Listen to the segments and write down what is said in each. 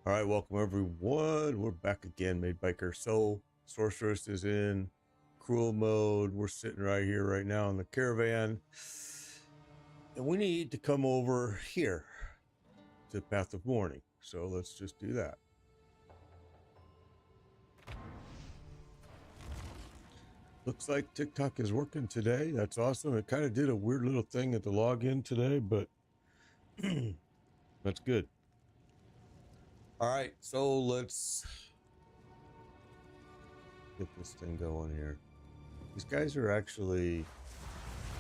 All right, welcome everyone. We're back again, Made Biker. So, Sorceress is in cruel mode. We're sitting right here, right now in the caravan. And we need to come over here to Path of Mourning. So, let's just do that. Looks like TikTok is working today. That's awesome. It kind of did a weird little thing at the login today, but that's good. All right, so let's get this thing going here. These guys are actually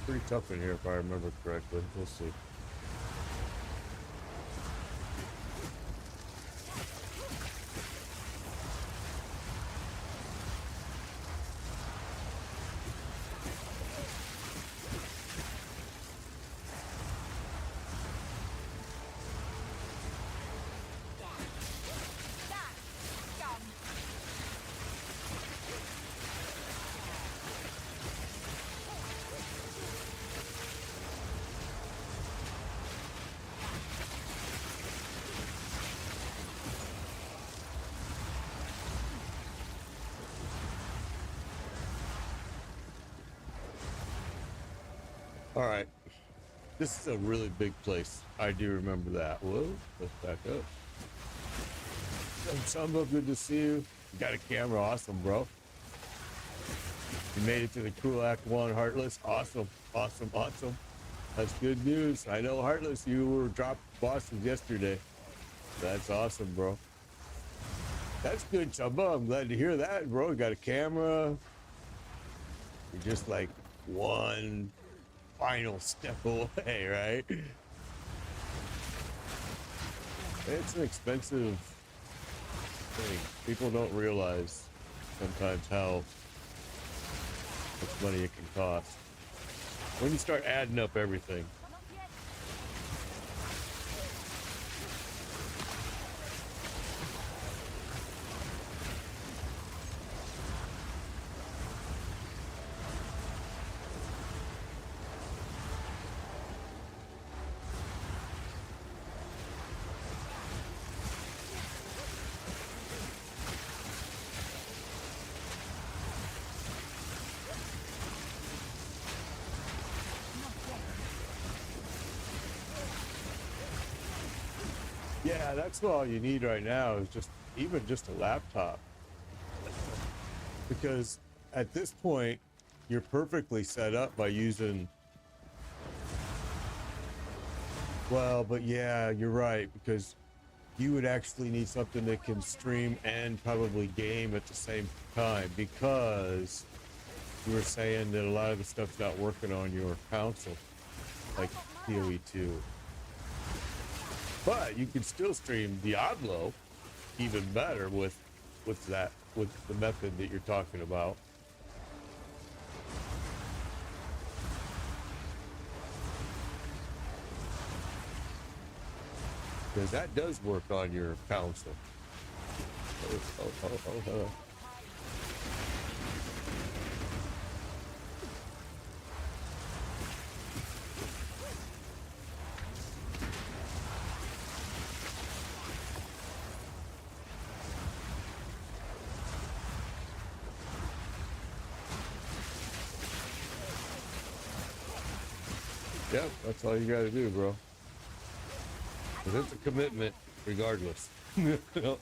pretty tough in here, if I remember correctly. We'll see. All right, this is a really big place. I do remember that. Whoa, let's back up. Samba, good to see you. You got a camera, awesome, bro. You made it to the Cruel Act 1 Heartless. Awesome, awesome, awesome. That's good news. I know Heartless, you were dropped bosses yesterday. That's awesome, bro. That's good, Samba. I'm glad to hear that, bro. You got a camera. You're just like one final step away, right? It's an expensive thing. People don't realize sometimes how much money it can cost when you start adding up everything. Yeah, that's all you need right now is just even just a laptop. Because at this point, you're perfectly set up by using. Well, but yeah, you're right, because you would actually need something that can stream and probably game at the same time, because you were saying that a lot of the stuff's not working on your console, like PoE 2. But you can still stream Diablo even better with the method that you're talking about. Because that does work on your console. Oh. Yep, that's all you got to do, bro. Because it's a commitment, regardless. You know,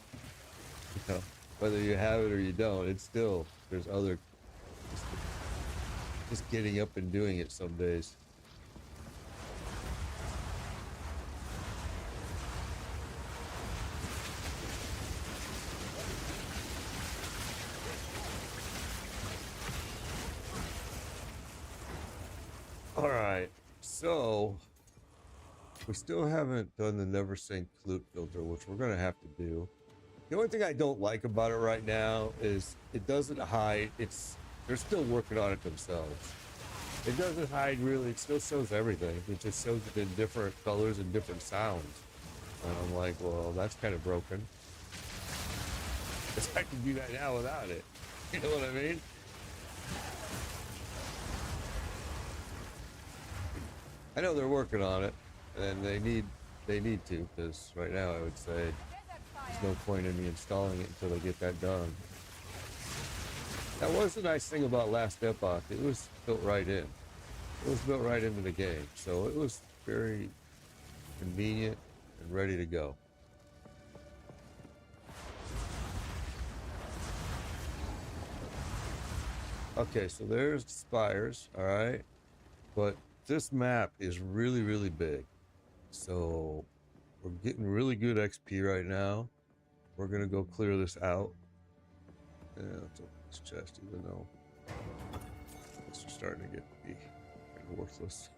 whether you have it or you don't, it's still there's other just getting up and doing it some days. All right, so we still haven't done the never sync loot filter, which we're gonna have to do. The only thing I don't like about it right now is it doesn't hide. They're still working on it themselves. It doesn't hide really. It still shows everything. It just shows it in different colors and different sounds. And I'm like, well, that's kind of broken. Because I can do that now without it. You know what I mean? I know they're working on it, and they need to, because right now I would say There's no point in me installing it until I get that done. That was the nice thing about Last Epoch. It was built right in. It was built right into the game. So it was very convenient and ready to go. Okay, so there's the spires, all right? But this map is really, really big. So we're getting really good XP right now. We're gonna go clear this out. Yeah, let's open this chest, even though it's starting to get to be worthless.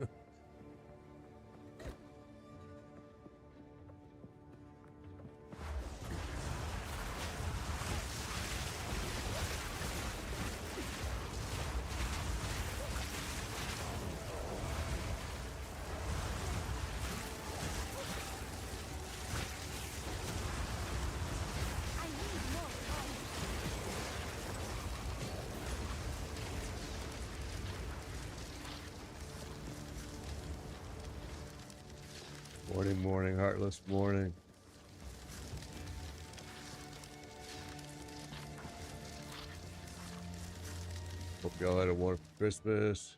Morning, morning, Heartless, morning. Hope y'all had a wonderful Christmas.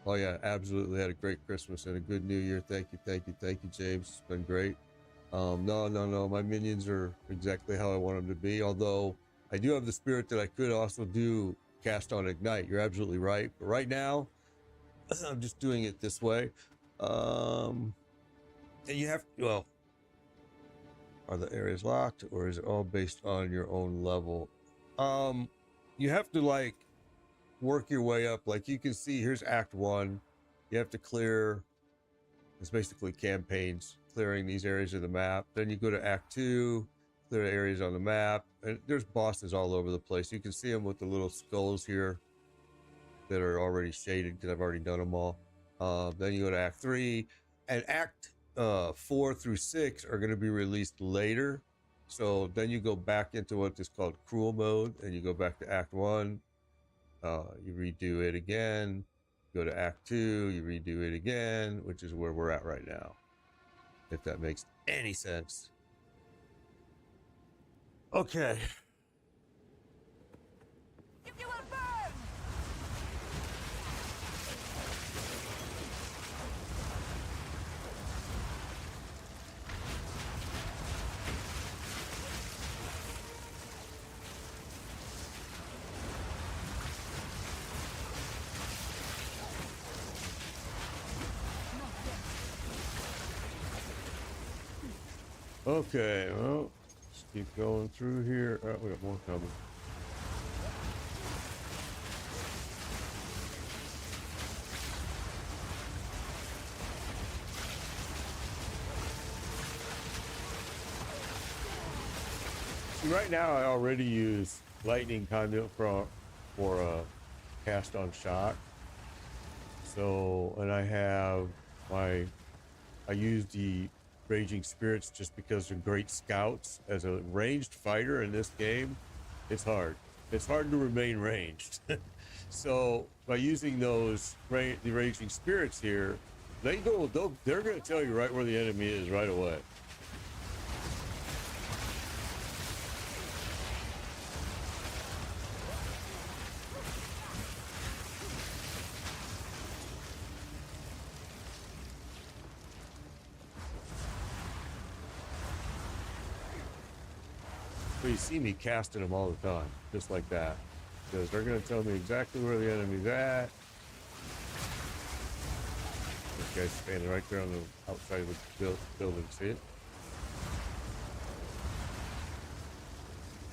Oh yeah, absolutely had a great Christmas and a good New Year. Thank you, James. It's been great. No. My minions are exactly how I want them to be. Although I do have the spirit that I could also do cast on Ignite. You're absolutely right. But right now, I'm just doing it this way. And you have, well, are the areas locked or is it all based on your own level? You have to like work your way up. Like you can see, here's Act 1. You have to clear, it's basically campaigns, clearing these areas of the map. Then you go to Act 2, clear areas on the map. And there's bosses all over the place. You can see them with the little skulls here that are already shaded because I've already done them all. Then you go to Act 3 and Act 4 through 6 are going to be released later. So then you go back into what is called cruel mode and you go back to Act 1. You redo it again, go to Act 2, you redo it again, which is where we're at right now, if that makes any sense. Okay. You will burn! Okay, well, let's keep going through here. Oh, we got more coming. See, right now I already use lightning conduit for cast on shock. So, and I use the Raging Spirits just because they're great scouts. As a ranged fighter in this game, it's hard. It's hard to remain ranged. So by using the Raging Spirits here, they're going to tell you right where the enemy is right away. So you see me casting them all the time, just like that, because they're going to tell me exactly where the enemy's at. This guy's standing right there on the outside of the building. See it?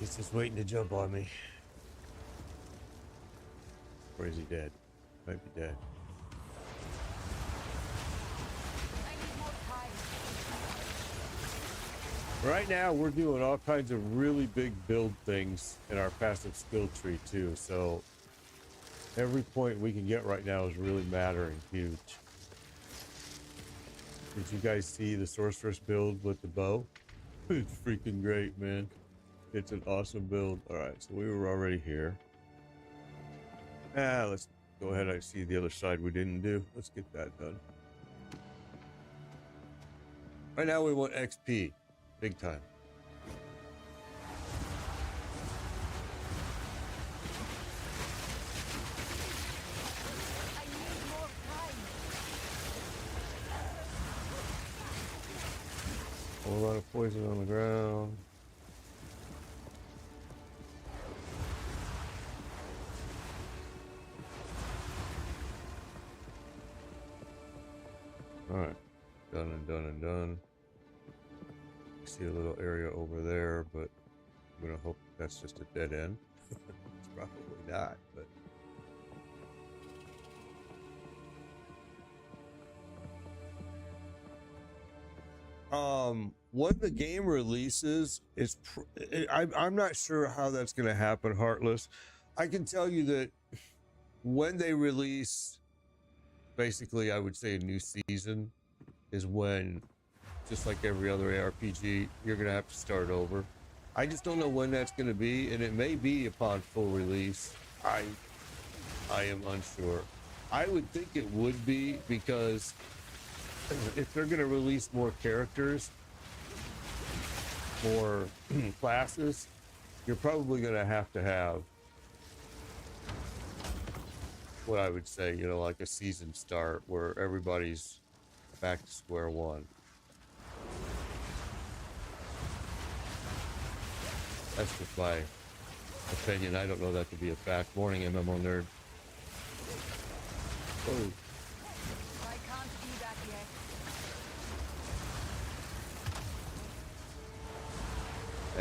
He's just waiting to jump on me. Or is he dead? Might be dead. Right now, we're doing all kinds of really big build things in our passive skill tree, too. So every point we can get right now is really mattering huge. Did you guys see the Sorceress build with the bow? It's freaking great, man. It's an awesome build. All right, so we were already here. Let's go ahead. I see the other side we didn't do. Let's get that done. Right now, we want XP. Big time. poison on the ground. All right, done and done and done. See a little area over there, but I'm gonna hope that's just a dead end. It's probably not, but when the game releases, I'm not sure how that's gonna happen, Heartless. I can tell you that when they release, basically, I would say a new season is when, just like every other ARPG, you're gonna have to start over. I just don't know when that's gonna be, and it may be upon full release. I am unsure. I would think it would be, because if they're gonna release more characters, more classes, you're probably gonna have what I would say, you know, like a season start where everybody's back to square one. That's just my opinion. I don't know that to be a fact. Morning, MMO nerd. Oh. I can't do that yet.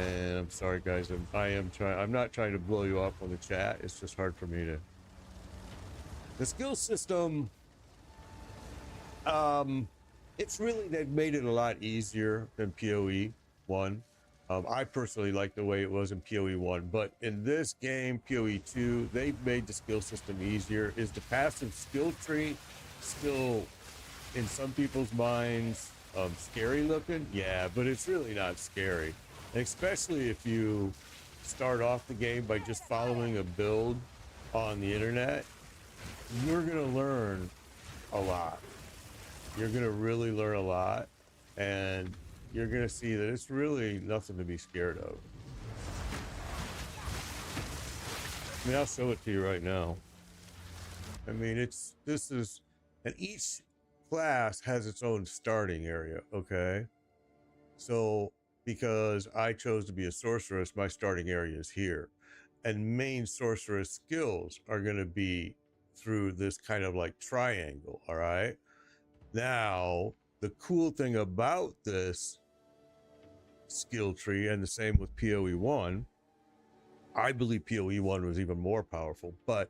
And I'm sorry, guys. I'm not trying to blow you up on the chat. It's just hard for me to. The skill system. It's really, they've made it a lot easier than PoE 1. I personally like the way it was in PoE 1, but in this game, PoE 2, they've made the skill system easier. Is the passive skill tree still, in some people's minds, scary looking? Yeah, but it's really not scary. And especially if you start off the game by just following a build on the internet, you're going to learn a lot. You're going to really learn a lot, and you're going to see that it's really nothing to be scared of. I mean, I'll show it to you right now. I mean, and each class has its own starting area, okay? So, because I chose to be a sorceress, my starting area is here. And main sorceress skills are going to be through this kind of like triangle, all right? Now, the cool thing about this skill tree, and the same with PoE 1, I believe PoE 1 was even more powerful, but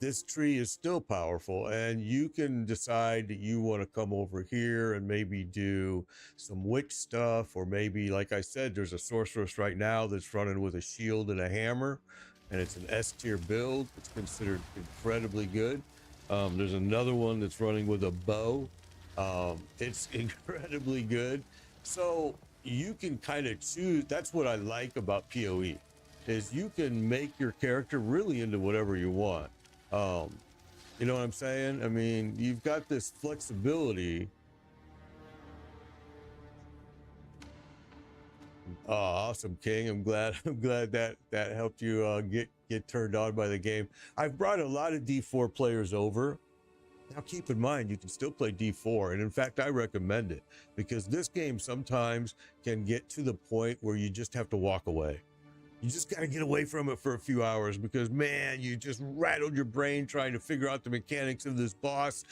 this tree is still powerful, and you can decide that you want to come over here and maybe do some witch stuff, or maybe, like I said, there's a sorceress right now that's running with a shield and a hammer, and it's an S tier build. It's considered incredibly good. There's another one that's running with a bow. It's incredibly good. So you can kind of choose. That's what I like about PoE, is you can make your character really into whatever you want. You know what I'm saying? I mean, you've got this flexibility. Oh, awesome, King. I'm glad that helped you get turned on by the game. I've brought a lot of D4 players over. Now, keep in mind, you can still play D4, and in fact, I recommend it, because this game sometimes can get to the point where you just have to walk away. You just got to get away from it for a few hours, because, man, you just rattled your brain trying to figure out the mechanics of this boss.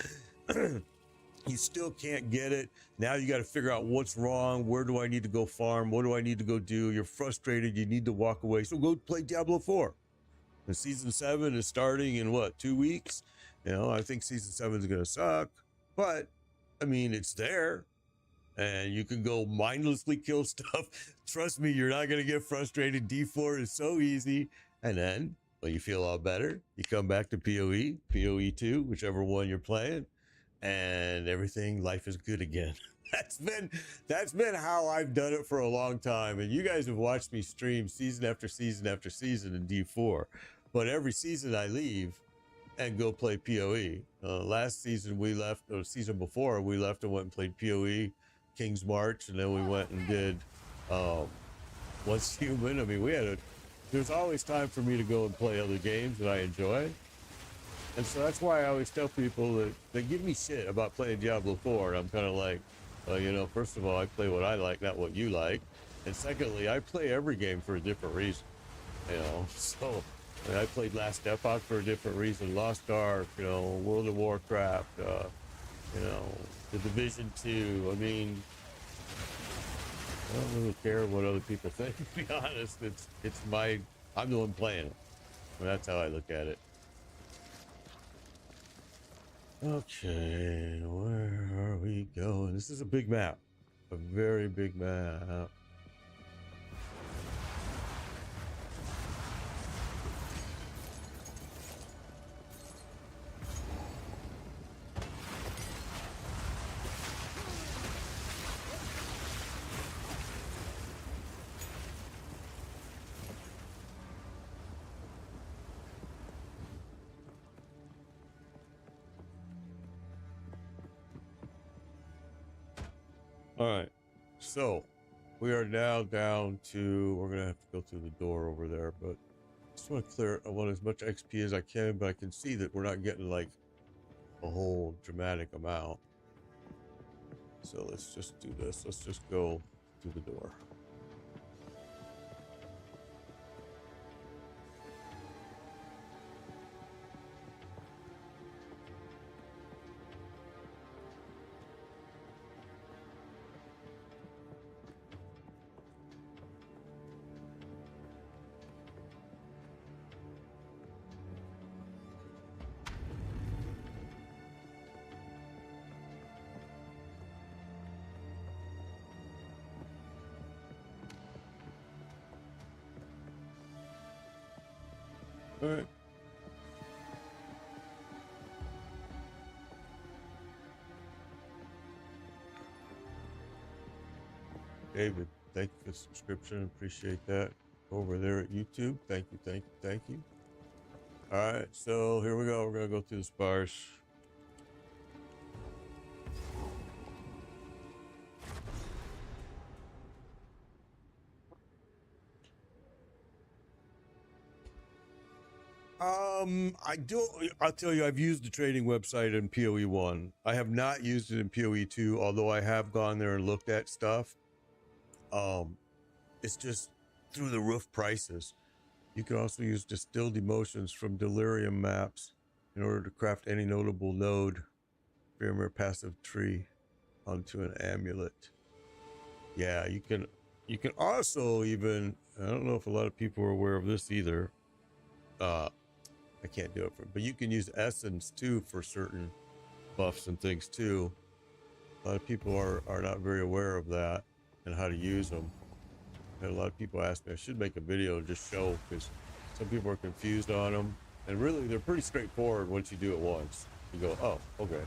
You still can't get it. Now you got to figure out what's wrong. Where do I need to go farm? What do I need to go do? You're frustrated. You need to walk away. So go play Diablo 4. And season 7 is starting in what, 2 weeks? You know, I think season 7 is going to suck, but I mean, it's there, and you can go mindlessly kill stuff. Trust me, you're not going to get frustrated. D4 is so easy. And then when you feel all better, you come back to PoE, PoE 2, whichever one you're playing, and everything, life is good again. That's been how I've done it for a long time. And you guys have watched me stream season after season after season in D4, but every season I leave and go play PoE. Last season we left, or season before we left and went and played PoE, King's March, and then we went and did What's Human. I mean, there's always time for me to go and play other games that I enjoy. And so that's why I always tell people that they give me shit about playing Diablo 4. And I'm kind of like, well, you know, first of all, I play what I like, not what you like. And secondly, I play every game for a different reason, you know. So I played Last Epoch for a different reason, Lost Ark, you know, World of Warcraft, you know, The Division 2. I mean, I don't really care what other people think, to be honest. I'm the one playing it. And that's how I look at it. Okay, where are we going? This is a big map. A very big map. All right, so we are now down to, we're gonna have to go through the door over there, but I just want to clear, I want as much XP as I can, but I can see that we're not getting like a whole dramatic amount. So let's just do this. Let's just go through the door. All right. David, thank you for the subscription. Appreciate that. Over there at YouTube. Thank you, thank you, thank you. All right, so here we go. We're going to go through the spars. I'll tell you, I've used the trading website in PoE 1. I have not used it in PoE 2, although I have gone there and looked at stuff. It's just through the roof prices. You can also use distilled emotions from delirium maps in order to craft any notable node, Firmware passive tree onto an amulet. Yeah, you can also even, I don't know if a lot of people are aware of this either. I can't do it for, but you can use essence too for certain buffs and things too. A lot of people are not very aware of that and how to use them. And a lot of people ask me, I should make a video and just show, because some people are confused on them, and really they're pretty straightforward once you do it once. You go, oh, okay.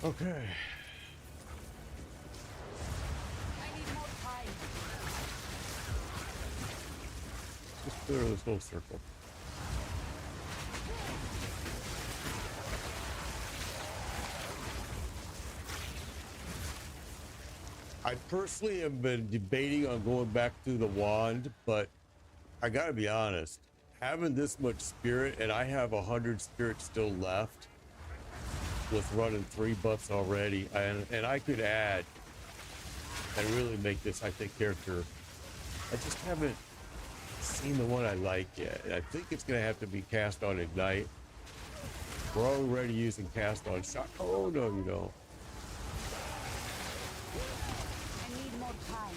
Okay. I need more time. Just clear this whole circle. I personally have been debating on going back through the wand, but I gotta be honest, having this much spirit, and I have 100 spirit still left with running 3 buffs already, and I could add and really make this, I think, character. I just haven't seen the one I like yet. And I think it's gonna have to be cast on ignite. We're already using cast on shot. Oh no, you don't. I need more time.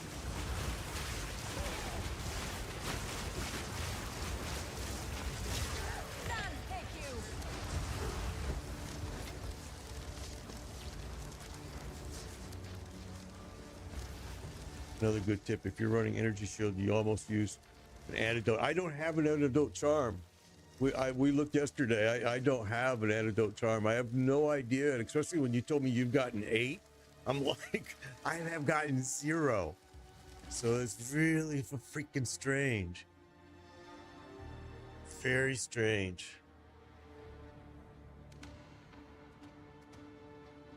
Done. Thank you. Another good tip, if you're running energy shield, you almost use an antidote. I don't have an antidote charm. We looked yesterday. I don't have an antidote charm. I have no idea, and especially when you told me you've gotten 8, I'm like, I have gotten 0. So it's really freaking strange. Very strange.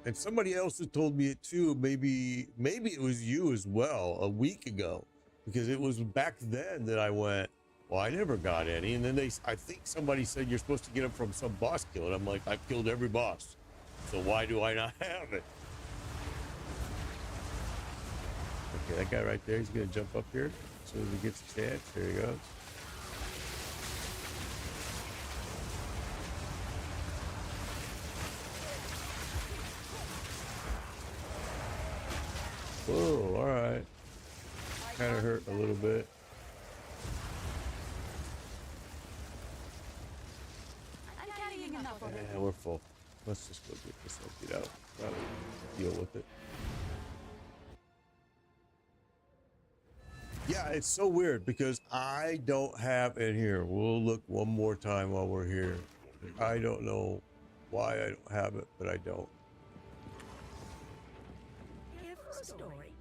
And somebody else had told me it too. Maybe it was you as well a week ago. because it was back then that I went, well, I never got any. And then I think somebody said you're supposed to get them from some boss kill. And I'm like, I've killed every boss. So why do I not have it? Okay, that guy right there, he's going to jump up here as soon as he gets a chance. There he goes. Whoa, all right. Kind of hurt a little bit. I'm carrying enough of it. Yeah, we're full. Let's just go get this emptied out. Rather than deal with it. Yeah, it's so weird because I don't have in here. We'll look one more time while we're here. I don't know why I don't have it, but I don't. Here for a story.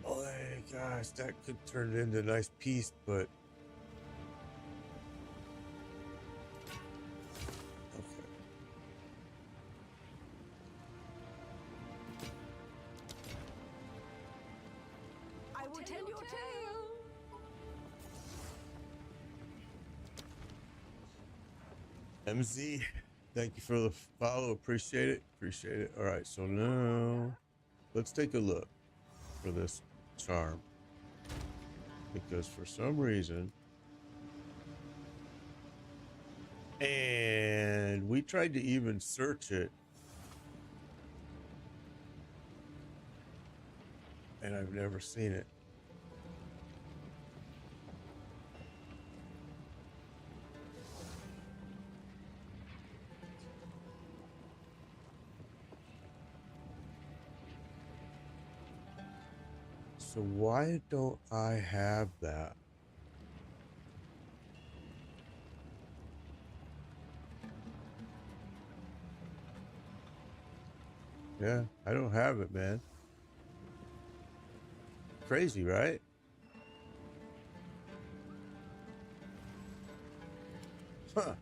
Oh my gosh, that could turn it into a nice piece, but okay. I will tell your tale. MZ, thank you for the follow. Appreciate it. Appreciate it. All right, so now let's take a look for this charm, because for some reason, and we tried to even search it, and I've never seen it. So why don't I have that? Yeah, I don't have it, man. Crazy, right? Huh.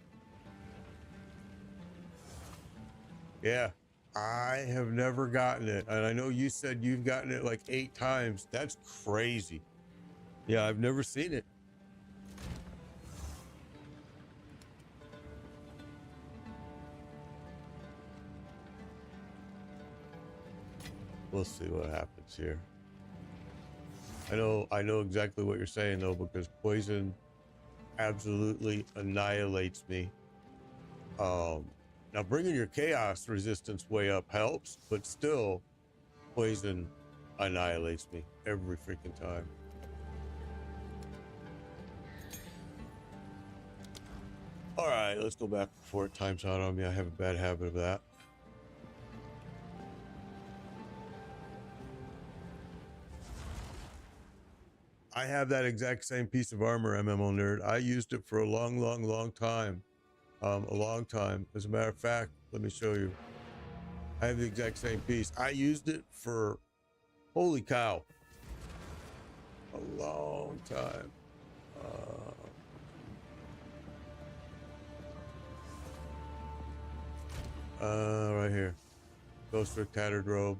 Yeah, I have never gotten it. And I know you said you've gotten it like 8 times. That's crazy. Yeah, I've never seen it. We'll see what happens here. I know exactly what you're saying though, because poison absolutely annihilates me. Now bringing your chaos resistance way up helps, but still poison annihilates me every freaking time. All right, let's go back before it times out on me. I have a bad habit of that. I have that exact same piece of armor, MMO nerd. I used it for a long time. A long time. As a matter of fact, let me show you. I have the exact same piece. I used it for, holy cow, a long time. Right here. Goes for a tattered robe.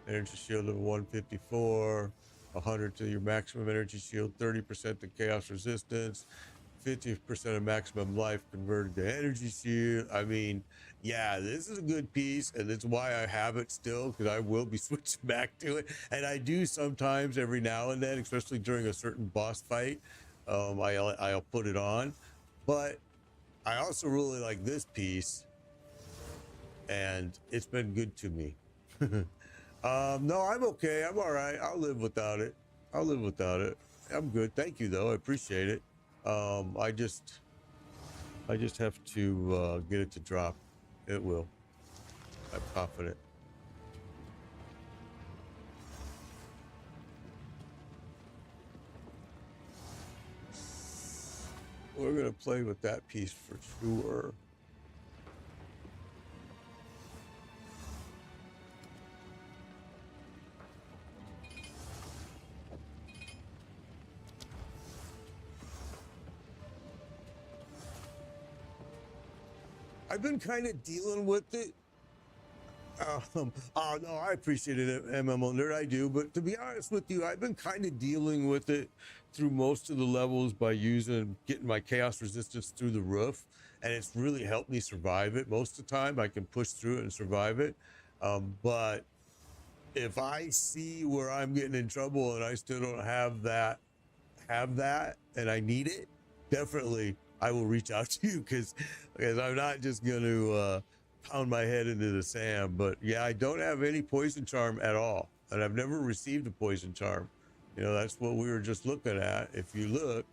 Energy shield of 154. 100 to your maximum energy shield. 30% to chaos resistance. 50% of maximum life converted to energy shield. I mean, yeah, this is a good piece, and that's why I have it still, because I will be switching back to it. And I do sometimes every now and then, especially during a certain boss fight. I'll put it on, but I also really like this piece, and it's been good to me. No, I'm okay. I'm all right. I'll live without it. I'll live without it. I'm good. Thank you, though. I appreciate it. I just have to get it to drop. It will. I'm confident. We're gonna play with that piece for sure. I've been kind of dealing with it. Oh no, I appreciate it, MMO nerd. I do, but to be honest with you, I've been kind of dealing with it through most of the levels by getting my chaos resistance through the roof, and it's really helped me survive it. Most of the time, I can push through it and survive it. But if I see where I'm getting in trouble and I still don't have that, and I need it, definitely I will reach out to you because I'm not just going to pound my head into the sand. But yeah, I don't have any poison charm at all, and I've never received a poison charm. You know, that's what we were just looking at. If you look,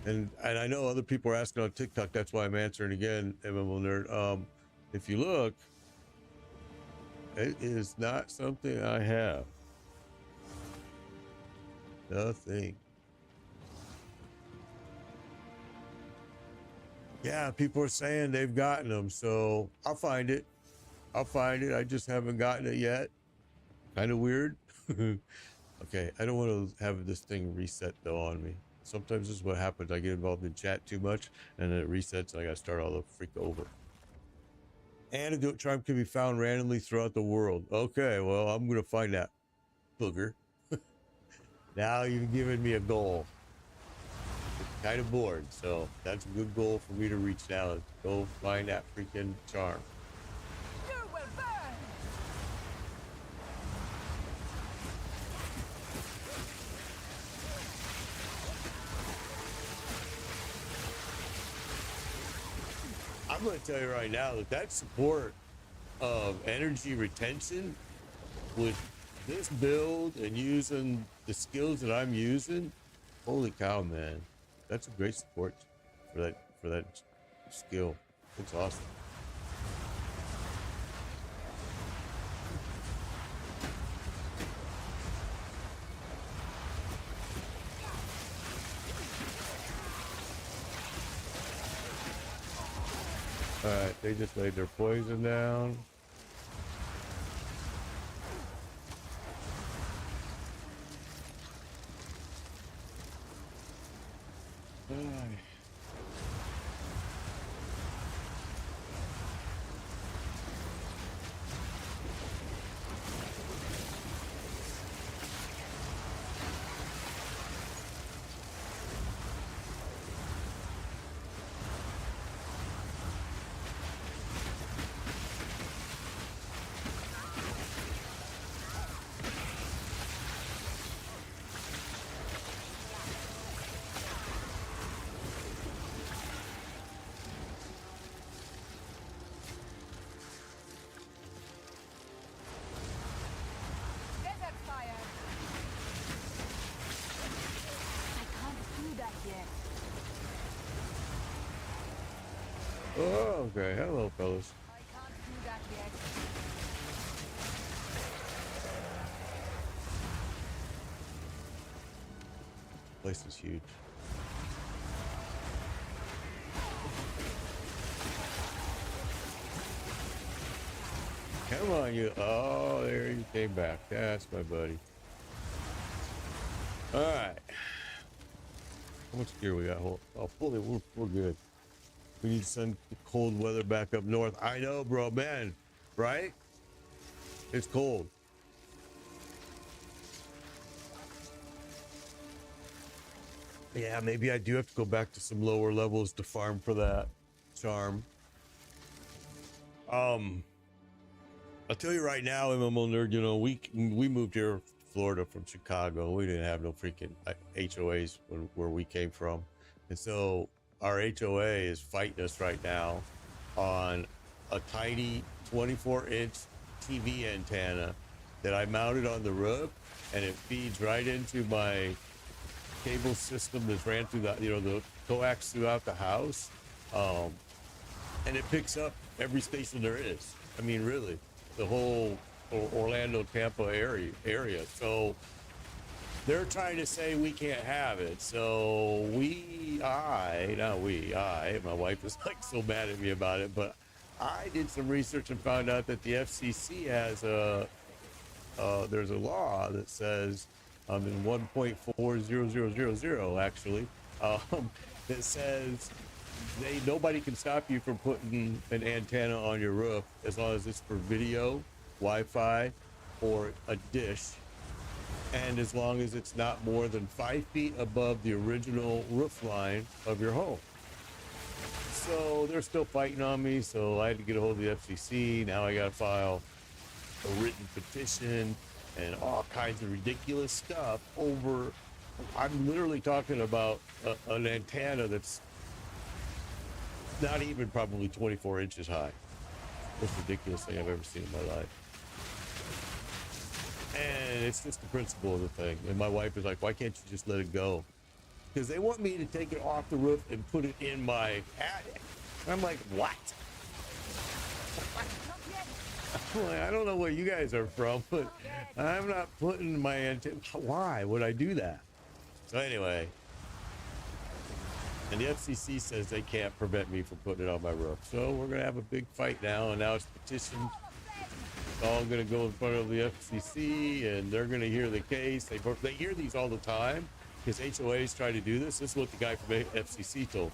and I know other people are asking on TikTok, that's why I'm answering again, MMO nerd. If you look, it is not something I have. Nothing. Yeah, people are saying they've gotten them, so I'll find it. I just haven't gotten it yet. Kind of weird. Okay, I don't want to have this thing reset though on me. Sometimes this is what happens. I get involved in chat too much, and then it resets, and I got to start all the freak over. Antidote charm can be found randomly throughout the world. Okay, well, I'm gonna find that booger. Now you've given me a goal. Kind of bored, so that's a good goal for me to reach now. Is go find that freaking charm. You will burn! I'm going to tell you right now that support of energy retention with this build and using the skills that I'm using, holy cow, man. That's a great support for that skill. It's awesome. All right, they just laid their poison down. Desert fire! I can't do that yet. Oh, okay. Hello, fellas. I can't do that yet. Place is huge. Come on, you. Oh, there you came back. That's my buddy. All right. How much gear we got? Oh, fully, we're good. We need to send the cold weather back up north. I know, bro, man. Right? It's cold. Yeah, maybe I do have to go back to some lower levels to farm for that charm. I'll tell you right now, MMO nerd, you know, we moved here to Florida from Chicago. We didn't have no freaking HOAs where we came from. And so our HOA is fighting us right now on a tiny 24-inch TV antenna that I mounted on the roof, and it feeds right into my cable system that's ran through the coax throughout the house. And it picks up every station there is. I mean, really, the whole Orlando, Tampa area. So they're trying to say we can't have it. So my wife is like so mad at me about it, but I did some research and found out that the FCC has there's a law that says in 1.40000 actually that says nobody can stop you from putting an antenna on your roof as long as it's for video, Wi-Fi, or a dish, and as long as it's not more than 5 feet above the original roof line of your home. So they're still fighting on me, so I had to get a hold of the FCC. Now I got to file a written petition and all kinds of ridiculous stuff over. I'm literally talking about an antenna that's not even probably 24 inches high. Most ridiculous thing I've ever seen in my life. And it's just the principle of the thing. And my wife is like, why can't you just let it go? Because they want me to take it off the roof and put it in my attic. And I'm like, what? I'm like, I don't know where you guys are from, but I'm not putting my antenna. Why would I do that? So anyway, and the FCC says they can't prevent me from putting it on my roof. So we're going to have a big fight now, and now it's petitioned. It's all going to go in front of the FCC, and they're going to hear the case. They hear these all the time because HOAs try to do this. This is what the guy from FCC told.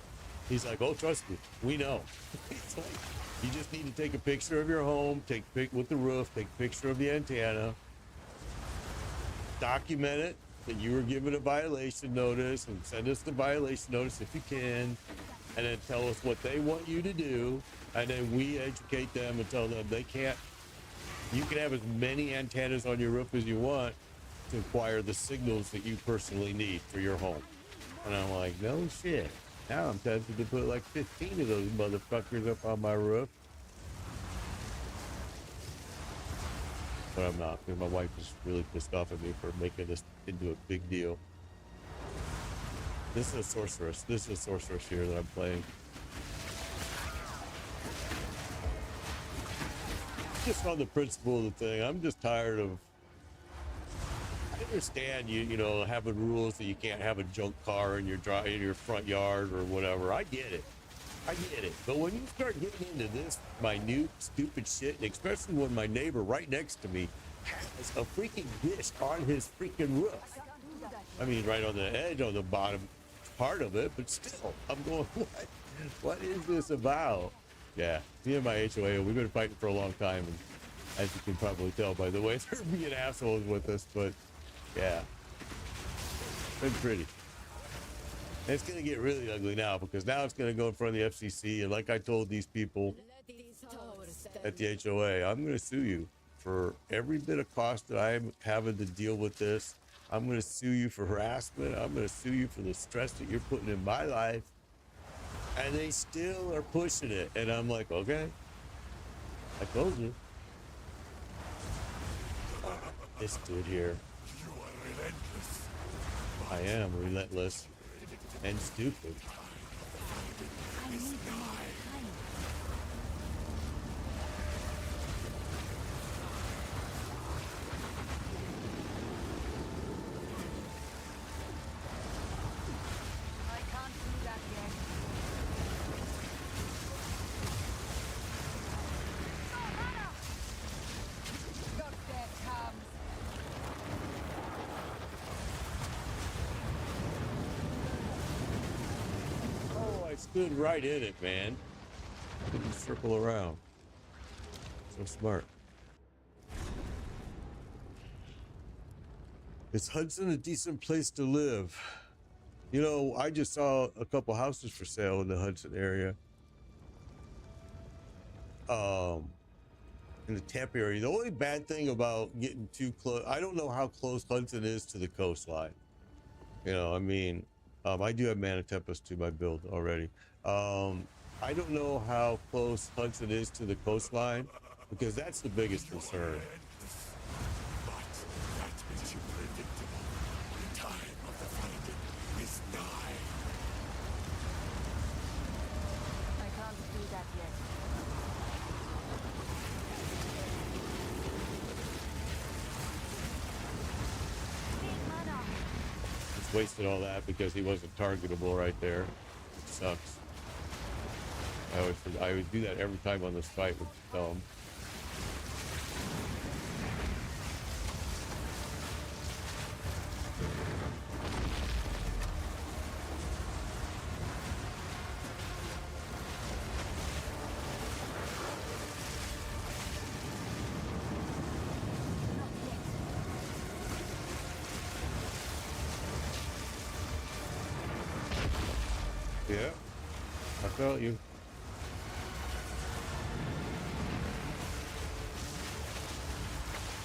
He's like, oh, trust me, we know. It's like, you just need to take a picture of your home, take a pic with the roof, take a picture of the antenna, document it, that you were given a violation notice, and send us the violation notice if you can, and then tell us what they want you to do, and then we educate them and tell them they can't. You can have as many antennas on your roof as you want to acquire the signals that you personally need for your home. And I'm like, no shit. Now I'm tempted to put like 15 of those motherfuckers up on my roof. But I'm not, because my wife is really pissed off at me for making this into a big deal. This is a sorceress. This is a sorceress here that I'm playing. Just on the principle of the thing, I'm just tired of. I understand you know having rules that you can't have a junk car in your front yard or whatever. I get it. But when you start getting into this minute, stupid shit, and especially when my neighbor right next to me has a freaking dish on his freaking roof. I mean, right on the edge, on the bottom part of it, but still, I'm going, what is this about? Yeah, me and my HOA, we've been fighting for a long time, and as you can probably tell by the way they're being assholes with us, but yeah, been pretty. And it's going to get really ugly now, because now it's going to go in front of the FCC, and like I told these people at the HOA, I'm going to sue you for every bit of cost that I'm having to deal with this. I'm going to sue you for harassment. I'm going to sue you for the stress that you're putting in my life. And they still are pushing it. And I'm like, okay, I told you. This dude here. You are relentless. I am relentless and stupid. I need more time. I can't do that yet. Oh, Hannah! Your death comes. Oh, I stood right in it, man. Didn't circle around. So smart. Is Hudson a decent place to live? You know, I just saw a couple houses for sale in the Hudson area. In the Tampa area. The only bad thing about getting too close, I don't know how close Hudson is to the coastline. You know, I mean, I do have Mana Tempest to my build already. I don't know how close Hudson is to the coastline, because that's the biggest concern. But that makes you predictable. The time of the fighting is nigh. I can't do that yet. Need mana. Just wasted all that because he wasn't targetable right there. It sucks. I would do that every time on this fight with Thumb. Yeah, I felt you.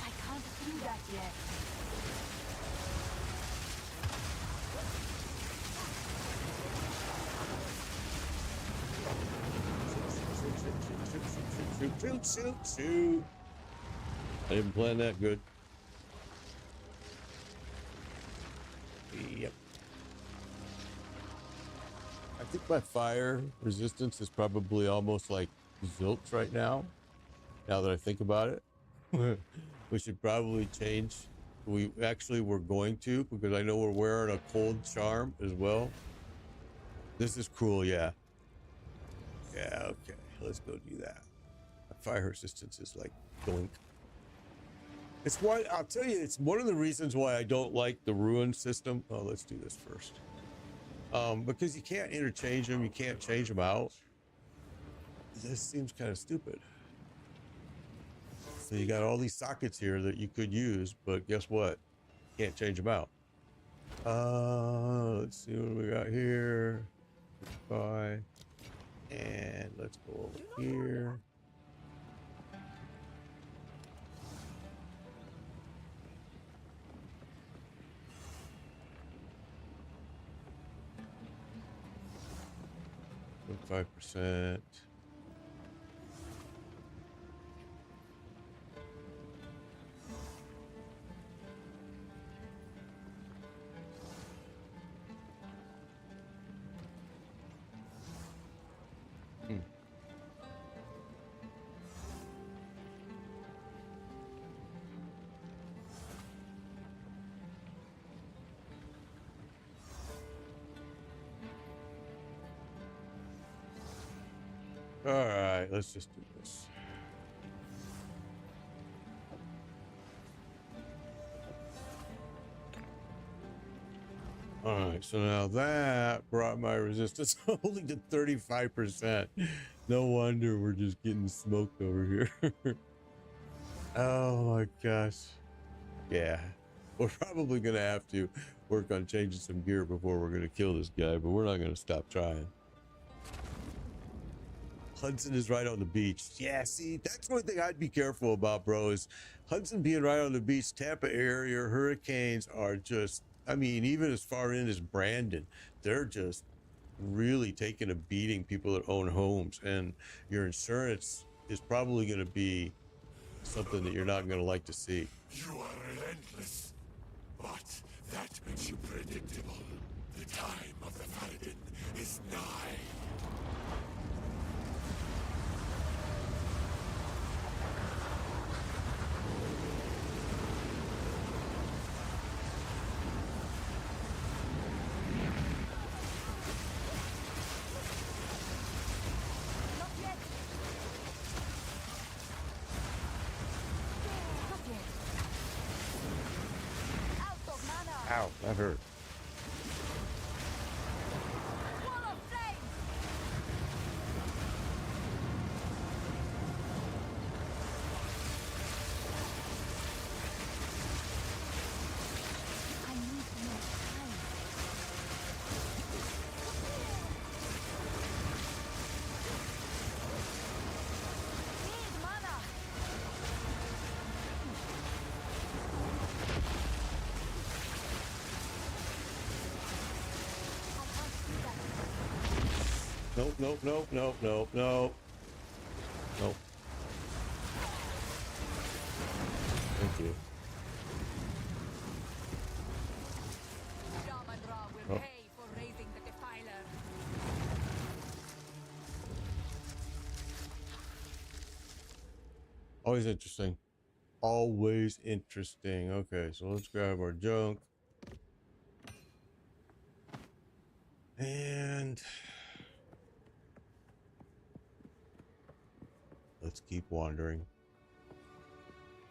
I can't do that yet. Shoot. I didn't plan that good. Yep. I think my fire resistance is probably almost like zilch right now. Now that I think about it, we should probably change. We actually were going to, because I know we're wearing a cold charm as well. This is cool, yeah. Yeah, okay. Let's go do that. My fire resistance is like doink. It's why I'll tell you, it's one of the reasons why I don't like the ruin system. Oh, let's do this first. Because you can't interchange them, you can't change them out. This seems kind of stupid. So you got all these sockets here that you could use, but guess what? Can't change them out. Let's see what we got here. Bye. And let's go over here. Put 5%. All right, let's just do this. All right, so now that brought my resistance only to 35%. No wonder we're just getting smoked over here. Oh my gosh. Yeah, we're probably going to have to work on changing some gear before we're going to kill this guy, but we're not going to stop trying. Hudson is right on the beach. Yeah, see, that's one thing I'd be careful about, bro, is Hudson being right on the beach. Tampa area hurricanes are just, I mean, even as far in as Brandon, they're just really taking a beating, people that own homes, and your insurance is probably going to be something that you're not going to like to see. You are relentless, but that makes you predictable. The time of the Paladin is nigh. Not yet. Not yet. Out of mana. Ow, that hurt. Wall of flame. I need more time. Need mana. I can't do that. Nope, nope, nope, nope, nope, nope. Nope. Thank you. Shaman-Ra will Oh. pay for raising the defiler. Always interesting. Always interesting. Okay, so let's grab our junk. And let's keep wandering.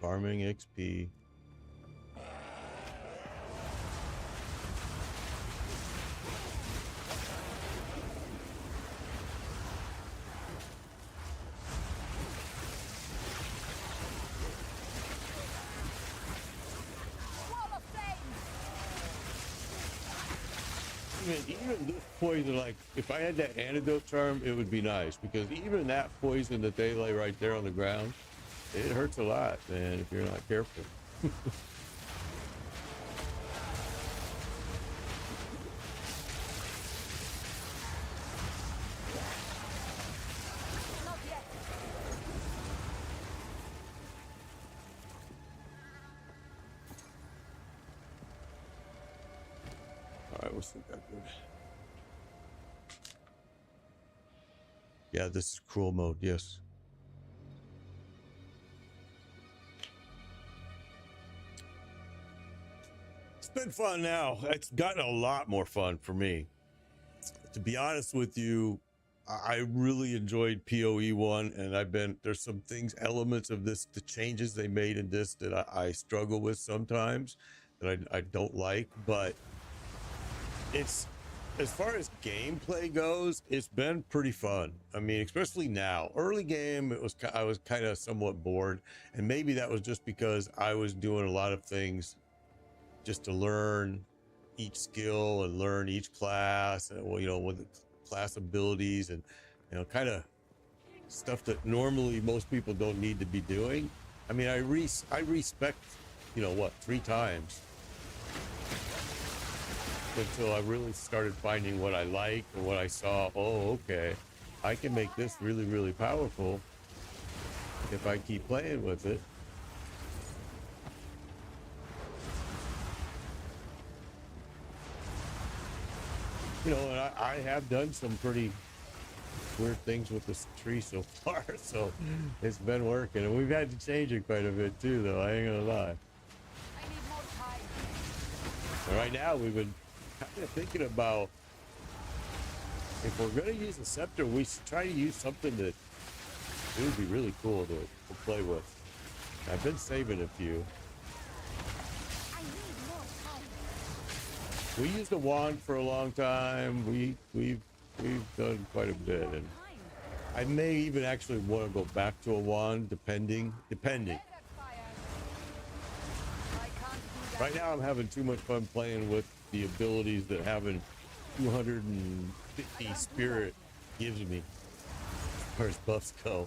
Farming XP. Wall of flame. Even this poison, like if I had that antidote charm, it would be nice, because even that poison that they lay right there on the ground, it hurts a lot, man, if you're not careful. Not yet. All right, what's that good? Yeah, this is cruel mode, yes. It's been fun now. It's gotten a lot more fun for me. To be honest with you, I really enjoyed PoE 1, and there's some things, elements of this, the changes they made in this that I struggle with sometimes, that I don't like, but it's, as far as gameplay goes, it's been pretty fun. I mean, especially now. Early game, I was kind of somewhat bored, and maybe that was just because I was doing a lot of things just to learn each skill and learn each class, and, well, you know, with the class abilities and, you know, kind of stuff that normally most people don't need to be doing. I mean, I respect, you know, what, 3 times until I really started finding what I like and what I saw. Oh, okay, I can make this really, really powerful if I keep playing with it. You know, and I have done some pretty weird things with this tree so far, so it's been working, and we've had to change it quite a bit too, though. I ain't gonna lie. I need more time. And right now, we've been kind of thinking about, if we're gonna use a scepter, we should try to use something that it would be really cool to play with. I've been saving a few. I need more time. We used a wand for a long time. We've done quite a bit, and Time. I may even actually want to go back to a wand, depending. Let that fire. I can't do that. Right now, I'm having too much fun playing with the abilities that having 250 spirit gives me, as far as buffs go.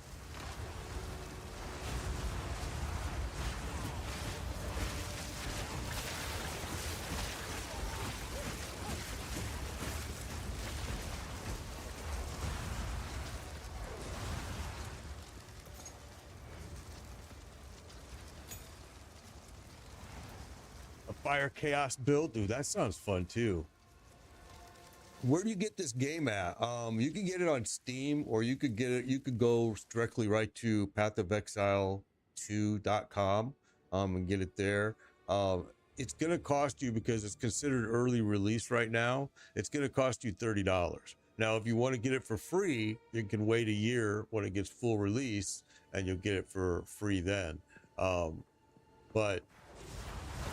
A fire chaos build, dude, that sounds fun too. Where do you get this game at? You can get it on Steam, or you could get it, you could go directly right to pathofexile2.com and get it there. It's gonna cost you, because it's considered early release right now, it's gonna cost you $30. Now, if you want to get it for free, you can wait a year when it gets full release, and you'll get it for free then. But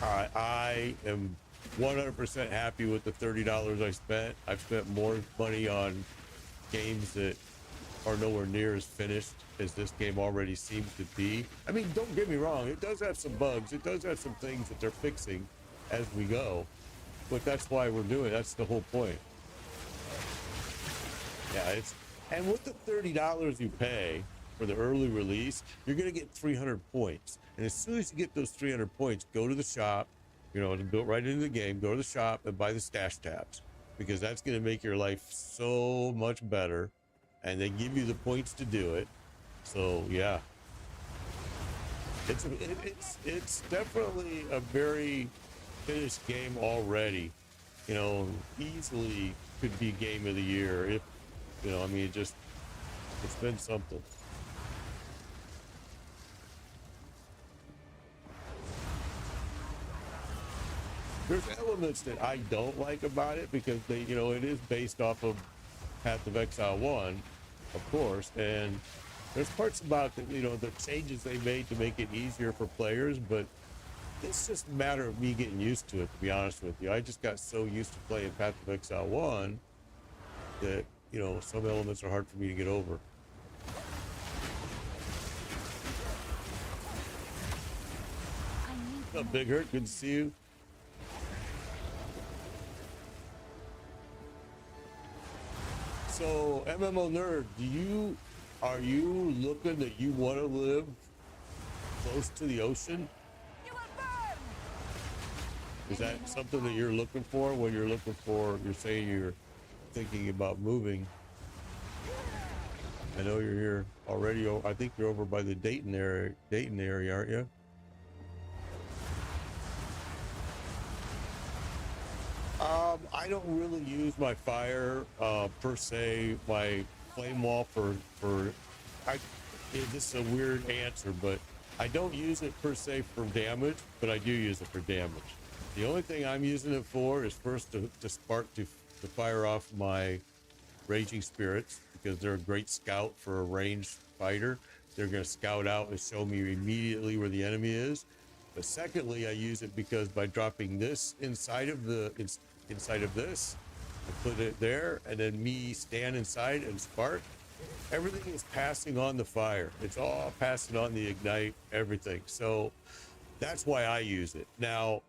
I am 100% happy with the $30 I spent. I've spent more money on games that are nowhere near as finished as this game already seems to be. I mean, don't get me wrong, it does have some bugs. It does have some things that they're fixing as we go. But that's why we're doing it. That's the whole point. Yeah, and with the $30 you pay for the early release, you're going to get 300 points. And as soon as you get those 300 points, go to the shop, you know, to build right into the game, go to the shop and buy the stash tabs, because that's going to make your life so much better. And they give you the points to do it. So yeah, it's definitely a very finished game already. You know, easily could be game of the year if, you know, I mean, it's been something. There's elements that I don't like about it, because they, you know, it is based off of Path of Exile 1, of course, and there's parts about the, you know, the changes they made to make it easier for players, but it's just a matter of me getting used to it, to be honest with you. I just got so used to playing Path of Exile 1 that, you know, some elements are hard for me to get over. What's up, Big Hurt? Good to see you. So MMO nerd, are you looking that you want to live close to the ocean? You will burn! Is that something that you're looking for when you're saying you're thinking about moving? I know you're here already. I think you're over by the Dayton area, aren't you? I don't really use my fire per se, my flame wall this is a weird answer, but I don't use it per se for damage, but I do use it for damage. The only thing I'm using it for is first to fire off my raging spirits, because they're a great scout for a ranged fighter. They're going to scout out and show me immediately where the enemy is. But secondly, I use it because by dropping this inside of this, I put it there, and then me stand inside and spark. Everything is passing on the fire. It's all passing on the ignite, everything. So that's why I use it. Now,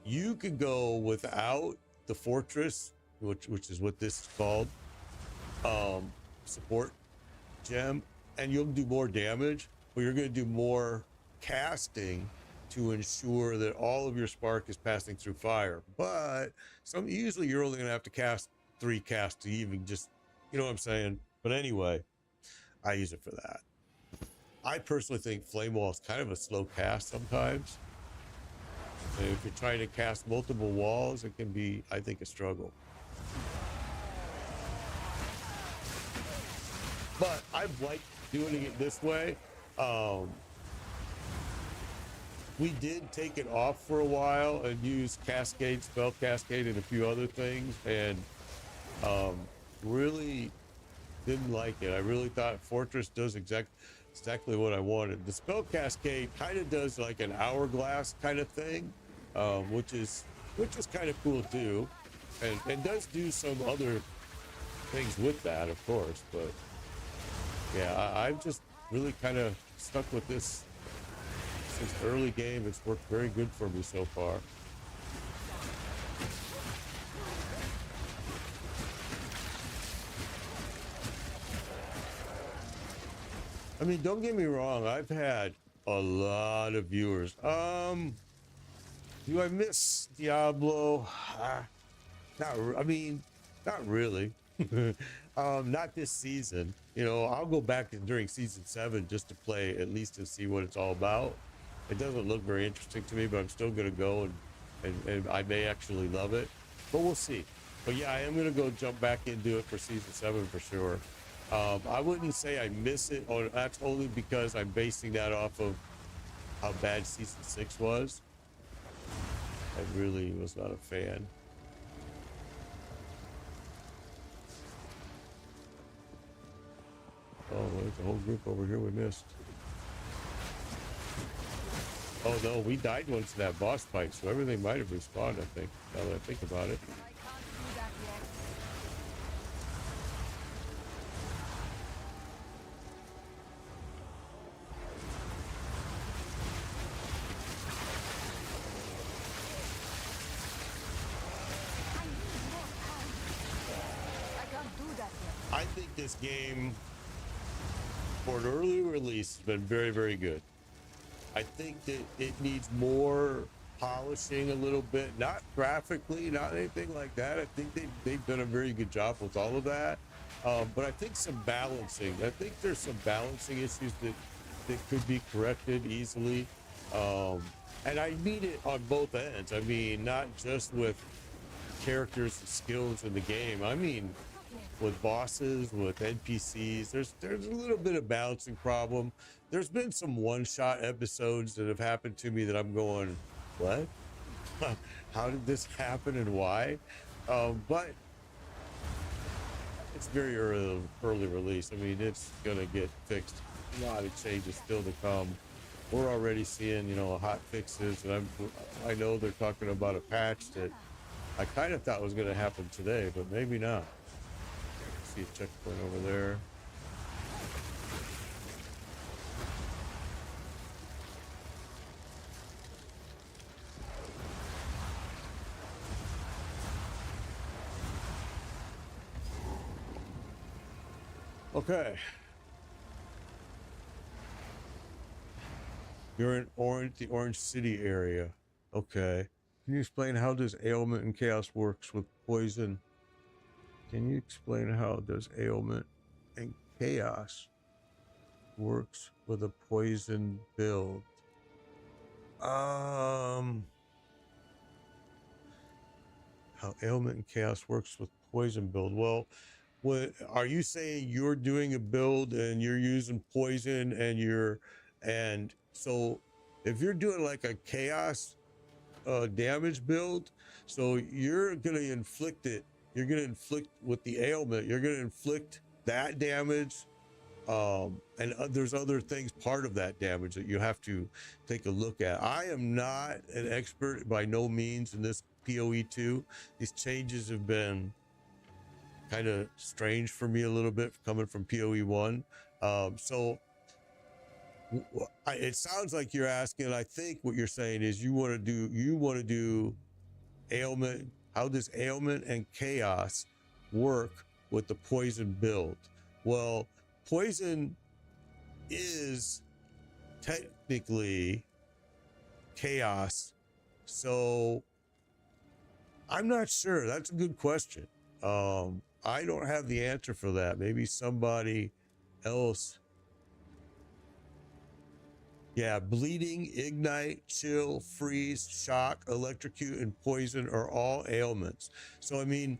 you could go without the fortress, which is what this is called, support gem, and you'll do more damage, but you're going to do more casting to ensure that all of your spark is passing through fire. But usually you're only going to have to cast 3 casts to even just, you know what I'm saying? But anyway, I use it for that. I personally think Flame Wall is kind of a slow cast sometimes. And if you're trying to cast multiple walls, it can be, I think, a struggle. But I've liked doing it this way. We did take it off for a while and use Cascade, Spell Cascade, and a few other things, and really didn't like it. I really thought Fortress does exactly what I wanted. The Spell Cascade kind of does like an hourglass kind of thing, which is kind of cool too, and does do some other things with that, of course. But yeah, I've just really kind of stuck with this since the early game. It's worked very good for me so far. I mean, don't get me wrong, I've had a lot of viewers. Do I miss Diablo? Not really. Not this season. You know, I'll go back during season 7 just to play at least to see what it's all about. It doesn't look very interesting to me, but I'm still gonna go and I may actually love it, but we'll see. But yeah, I am gonna go jump back and do it for season 7 for sure. I wouldn't say I miss it, or that's only because I'm basing that off of how bad season 6 was. I really was not a fan. Oh, there's a whole group over here we missed. Oh no, we died once in that boss fight, so everything might have respawned, I think, now that I think about it. I can't do that yet. I need more time. I can't do that yet. I think this game, for an early release, has been very, very good. I think that it needs more polishing a little bit, not graphically, not anything like that. I think they've done a very good job with all of that. But I think some balancing. I think there's some balancing issues that could be corrected easily. And I mean it on both ends. I mean, not just with characters and skills in the game. I mean, with bosses, with NPCs, there's a little bit of balancing problem. There's been some one-shot episodes that have happened to me that I'm going, what? How did this happen and why? But it's very early release. I mean, it's gonna get fixed. A lot of changes still to come. We're already seeing, you know, hot fixes, and I know they're talking about a patch that I kind of thought was gonna happen today, but maybe not. See a checkpoint over there. Okay. You're in the Orange City area. Okay. Can you explain how does ailment and chaos works with poison? Can you explain how does ailment and chaos works with a poison build? How ailment and chaos works with poison build? Well, what are you saying? You're doing a build and you're using poison and so if you're doing like a chaos damage build, so you're gonna inflict it. You're gonna inflict with the ailment. You're gonna inflict that damage, and there's other things part of that damage that you have to take a look at. I am not an expert by no means in this PoE2. These changes have been kind of strange for me a little bit coming from PoE1. So it sounds like you're asking, I think what you're saying is you want to do ailment. How does ailment and chaos work with the poison build? Well, poison is technically chaos, so I'm not sure. That's a good question. I don't have the answer for that. Maybe somebody else. Yeah, bleeding, ignite, chill, freeze, shock, electrocute, and poison are all ailments. So I mean,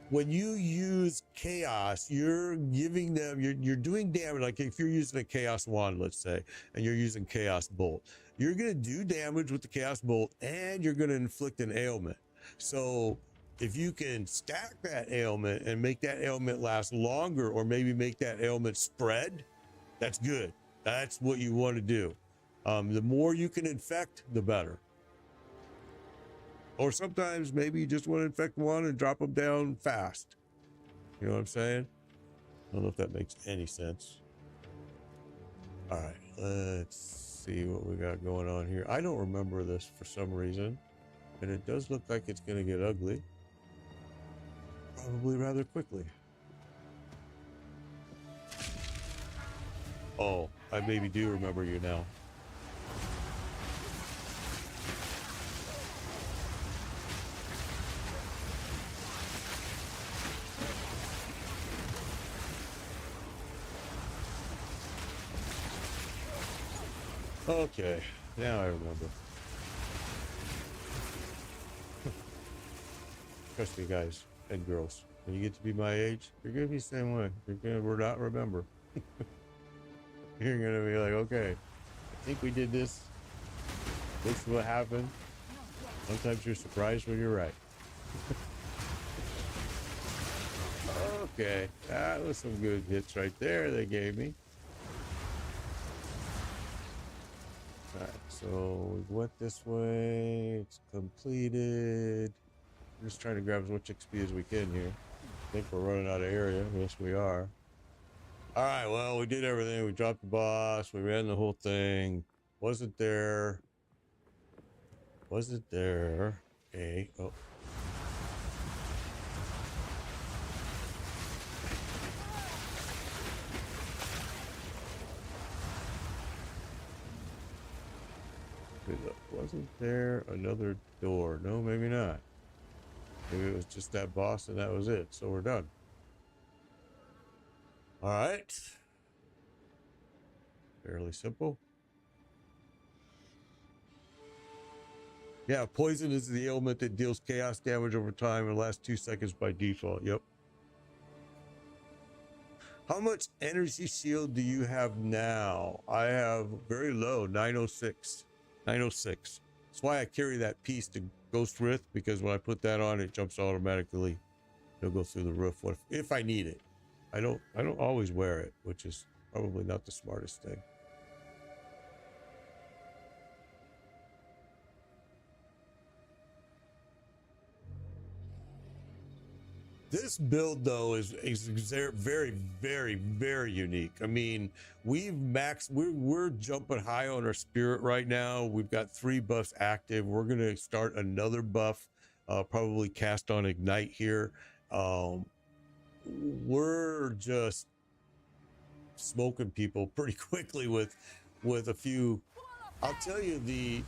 when you use chaos, you're giving them, you're doing damage. Like if you're using a chaos wand, let's say, and you're using chaos bolt, you're going to do damage with the chaos bolt and you're going to inflict an ailment. So if you can stack that ailment and make that ailment last longer, or maybe make that ailment spread, that's good. That's what you want to do. The more you can infect, the better. Or sometimes maybe you just want to infect one and drop them down fast. You know what I'm saying? I don't know if that makes any sense. All right, let's see what we got going on here. I don't remember this for some reason, and it does look like it's going to get ugly. Probably rather quickly. Oh, I maybe do remember you now. Okay, now I remember. Trust me, guys and girls, when you get to be my age, you're gonna be the same way. You're gonna not remember. You're gonna be like, okay, I think we did this. This is what happened. Sometimes you're surprised when you're right. Okay, that was some good hits right there they gave me. All right, so we went this way. It's completed. We're just trying to grab as much XP as we can here. I think we're running out of area. Yes, we are. All right, well, we did everything. We dropped the boss. We ran the whole thing. Wasn't there? Okay. Oh. Wasn't there another door? No, maybe not. Maybe it was just that boss and that was it. So we're done. All right. Fairly simple. Yeah, poison is the ailment that deals chaos damage over time and lasts 2 seconds by default. Yep. How much energy shield do you have now? I have very low, 906. 906. That's why I carry that piece to Ghost Rift, because when I put that on, it jumps automatically. It'll go through the roof if I need it. I don't always wear it, which is probably not the smartest thing. This build though is very, very, very unique. I mean, we're jumping high on our spirit right now. We've got 3 buffs active. We're gonna start another buff, probably cast on ignite here. we're just smoking people pretty quickly with a few. I'll tell you, the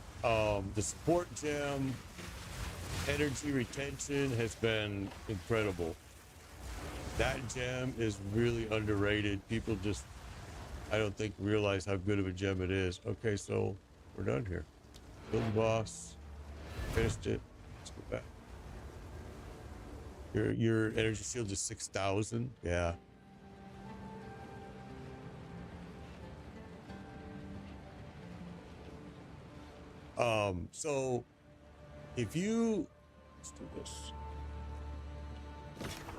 support gem energy retention has been incredible. That gem is really underrated. People just, I don't think, realize how good of a gem it is. Okay, so we're done here. Build the boss. Finished it. Let's go back. Your energy shield is 6,000. Yeah. So if you, let's do this.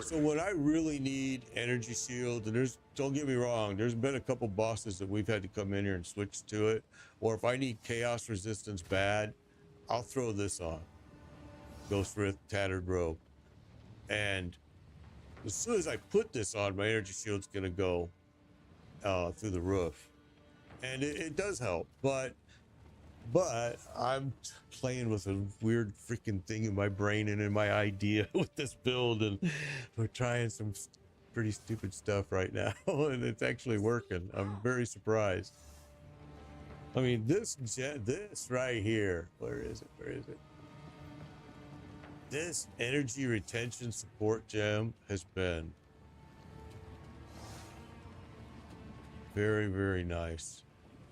So when I really need energy shield, and don't get me wrong, there's been a couple bosses that we've had to come in here and switch to it. Or if I need chaos resistance bad, I'll throw this on. Ghost Rift Tattered Robe. And as soon as I put this on, my energy shield's gonna go through the roof. And it does help, but I'm playing with a weird freaking thing in my brain and in my idea with this build, and we're trying some pretty stupid stuff right now, and it's actually working. I'm very surprised. I mean, this right here, where is it? This energy retention support gem has been very, very nice.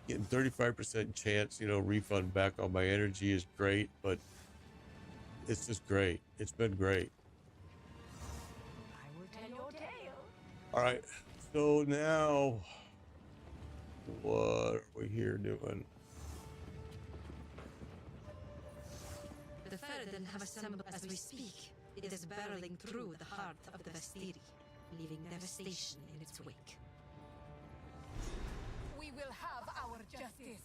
Getting 35% chance, refund back on my energy is great, but it's just great. It's been great. I will tell your tale. All right, so now what are we here doing? The Faradin have assembled as we speak. It is barreling through the heart of the Vestiri, leaving devastation in its wake. We will have our justice.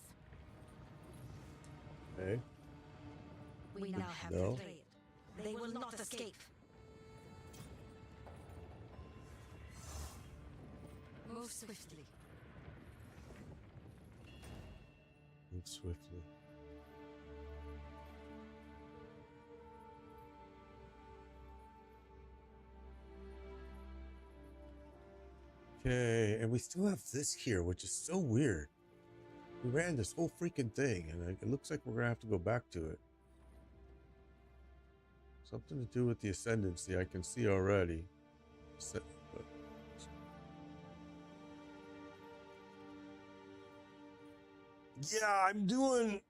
Okay. We now have No. their trail. They will not escape. Move swiftly. Move swiftly. Okay, and we still have this here, which is so weird. We ran this whole freaking thing, and it looks like we're gonna have to go back to it. Something to do with the ascendancy, I can see already. Yeah, I'm doing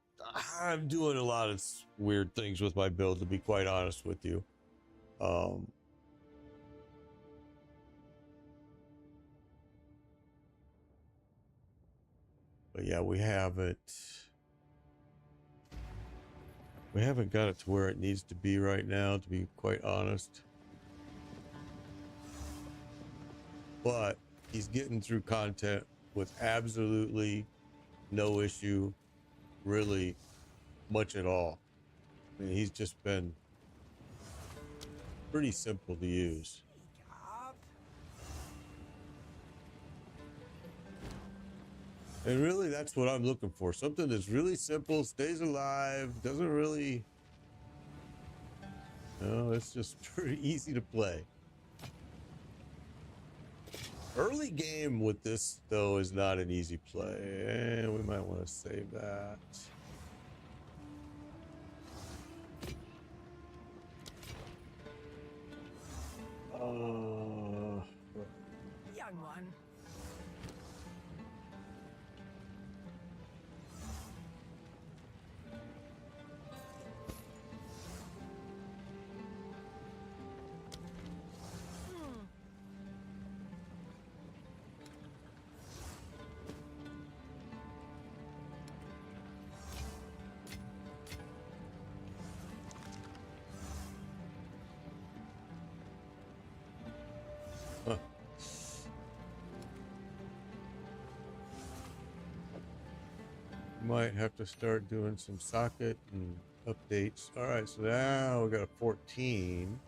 a lot of weird things with my build, to be quite honest with you. But yeah, we haven't got it to where it needs to be right now, to be quite honest. But he's getting through content with absolutely no issue, really much at all. I mean, he's just been pretty simple to use. And really, that's what I'm looking for. Something that's really simple, stays alive, doesn't really... No, it's just pretty easy to play. Early game with this, though, is not an easy play. And we might want to save that. Young one. Huh. Might have to start doing some socket and updates. All right, so now we got a 14.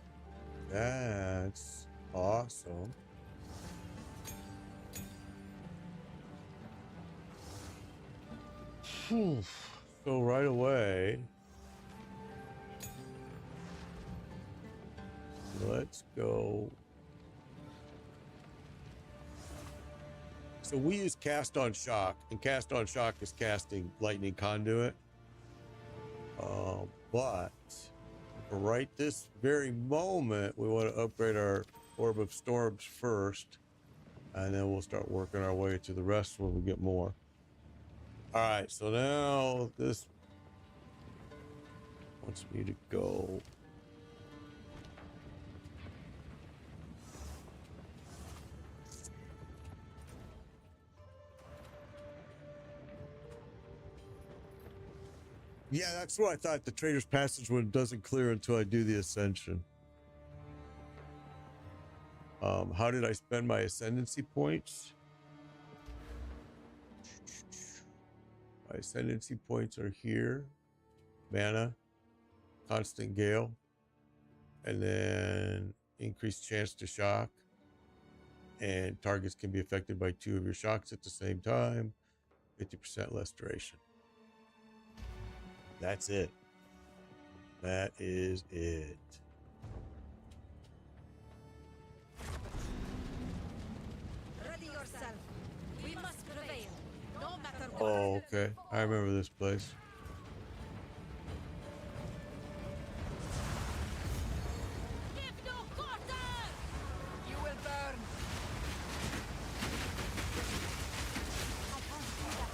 That's awesome. Whew. So right away, let's go So we use cast on shock, and cast on shock is casting lightning conduit. But right this very moment, we want to upgrade our orb of storms first, and then we'll start working our way to the rest when we get more. All right, so now this wants me to go. Yeah, that's what I thought. The Trader's Passage one doesn't clear until I do the Ascension. How did I spend my Ascendancy points? My Ascendancy points are here. Mana, Constant Gale, and then increased chance to shock. And targets can be affected by 2 of your shocks at the same time. 50% less duration. That's it. That is it. Ready yourself. We must prevail, no matter what. Oh, okay. I remember this place. Give no quarter! You will burn! I can't do that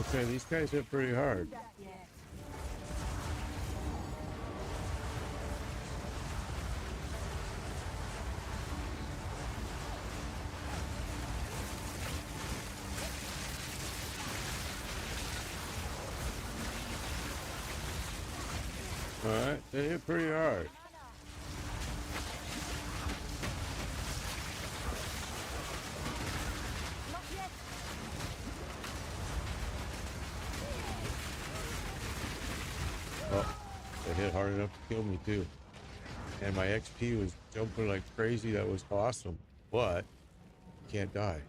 Okay, these guys hit pretty hard. yet. All right, they hit pretty hard. Not yet. Oh, they hit hard enough to kill me too. And my XP was jumping like crazy. That was awesome. But you can't die.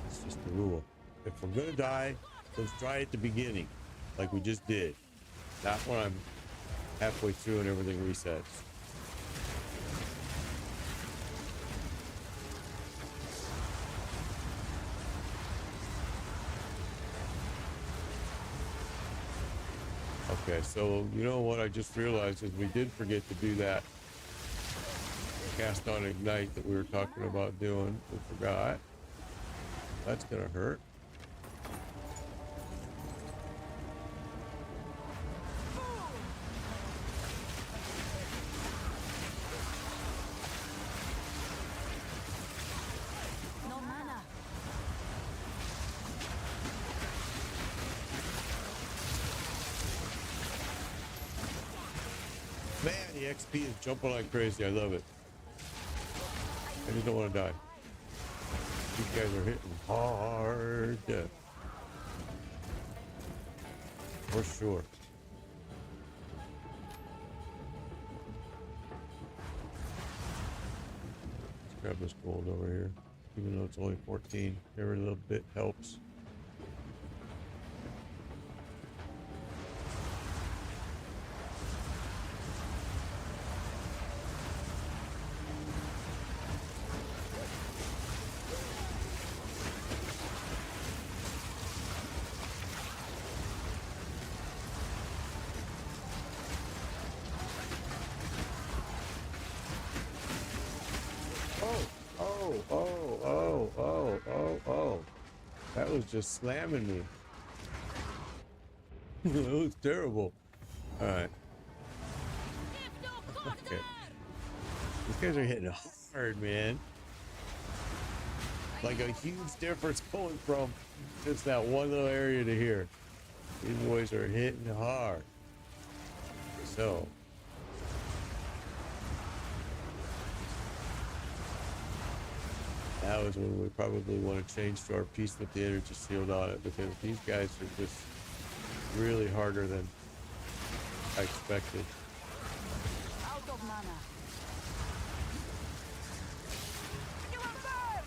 It's just the rule. If we're gonna die, let's try at the beginning, like we just did. Not when I'm halfway through and everything resets. Okay, so you know what I just realized is we did forget to do that cast on ignite that we were talking about doing. We forgot. That's gonna hurt. No mana. Man, the XP is jumping like crazy. I love it. I just don't want to die. These guys are hitting hard. For sure. Let's grab this gold over here. Even though it's only 14, every little bit helps. That was just slamming me. That was terrible. All right. Okay. These guys are hitting hard, man. Like a huge difference going from just that one little area to here. These boys are hitting hard. So. That was when we probably want to change to our piece with the energy shield on it, because these guys are just really harder than I expected. Out of mana. You will burn!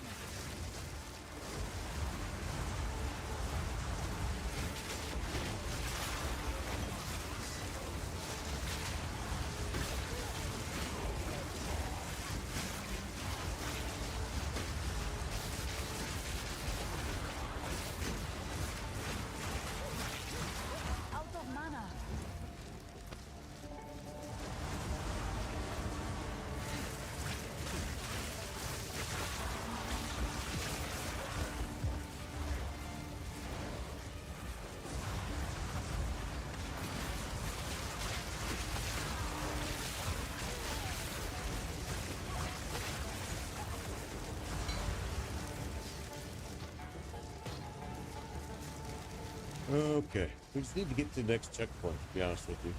Okay, we just need to get to the next checkpoint, to be honest with you,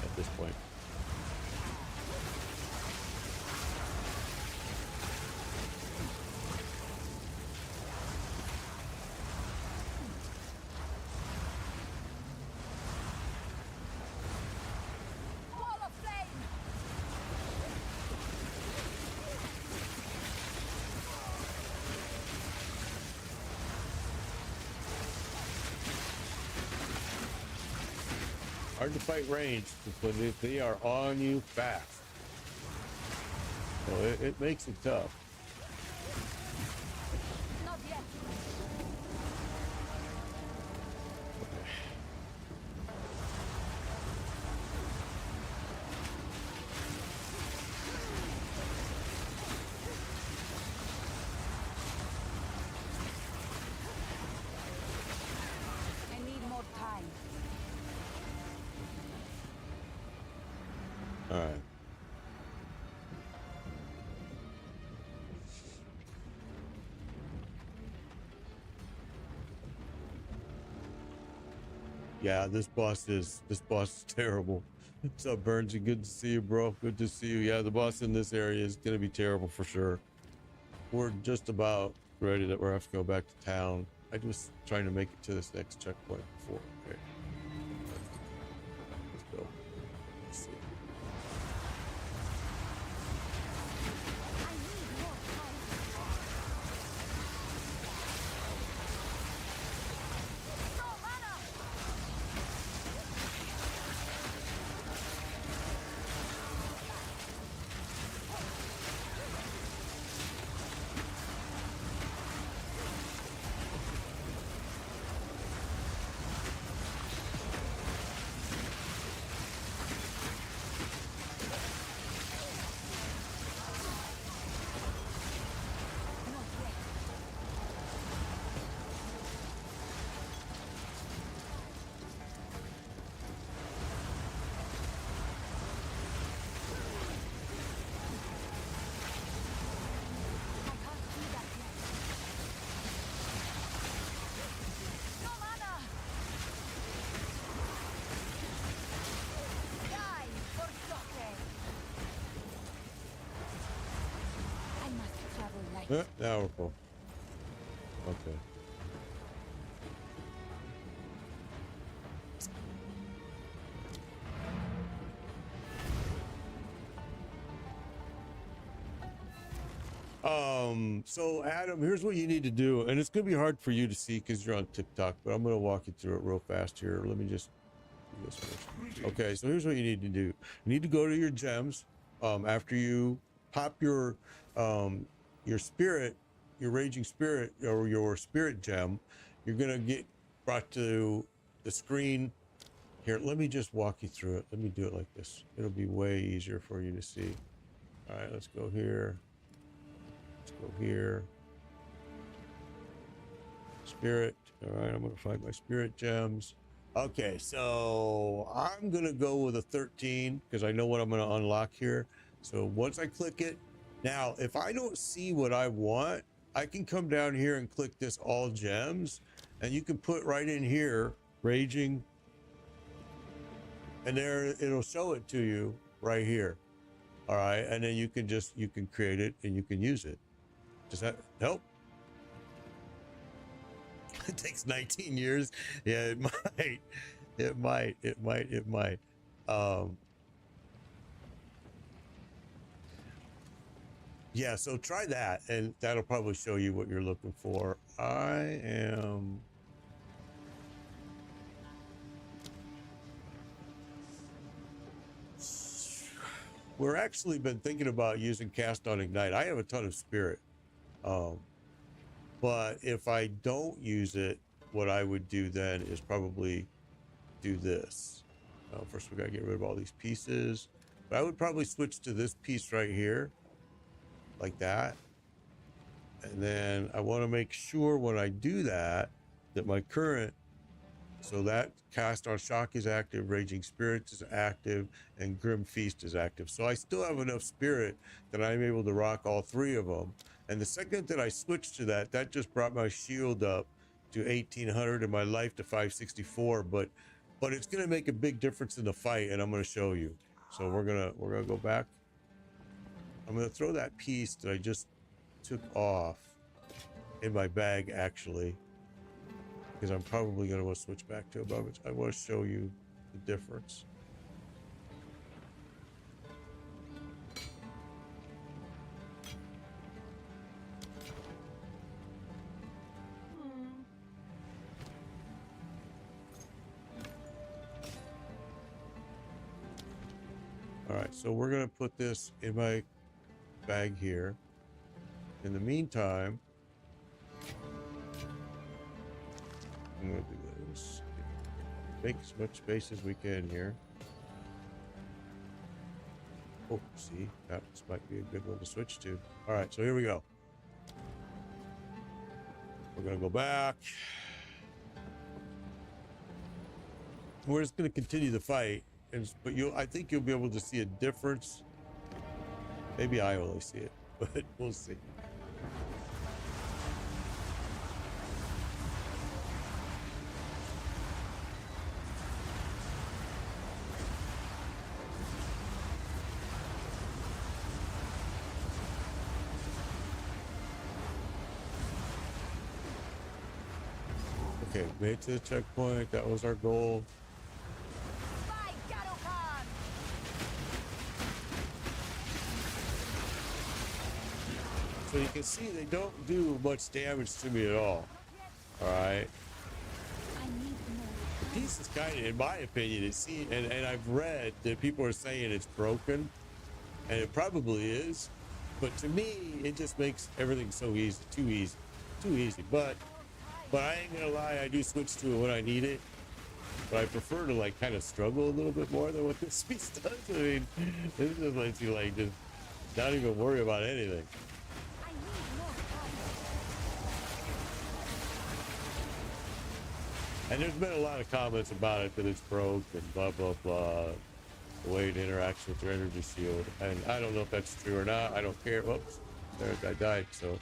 at this point. Wall of flame! Hard to fight range, but they are on you fast. So it makes it tough. Not yet. I need more time. All right. Yeah, this boss is terrible. What's up, Burns? Good to see you, bro. Good to see you. Yeah, the boss in this area is gonna be terrible for sure. We're just about ready that we're have to go back to town. I was trying to make it to this next checkpoint before. Okay. Let's go. Let's see. I need more time. No mana! I can't do that yet. No mana! Die for Soke! I must travel light. Now we're full. Okay. So Adam, here's what you need to do, and it's gonna be hard for you to see because you're on TikTok, but I'm gonna walk you through it real fast here. Let me just do this first. Okay, so here's what you need to do. You need to go to your gems. After you pop your spirit, your raging spirit, or your spirit gem, you're gonna get brought to the screen. Here, let me just walk you through it. Let me do it like this. It'll be way easier for you to see. All right, let's go here. Let's go here. Spirit. All right, I'm gonna find my spirit gems. Okay, so I'm gonna go with a 13 because I know what I'm gonna unlock here. So once I click it, now if I don't see what I want, I can come down here and click this all gems, and you can put right in here raging, and there it'll show it to you right here. All right, and then you can create it and you can use it. Does that help? It takes 19 years. Yeah, it might. It might. Yeah, so try that, and that'll probably show you what you're looking for. We're actually been thinking about using Cast on Ignite. I have a ton of spirit. But if I don't use it, what I would do then is probably do this. First, we gotta get rid of all these pieces. But I would probably switch to this piece right here, like that. And then I want to make sure when I do that, that my current, so that Cast on Shock is active, Raging Spirits is active, and Grim Feast is active. So I still have enough spirit that I'm able to rock all three of them. And the second that I switched to that, that just brought my shield up to 1800 and my life to 564, but it's gonna make a big difference in the fight, and I'm gonna show you. So we're gonna go back. I'm gonna throw that piece that I just took off in my bag, actually, because I'm probably gonna want to switch back to above it. I want to show you the difference. All right, so we're gonna put this in my bag here. In the meantime, I'm gonna do this. Make as much space as we can here. Oh, see, that might be a good one to switch to. All right, so here we go. We're gonna go back. We're just gonna continue the fight, but I think you'll be able to see a difference. Maybe I only see it, but we'll see. Okay, made it to the checkpoint. That was our goal. So you can see they don't do much damage to me at all. All right. The piece is kind of, in my opinion, and I've read that people are saying it's broken, and it probably is. But to me, it just makes everything so easy, too easy. But I ain't gonna lie, I do switch to it when I need it. But I prefer to like kind of struggle a little bit more than what this piece does. I mean, this just lets you like just not even worry about anything. And there's been a lot of comments about it, that it's broke and blah, blah, blah. The way it interacts with your energy shield. And I don't know if that's true or not. I don't care. Whoops. There, I died, so it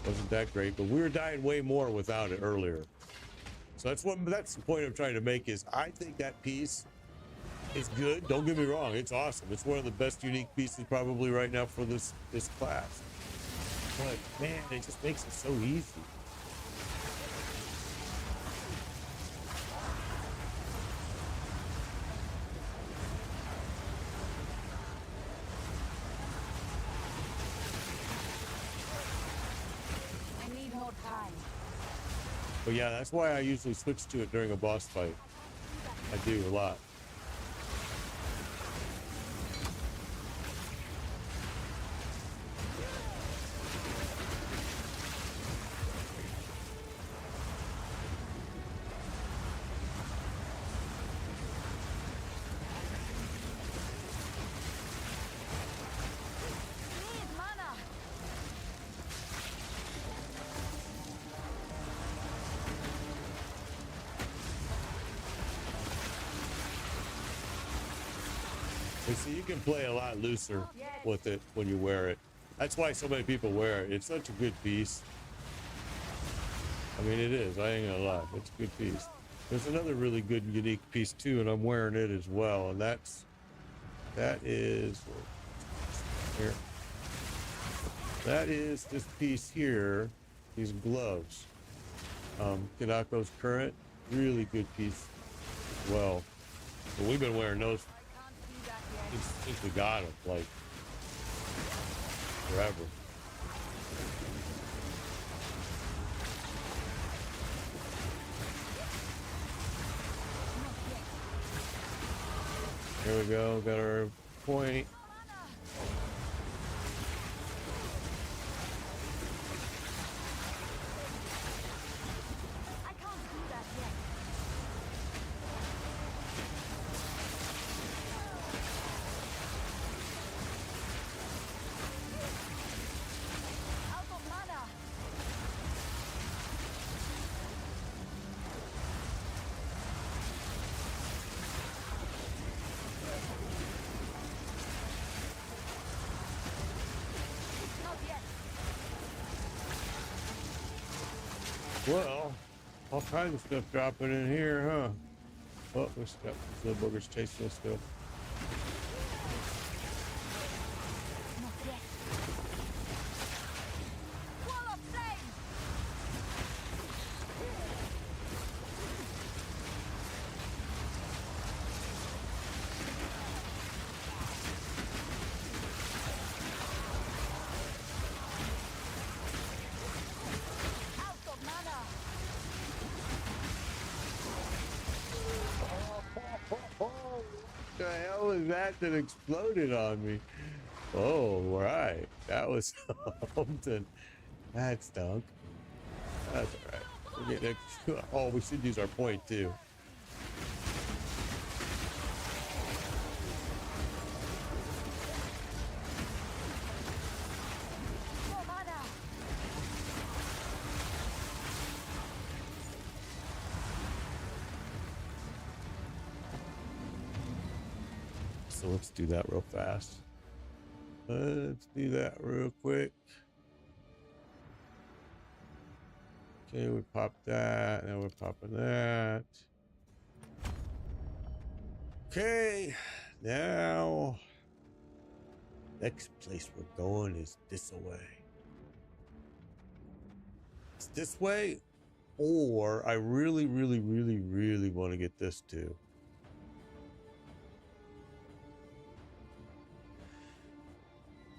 wasn't that great. But we were dying way more without it earlier. So that's the point I'm trying to make, is I think that piece is good. Don't get me wrong. It's awesome. It's one of the best unique pieces probably right now for this class. But man, it just makes it so easy. But yeah, that's why I usually switch to it during a boss fight. I do a lot. So you can play a lot looser with it when you wear it. That's why so many people wear it. It's such a good piece. I mean, it is. I ain't gonna lie. It's a good piece. There's another really good unique piece too, and I'm wearing it as well. And that is here. That is this piece here. These gloves. Kanako's Current. Really good piece as well. But we've been wearing those since we got them, like forever. Here we go, got our point. Well, All kinds of stuff dropping in here, huh? Oh, there's got little boogers chasing us still. Not yet. Wall of flame! Out of mana! What the hell was that that exploded on me? Oh, right. That was something. That stunk. That's all right. We're getting oh, we should use our point too. No mana! So let's do that real fast. Let's do that real quick. Okay, we popped that. Now we're popping that. Okay, now next place we're going is this way. It's this way, or I really want to get this too.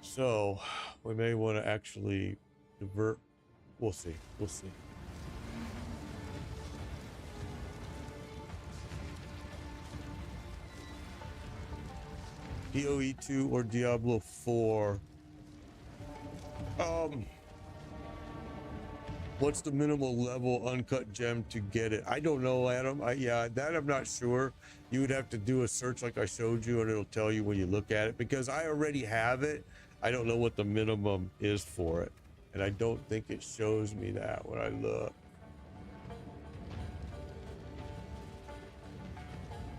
So we may want to actually divert. We'll see. We'll see. PoE 2 or Diablo 4. What's the minimal level uncut gem to get it? I don't know, Adam. Yeah, that I'm not sure. You would have to do a search like I showed you, and it'll tell you when you look at it, because I already have it. I don't know what the minimum is for it, and I don't think it shows me that when I look.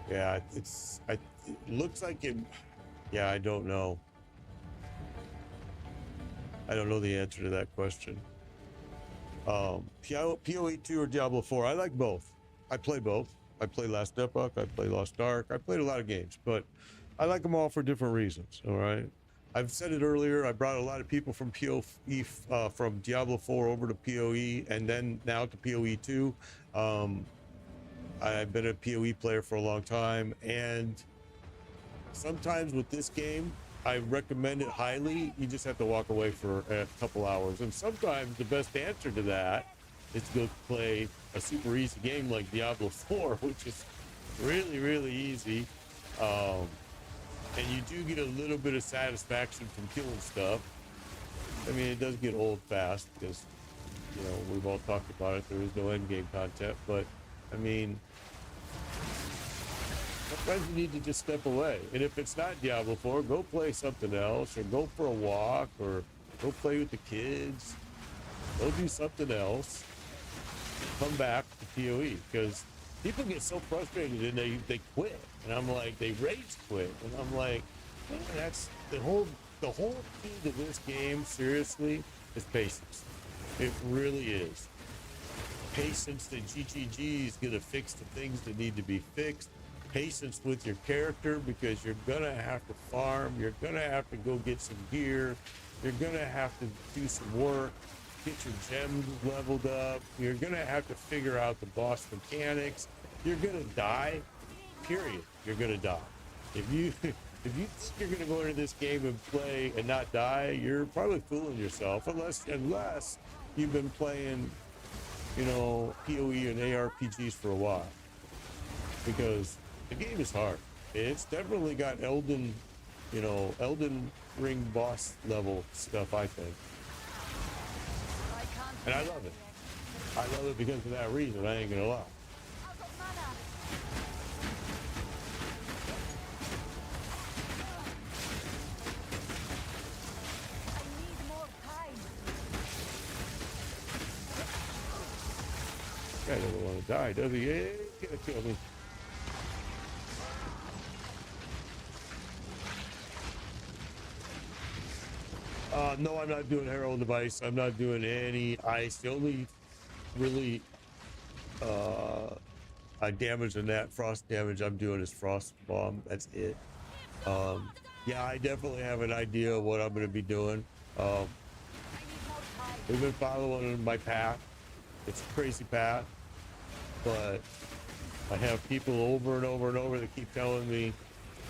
Yeah, it looks like it. Yeah, I don't know. I don't know the answer to that question. PoE 2 or Diablo 4. I like both. I play both. I play Last Epoch. I play Lost Ark. I played a lot of games, but I like them all for different reasons. All right. I've said it earlier. I brought a lot of people from PoE, from Diablo 4 over to PoE, and then now to PoE 2. I've been a PoE player for a long time, and sometimes with this game, I recommend it highly. You just have to walk away for a couple hours. And sometimes the best answer to that is to go play a super easy game like Diablo 4, which is really easy. And you do get a little bit of satisfaction from killing stuff. I mean, it does get old fast because, you know, we've all talked about it. There is no end game content, but I mean, sometimes you need to just step away. And if it's not Diablo 4, go play something else, or go for a walk, or go play with the kids. Go do something else. Come back to PoE, because people get so frustrated and they quit. And I'm like, they rage quit. And I'm like, man, that's the whole key to this game, seriously, is patience. It really is. Patience that GGG is going to fix the things that need to be fixed. Patience with your character, because you're gonna have to farm, you're gonna have to go get some gear, you're gonna have to do some work, get your gems leveled up, you're gonna have to figure out the boss mechanics, you're gonna die, period. You're gonna die. If you think you're gonna go into this game and play and not die, you're probably fooling yourself, unless you've been playing, you know, PoE and ARPGs for a while, because the game is hard. It's definitely got Elden Ring boss level stuff, I think. And I love it. I love it because of that reason, I ain't gonna lie. Out of mana! I need more time! Guy doesn't want to die, does he? Yeah, he's gonna kill me. No, I'm not doing Herald Device. I'm not doing any ice. The only really damage than that. Frost damage I'm doing is frost bomb. That's it. Yeah, I definitely have an idea of what I'm going to be doing. We've been following my path. It's a crazy path, but I have people over and over and over that keep telling me,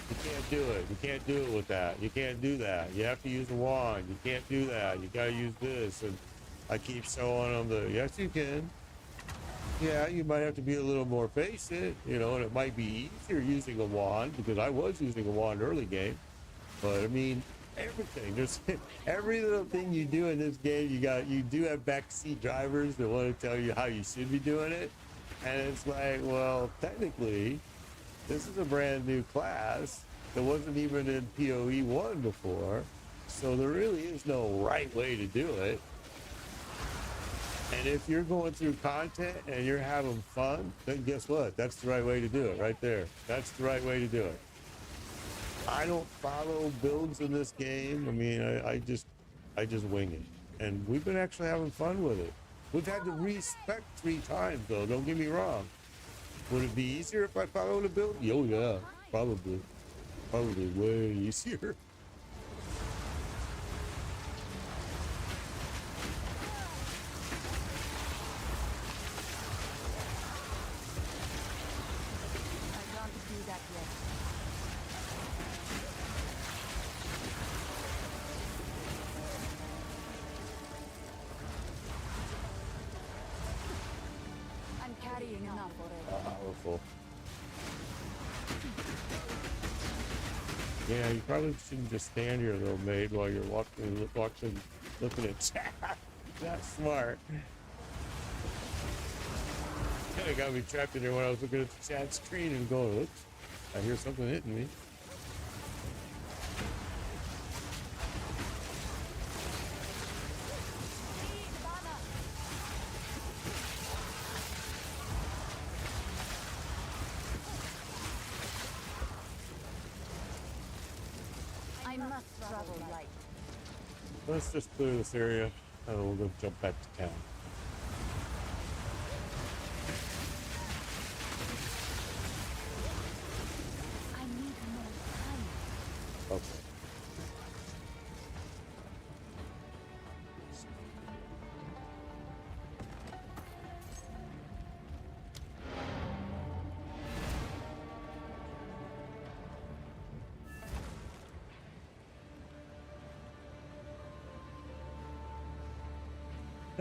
you can't do it. You can't do it with that. You can't do that. You have to use a wand. You can't do that. You got to use this. And I keep showing them the, yes, you can. Yeah, you might have to be a little more patient, you know, and it might be easier using a wand because I was using a wand early game. But I mean, everything, there's every little thing you do in this game, you do have backseat drivers that want to tell you how you should be doing it. And it's like, well, technically, this is a brand new class that wasn't even in PoE 1 before. So there really is no right way to do it. And if you're going through content and you're having fun, then guess what? That's the right way to do it right there. That's the right way to do it. I don't follow builds in this game. I mean, I just wing it. And we've been actually having fun with it. We've had to respec 3 times though, don't get me wrong. Would it be easier if I followed a build? Oh yeah, probably. Probably way easier. I can't do that yet. I'm carrying enough already. Powerful. Yeah, you probably shouldn't just stand here though, mate, while you're watching, looking at chat. That's smart. Kind of got me trapped in there when I was looking at the chat screen and going, oops, I hear something hitting me. I must travel light. Let's just clear this area and we'll go jump back to town. I need more time. Okay.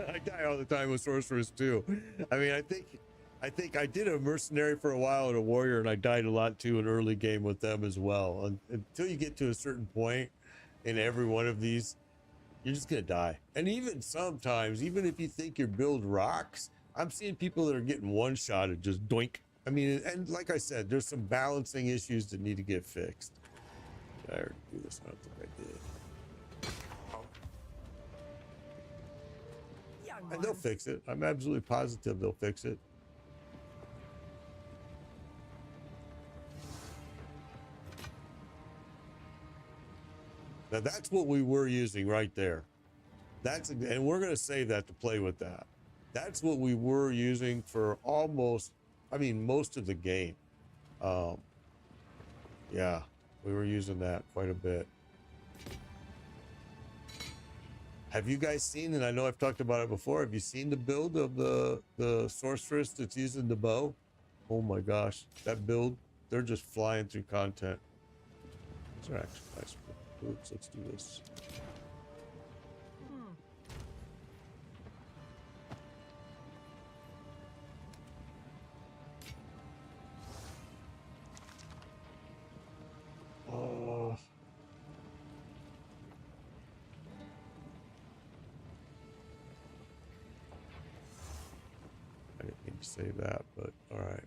I die all the time with sorceress too. I mean, I think I did a mercenary for a while and a warrior, and I died a lot too in early game with them as well. Until you get to a certain point in every one of these, you're just gonna die. And even sometimes, even if you think your build rocks, I'm seeing people that are getting one shot and just doink. I mean, and like I said, there's some balancing issues that need to get fixed. Did I already do this? I don't think I did. And they'll fix it. I'm absolutely positive they'll fix it. Now that's what we were using right there. And we're going to save that to play with that. That's what we were using for almost, I mean, most of the game. Yeah, we were using that quite a bit. Have you guys seen, and I know I've talked about it before, have you seen the build of the sorceress that's using the bow? Oh my gosh, that build, they're just flying through content. These are actually nice boots. Let's do this. Oh. I didn't mean to say that, but all right.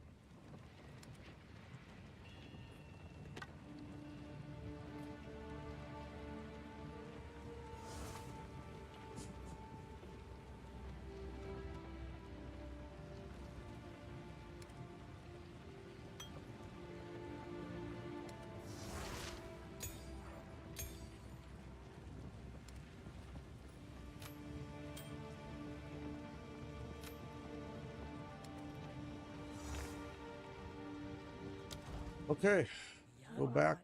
Okay, go back.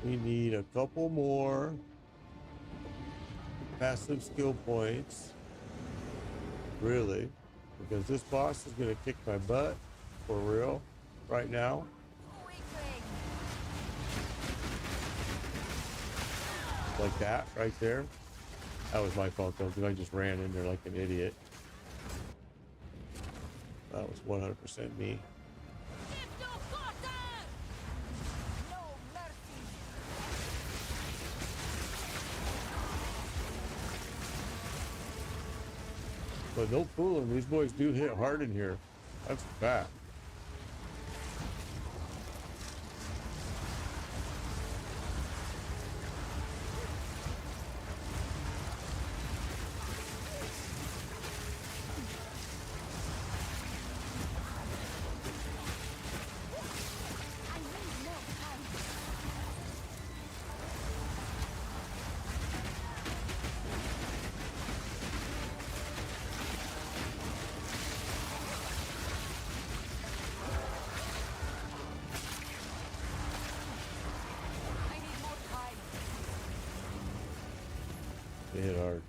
We need a couple more passive skill points, really, because this boss is going to kick my butt for real right now. Weakling. Like that right there. That was my fault though, because I just ran in there like an idiot. That was 100% me. Give no quarter! No mercy! But no fooling, these boys do hit hard in here. That's a fact. I need more time. I need more time. They hit hard.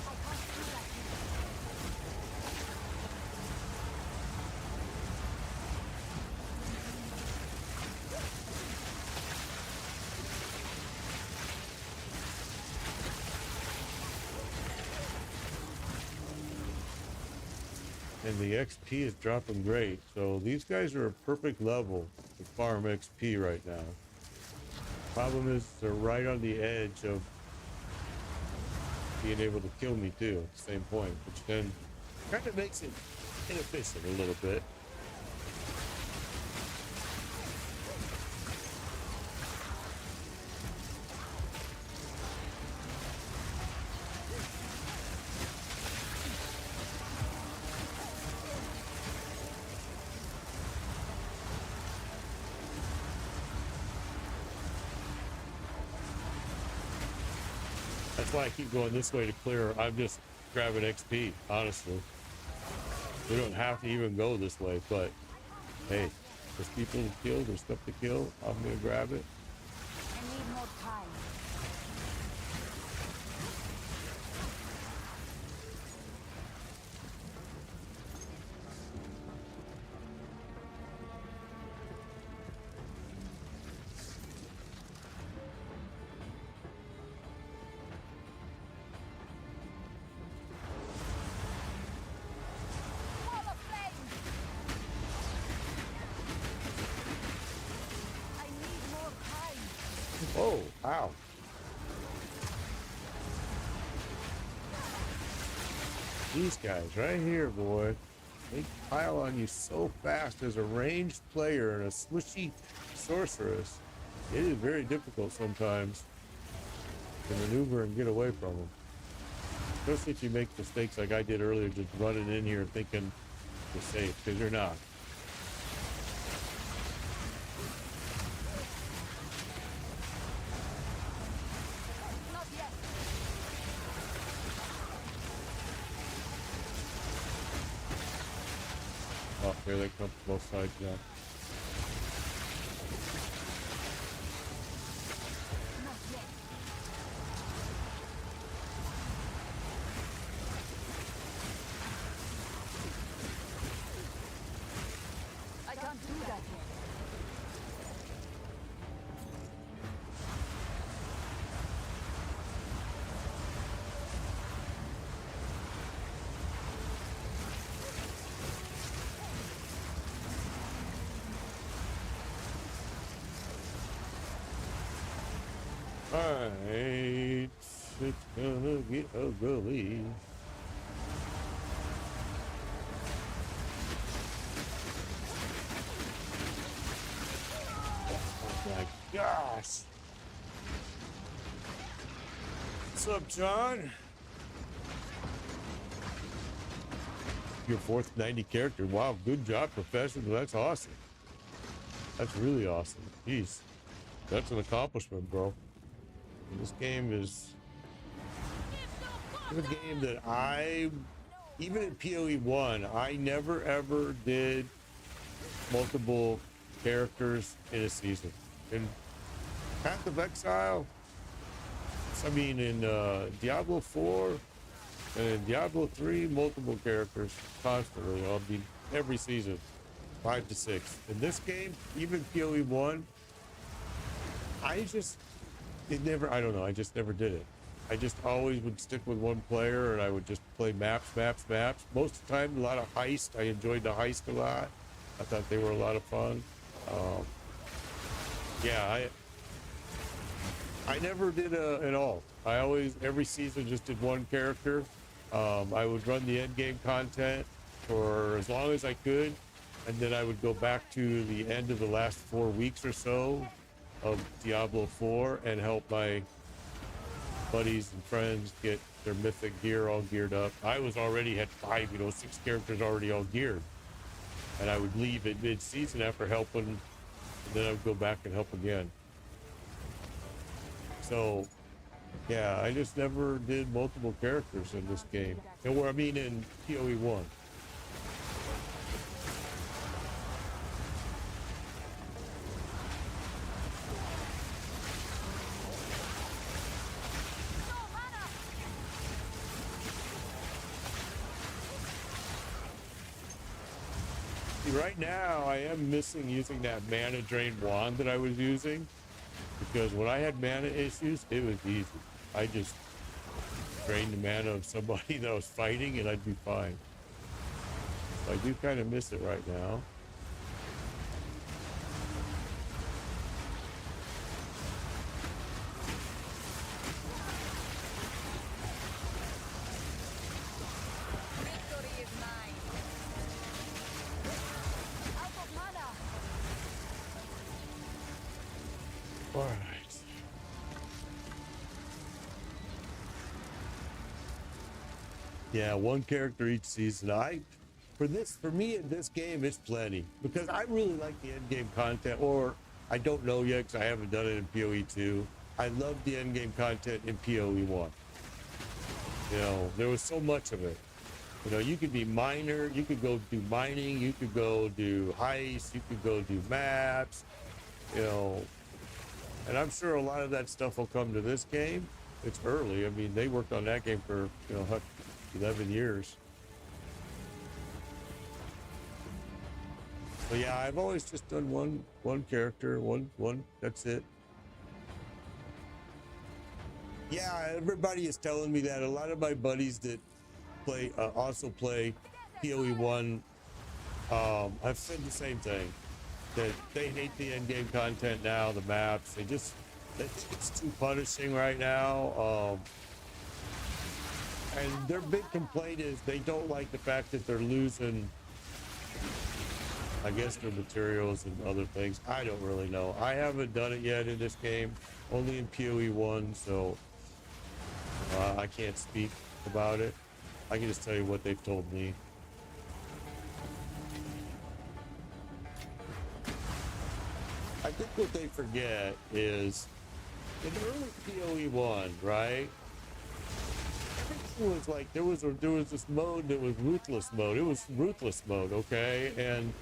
I can't do that here. And the XP is dropping great. So these guys are a perfect level to farm XP right now. Problem is they're right on the edge of being able to kill me too at the same point, which then kind of makes it inefficient a little bit. That's why I keep going this way to clear. I'm just grabbing XP, honestly. We don't have to even go this way, but hey, there's people to kill, there's stuff to kill. I'm gonna grab it. I need more time. Wall of flame! I need more time. Oh, ow. These guys right here, boy. They pile on you so fast as a ranged player and a swishy sorceress. It is very difficult sometimes to maneuver and get away from them. Especially if you make mistakes like I did earlier, just running in here thinking you're safe, because you're not. Not yet. Oh, here they come from both sides now. Not yet. I can't do that yet. Alright, it's gonna get ugly. Oh my gosh! What's up, John? your fourth 90 character. Wow, good job, professional. That's awesome. That's really awesome. Jeez, that's an accomplishment, bro. And this game is a game that even in PoE 1, I never ever did multiple characters in a season. In Path of Exile, I mean, in Diablo 4 and in Diablo 3, multiple characters constantly. I mean, every season, 5 to 6. In this game, even PoE 1, I just never did it. I just always would stick with one player, and I would just play maps. Most of the time, a lot of heist. I enjoyed the heist a lot. I thought they were a lot of fun. Yeah, I never did an alt. I always, every season, just did one character. I would run the end game content for as long as I could, and then I would go back to the end of the last 4 weeks or so of Diablo 4 and help my buddies and friends get their mythic gear all geared up. I was already had 6 characters already all geared, and I would leave at mid-season after helping, and then I would go back and help again. So yeah, I just never did multiple characters in this game. And where I mean in PoE 1. See, right now I am missing using that mana drain wand that I was using, because when I had mana issues, it was easy. I just drained the mana of somebody that I was fighting and I'd be fine. So I do kind of miss it right now. Victory is mine. Out of mana. All right. Yeah, one character each season. For me in this game, it's plenty, because I really like the end game content, or I don't know yet because I haven't done it in PoE 2. I love the end game content in PoE 1. You know, there was so much of it. You know, you could be miner, you could go do mining, you could go do heists, you could go do maps, you know, and I'm sure a lot of that stuff will come to this game. It's early. I mean, they worked on that game for, 11 years. So yeah, I've always just done one character, one, that's it. Yeah, everybody is telling me that. A lot of my buddies that also play PoE 1, I've said the same thing, that they hate the end game content now, the maps. It's too punishing right now. And their big complaint is they don't like the fact that they're losing, I guess, their materials and other things. I don't really know. I haven't done it yet in this game, only in PoE 1, so I can't speak about it. I can just tell you what they've told me. I think what they forget is in early PoE 1, right? Everything was like there was this mode that was ruthless mode. It was ruthless mode, okay? And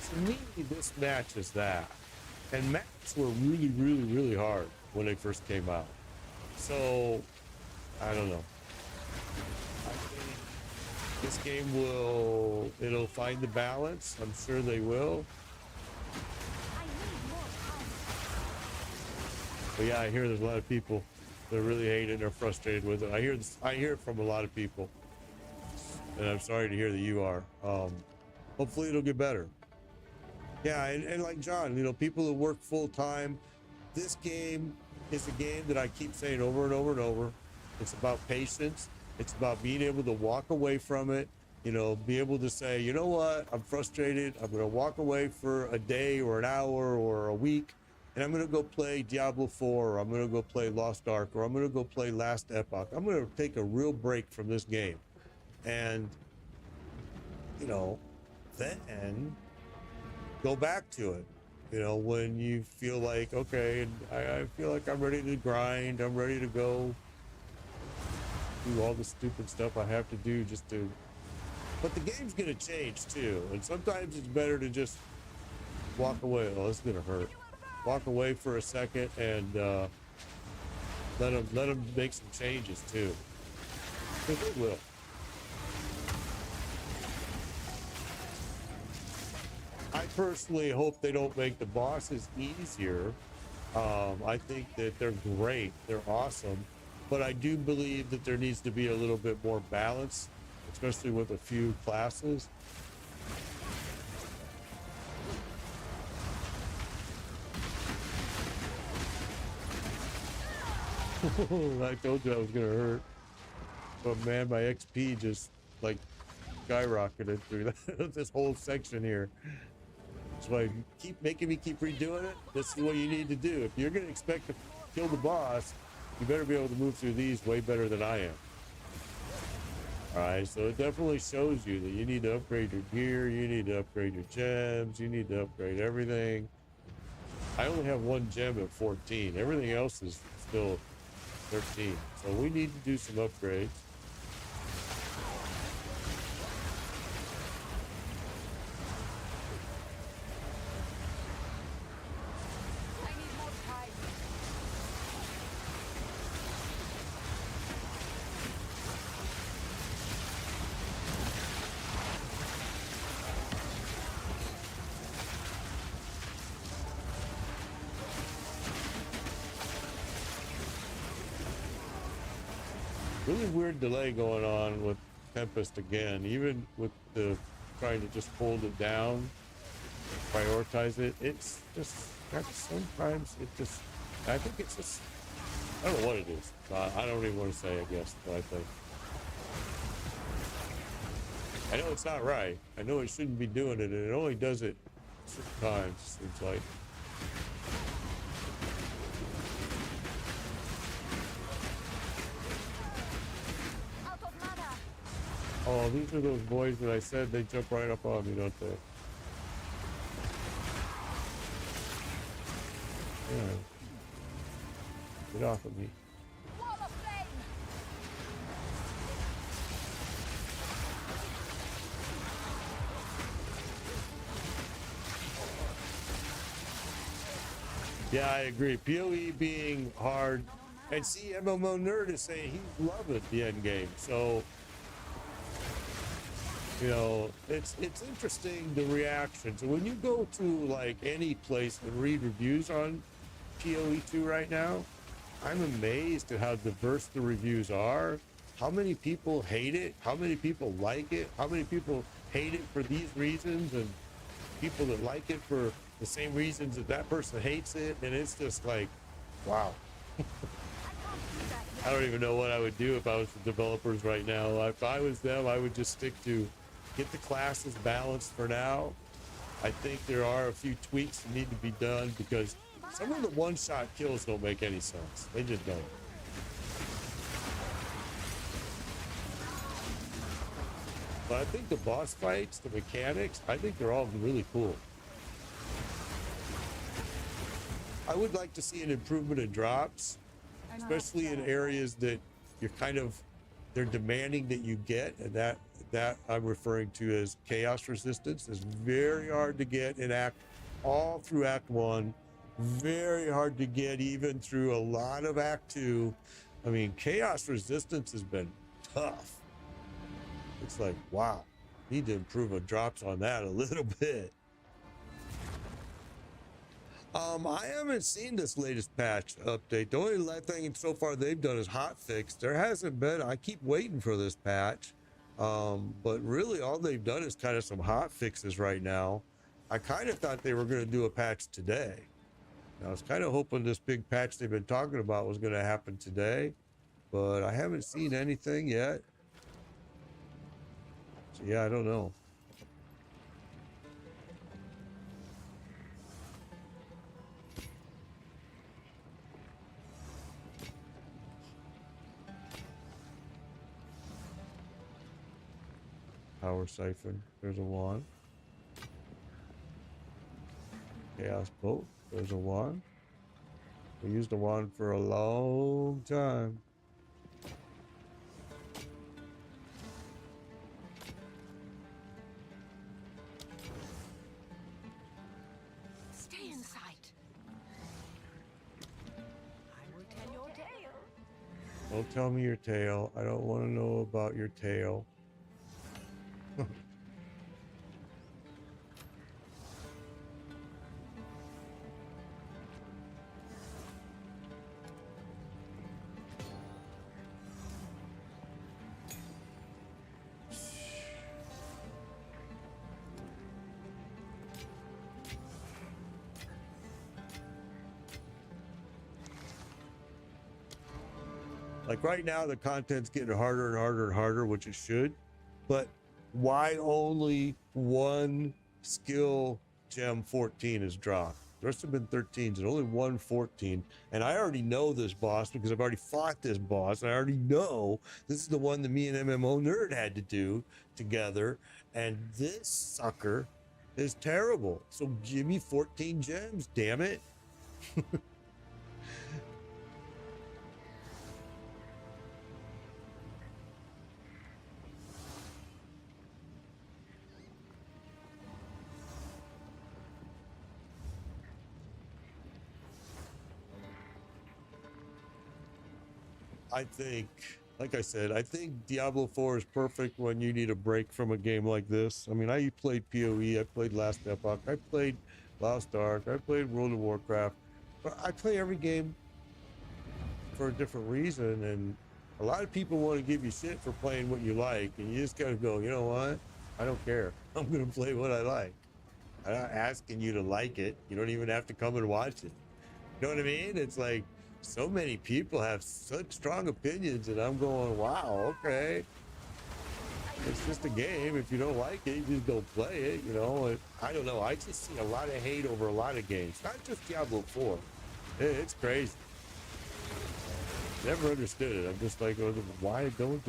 to me, this matches that. And maps were really, really, really hard when they first came out. So I don't know. I think this game it'll find the balance. I'm sure they will. I need more power. But yeah, I hear there's a lot of people that really hate it and are frustrated with it. I hear it from a lot of people. And I'm sorry to hear that you are. Hopefully it'll get better. Yeah, and like John, people who work full time, this game is a game that I keep saying over and over and over. It's about patience. It's about being able to walk away from it, be able to say, you know what, I'm frustrated. I'm going to walk away for a day or an hour or a week, and I'm going to go play Diablo 4, or I'm going to go play Lost Ark, or I'm going to go play Last Epoch. I'm going to take a real break from this game. And you know, then go back to it. You know, when you feel like, okay, I feel like I'm ready to grind, I'm ready to go do all the stupid stuff I have to do just to. But the game's gonna change too, and sometimes it's better to just walk away. Oh, this is gonna hurt. Walk away for a second and let them make some changes too. Because they will. I personally hope they don't make the bosses easier. I think that they're great. They're awesome. But I do believe that there needs to be a little bit more balance, especially with a few classes. I told you I was going to hurt. But man, my XP just like skyrocketed through this whole section here. So I keep making me keep redoing it. This is what you need to do. If you're going to expect to kill the boss, you better be able to move through these way better than I am. All right, so it definitely shows you that you need to upgrade your gear, you need to upgrade your gems, you need to upgrade everything. I only have one gem at 14. Everything else is still 13. So we need to do some upgrades. Really weird delay going on with Tempest again, even with the trying to just hold it down, prioritize it. It's just sometimes it just, I think it's just, I don't know what it is. I don't even want to say, I guess, what I think. I know it's not right. I know it shouldn't be doing it, and it only does it certain times, it seems like. Oh, these are those boys that I said they jump right up on me, don't they? Yeah. Get off of me. Wall of flame! Yeah, I agree. PoE being hard. And see, MMO Nerd is saying he's loving the end game. So, you know, it's interesting, the reaction. So when you go to like any place and read reviews on PoE 2 right now, I'm amazed at how diverse the reviews are. How many people hate it? How many people like it? How many people hate it for these reasons? And people that like it for the same reasons that that person hates it. And it's just like, wow. I don't even know what I would do if I was the developers right now. If I was them, I would just stick to get the classes balanced for now. I think there are a few tweaks that need to be done because some of the one-shot kills don't make any sense. They just don't. But I think the boss fights, the mechanics, I think they're all really cool. I would like to see an improvement in drops, especially in areas that you're kind of, they're demanding that you get, and that I'm referring to as chaos resistance. Is very hard to get in all through Act 1, very hard to get even through a lot of Act 2. I mean, chaos resistance has been tough. It's like, wow, need to improve on drops on that a little bit. I haven't seen this latest patch update. The only thing so far they've done is hotfix. There hasn't been, I keep waiting for this patch. But really all they've done is kind of some hot fixes right now. I kind of thought they were going to do a patch today. I was kind of hoping this big patch they've been talking about was going to happen today, but I haven't seen anything yet. So yeah, I don't know. Power Siphon. There's a wand. Chaos Bolt. There's a wand. We used the wand for a long time. Stay in sight. I will tell your tale. Don't tell me your tail. I don't want to know about your tail. Like right now, the content's getting harder and harder and harder, which it should. But why only one skill gem 14 is dropped? The rest have been 13s and only one 14. And I already know this boss because I've already fought this boss. I already know this is the one that me and MMO Nerd had to do together. And this sucker is terrible. So give me 14 gems, damn it. I think, like I said, I think Diablo 4 is perfect when you need a break from a game like this. I mean, I played PoE, I played Last Epoch, I played Lost Ark, I played World of Warcraft. But I play every game for a different reason, and a lot of people want to give you shit for playing what you like, and you just gotta go, you know what? I don't care. I'm gonna play what I like. I'm not asking you to like it. You don't even have to come and watch it. You know what I mean? It's like, so many people have such strong opinions, and I'm going, wow, okay. It's just a game. If you don't like it, you just don't play it, you know. And I don't know. I just see a lot of hate over a lot of games, not just Diablo 4. It's crazy. Never understood it. I'm just like, why don't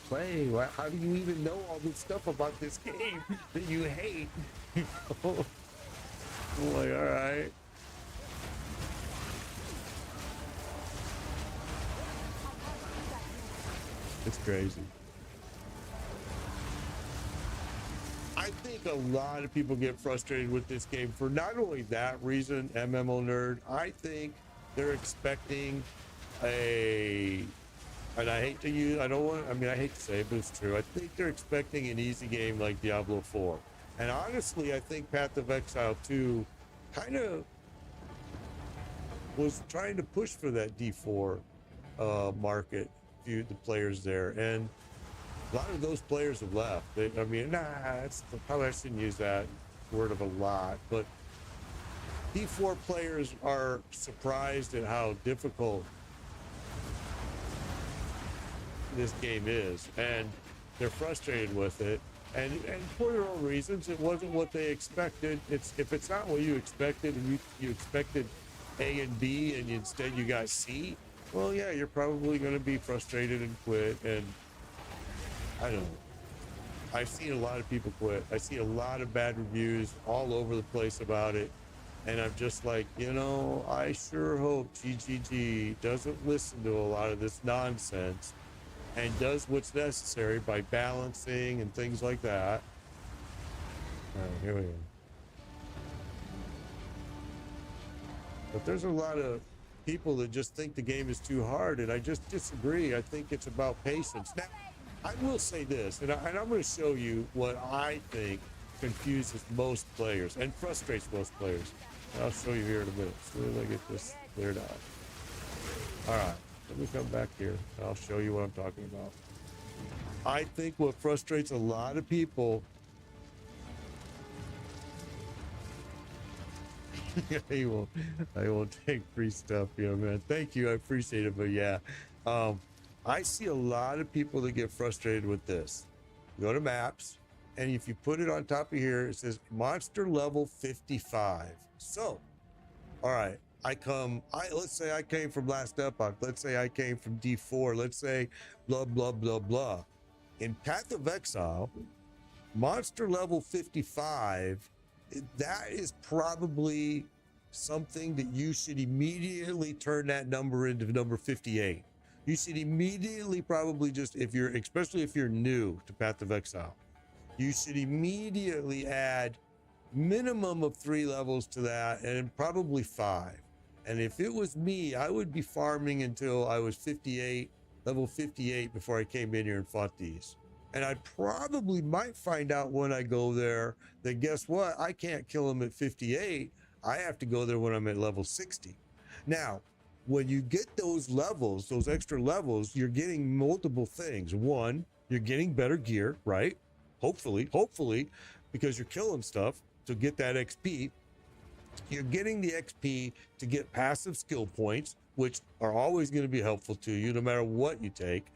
play? Why, how do you even know all this stuff about this game that you hate? I'm like, all right. It's crazy. I think a lot of people get frustrated with this game for not only that reason, MMO Nerd. I think they're expecting and I hate to use, I hate to say it, but it's true. I think they're expecting an easy game like Diablo 4. And honestly, I think Path of Exile 2 kind of was trying to push for that D4 market. The players there, and a lot of those players have left. Probably I shouldn't use that word of a lot, but D4 players are surprised at how difficult this game is, and they're frustrated with it, and for their own reasons. It wasn't what they expected. If it's not what you expected, and you expected A and B, and instead you got C, well, yeah, you're probably going to be frustrated and quit. And I don't know. I've seen a lot of people quit. I see a lot of bad reviews all over the place about it. And I'm just like, you know, I sure hope GGG doesn't listen to a lot of this nonsense and does what's necessary by balancing and things like that. All right, here we go. But there's a lot of people that just think the game is too hard, and I just disagree. I think it's about patience. Now, I will say this, and I'm going to show you what I think confuses most players and frustrates most players. And I'll show you here in a minute. As soon as I get this cleared out. All right, let me come back here, and I'll show you what I'm talking about. I think what frustrates a lot of people I won't take free stuff, man. Thank you, I appreciate it, but yeah, I see a lot of people that get frustrated with this. Go to maps, and if you put it on top of here, it says monster level 55. So, all right, let's say I came from Last Epoch. Let's say I came from D4. Let's say blah blah blah blah. In Path of Exile, monster level 55, that is probably something that you should immediately turn that number into number 58. You should immediately probably just, if you're, especially if you're new to Path of Exile, you should immediately add minimum of 3 levels to that, and probably 5. And if it was me, I would be farming until I was 58, level 58, before I came in here and fought these. And I probably might find out when I go there that, guess what? I can't kill them at 58. I have to go there when I'm at level 60. Now, when you get those levels, those extra levels, you're getting multiple things. One, you're getting better gear, right? Hopefully, because you're killing stuff to get that XP. You're getting the XP to get passive skill points, which are always going to be helpful to you no matter what you take.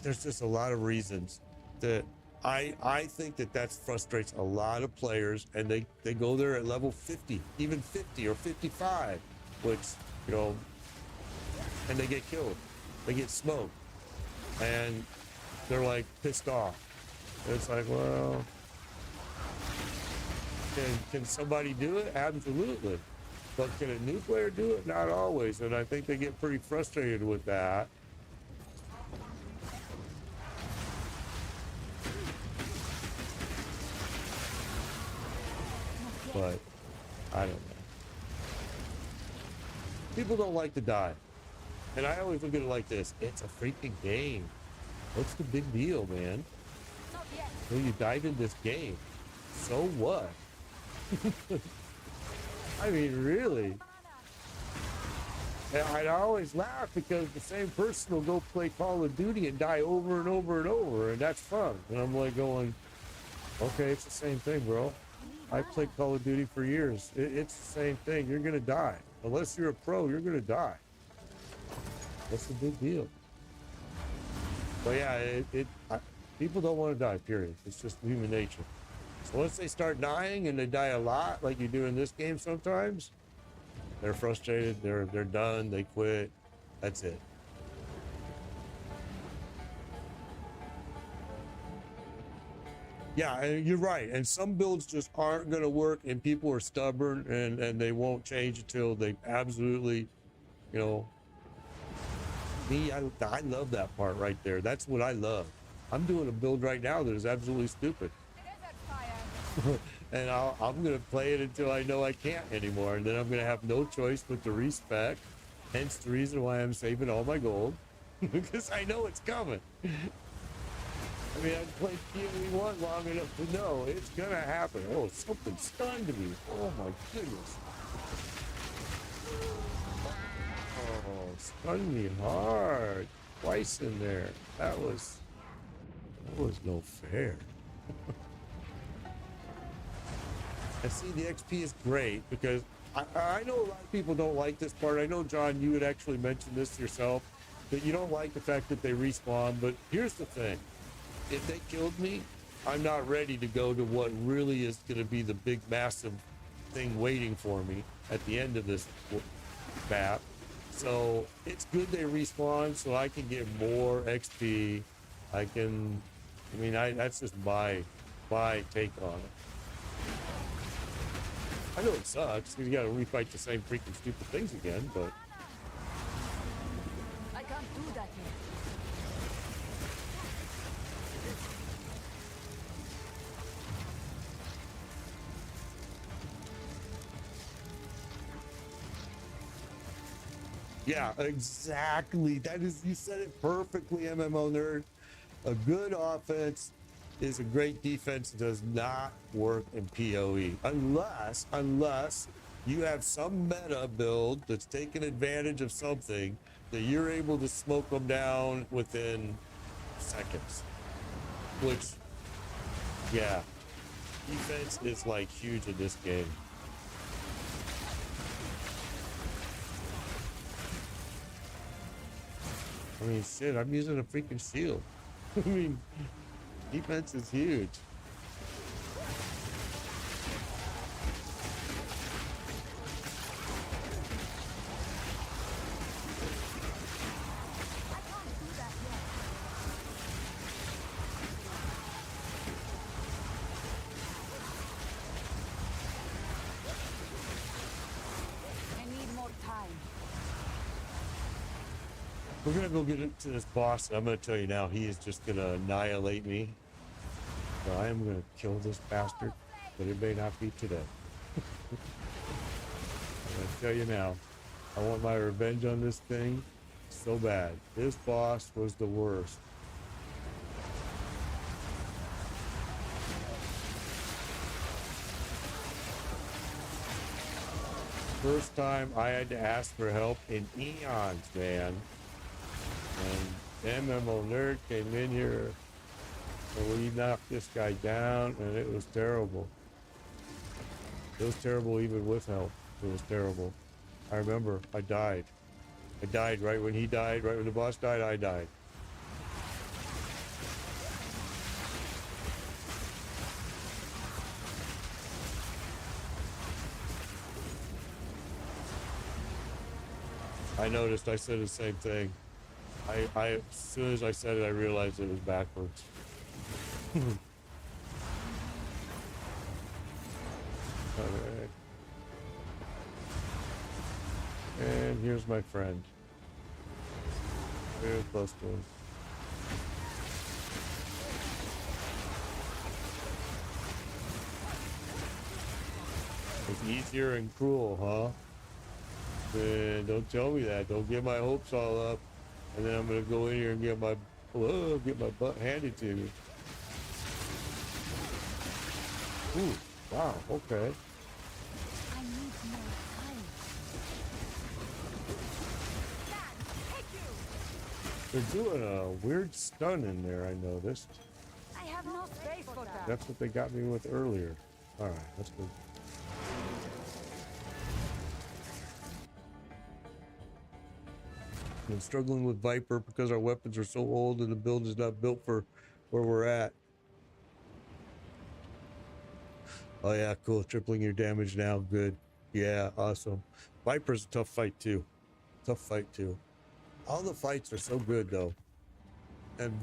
There's just a lot of reasons that I think that frustrates a lot of players, and they go there at level 50, even 50 or 55, which, you know, and they get killed, they get smoked, and they're like pissed off. It's like, well, can somebody do it? Absolutely. But can a new player do it? Not always. And I think they get pretty frustrated with that. But I don't know. People don't like to die. And I always look at it like this. It's a freaking game. What's the big deal, man? Not yet. When you dive in this game, so what? I mean, really. And I'd always laugh because the same person will go play Call of Duty and die over and over and over, and that's fun. And I'm like going, okay, it's the same thing, bro. I played Call of Duty for years. It's the same thing. You're gonna die. Unless you're a pro, you're gonna die. What's the big deal? But yeah, people don't want to die, period. It's just human nature. So once they start dying, and they die a lot, like you do in this game sometimes, they're frustrated, they're done, they quit. That's it. Yeah, and you're right. And some builds just aren't going to work, and people are stubborn, and they won't change until they absolutely, you know. Me, I love that part right there. That's what I love. I'm doing a build right now that is absolutely stupid. And I'm going to play it until I know I can't anymore. And then I'm going to have no choice but to respec. Hence the reason why I'm saving all my gold. Because I know it's coming. I mean, I've played PoE1 long enough to know it's going to happen. Oh, something stunned me. Oh, my goodness. Oh, stunned me hard. Twice in there. That was no fair. And see, the XP is great because I know a lot of people don't like this part. I know, John, you had actually mentioned this yourself, that you don't like the fact that they respawn. But here's the thing. If they killed me, I'm not ready to go to what really is going to be the big, massive thing waiting for me at the end of this map. So it's good they respawn so I can get more XP. That's just my take on it. I know it sucks because you got to refight the same freaking stupid things again, but I can't do that yet. yeah, exactly. You said it perfectly, MMO nerd. A good offense is a great defense. Does not work in PoE unless you have some meta build that's taking advantage of something that you're able to smoke them down within seconds. Which, yeah, defense is like huge in this game. I mean, shit, I'm using a freaking shield. I mean, defense is huge. We're gonna go get into this boss. I'm gonna tell you now, he is just gonna annihilate me. So I am gonna kill this bastard, but it may not be today. I'm gonna tell you now, I want my revenge on this thing so bad. This boss was the worst. First time I had to ask for help in eons, man. And MMO Nerd came in here and we knocked this guy down and it was terrible. It was terrible even with help. It was terrible. I remember I died. I died right when he died, right when the boss died, I died. I noticed I said the same thing. As soon as I said it, I realized it was backwards. All right. And here's my friend. Very close to him. It's easier and cruel, huh? Man, don't tell me that. Don't get my hopes all up. And then I'm gonna go in here and get my butt handed to me. Ooh, wow, okay. I need more time. They're doing a weird stun in there, I noticed. I have no space for that. That's what they got me with earlier. Alright, let's go. I'm struggling with Viper because our weapons are so old and the build is not built for where we're at. Oh yeah, cool. Tripling your damage now. Good. Yeah, awesome. Viper's a tough fight too. Tough fight too. All the fights are so good though. And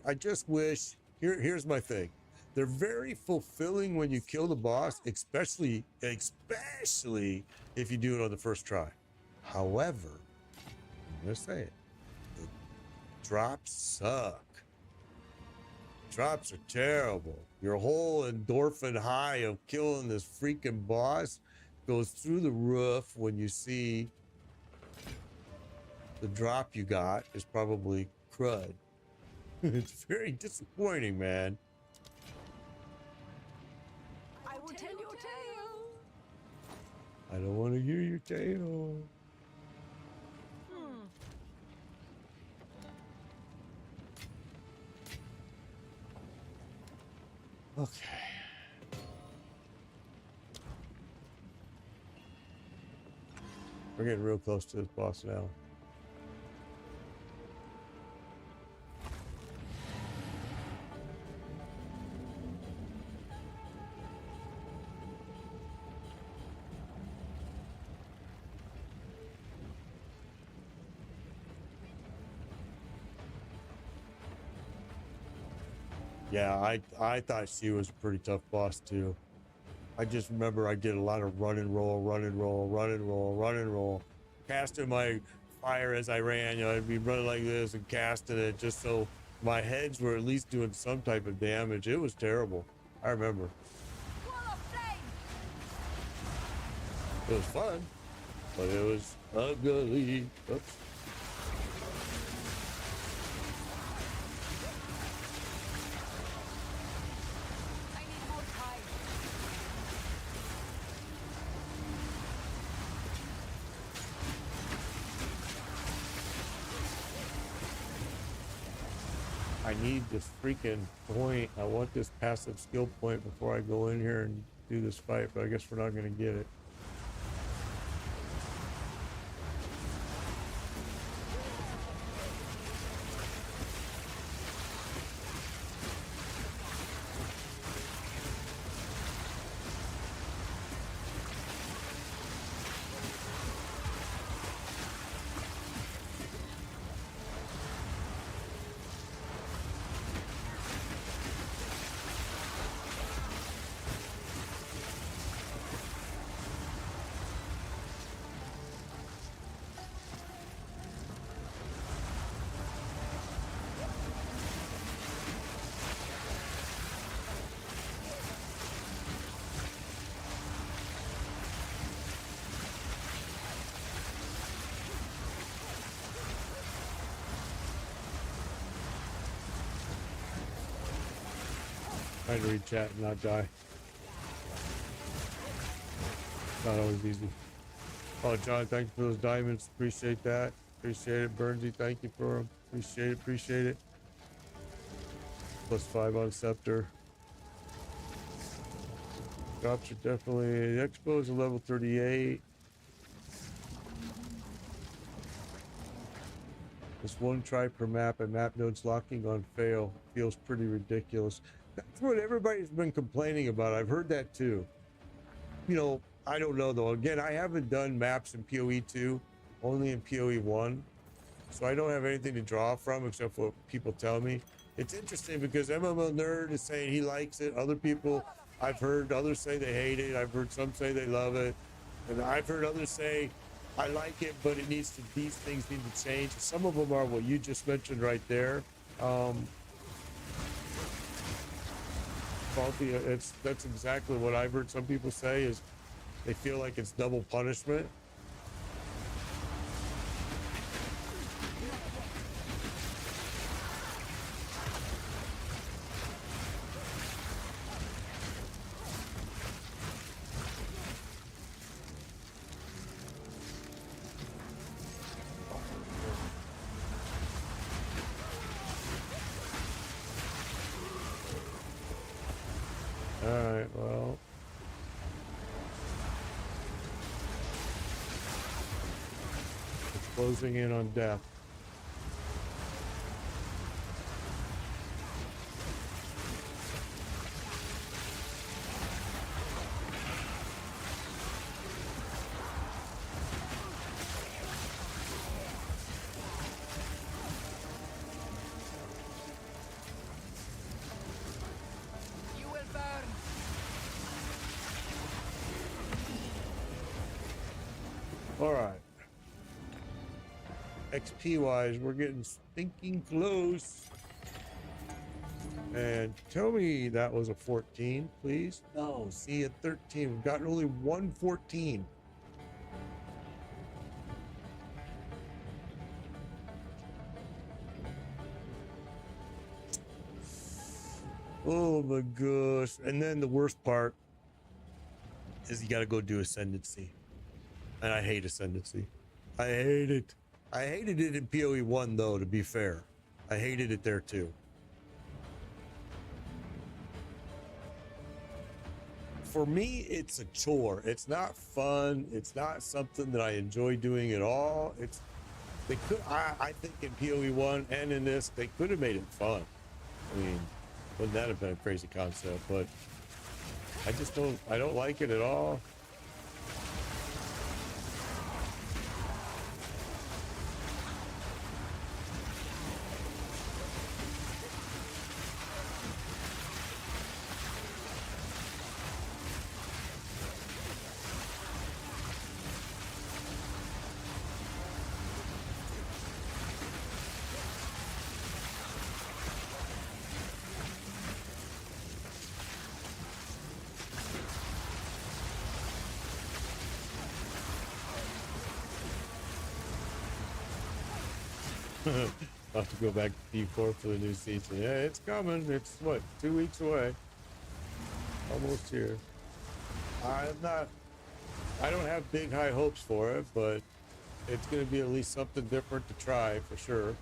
I just wish, here's my thing. They're very fulfilling when you kill the boss, especially if you do it on the first try. However, I'm gonna say it. The drops suck. Drops are terrible. Your whole endorphin high of killing this freaking boss goes through the roof when you see the drop you got is probably crud. It's very disappointing, man. I will tell your tale. I don't want to hear your tale. Okay. We're getting real close to this boss now. Yeah, I thought she was a pretty tough boss too. I just remember I did a lot of run and roll, run and roll, run and roll, run and roll. Casting my fire as I ran, I'd be running like this and casting it just so my heads were at least doing some type of damage. It was terrible. I remember. Wall of flame. It was fun, but it was ugly. Oops. I need more time. I need this freaking point. I want this passive skill point before I go in here and do this fight, but I guess we're not going to get it. Trying to read chat and not die. Not always easy. Oh, John, thank you for those diamonds. Appreciate that. Appreciate it. Burnsy, thank you for them. Appreciate it. Appreciate it. +5 on Scepter. Drops are definitely... The Expo is a level 38. This one try per map and map nodes locking on fail feels pretty ridiculous. That's what everybody's been complaining about. I've heard that too. You know, I don't know though. Again, I haven't done maps in PoE 2, only in PoE 1. So I don't have anything to draw from except for what people tell me. It's interesting because MMO Nerd is saying he likes it. Other people, I've heard others say they hate it. I've heard some say they love it. And I've heard others say, I like it, but it needs to, these things need to change. Some of them are what you just mentioned right there. Faulty, that's exactly what I've heard some people say is they feel like it's double punishment. Alright, well. It's closing in on death. You will burn. All right. XP wise, we're getting stinking close. And tell me that was a 14, please. No, see a 13. We've gotten only one 14. Oh my gosh. And then the worst part is you got to go do Ascendancy. And I hate Ascendancy. I hate it. I hated it in PoE 1 though, to be fair. I hated it there too. For me, it's a chore. It's not fun. It's not something that I enjoy doing at all. It's they could I think in PoE 1 and in this, they could have made it fun. I mean, wouldn't that have been a crazy concept? But I don't like it at all. I'll have to go back to D4 for the new season. Yeah, it's coming. It's what, 2 weeks away? Almost here. I don't have big high hopes for it, but it's going to be at least something different to try for sure.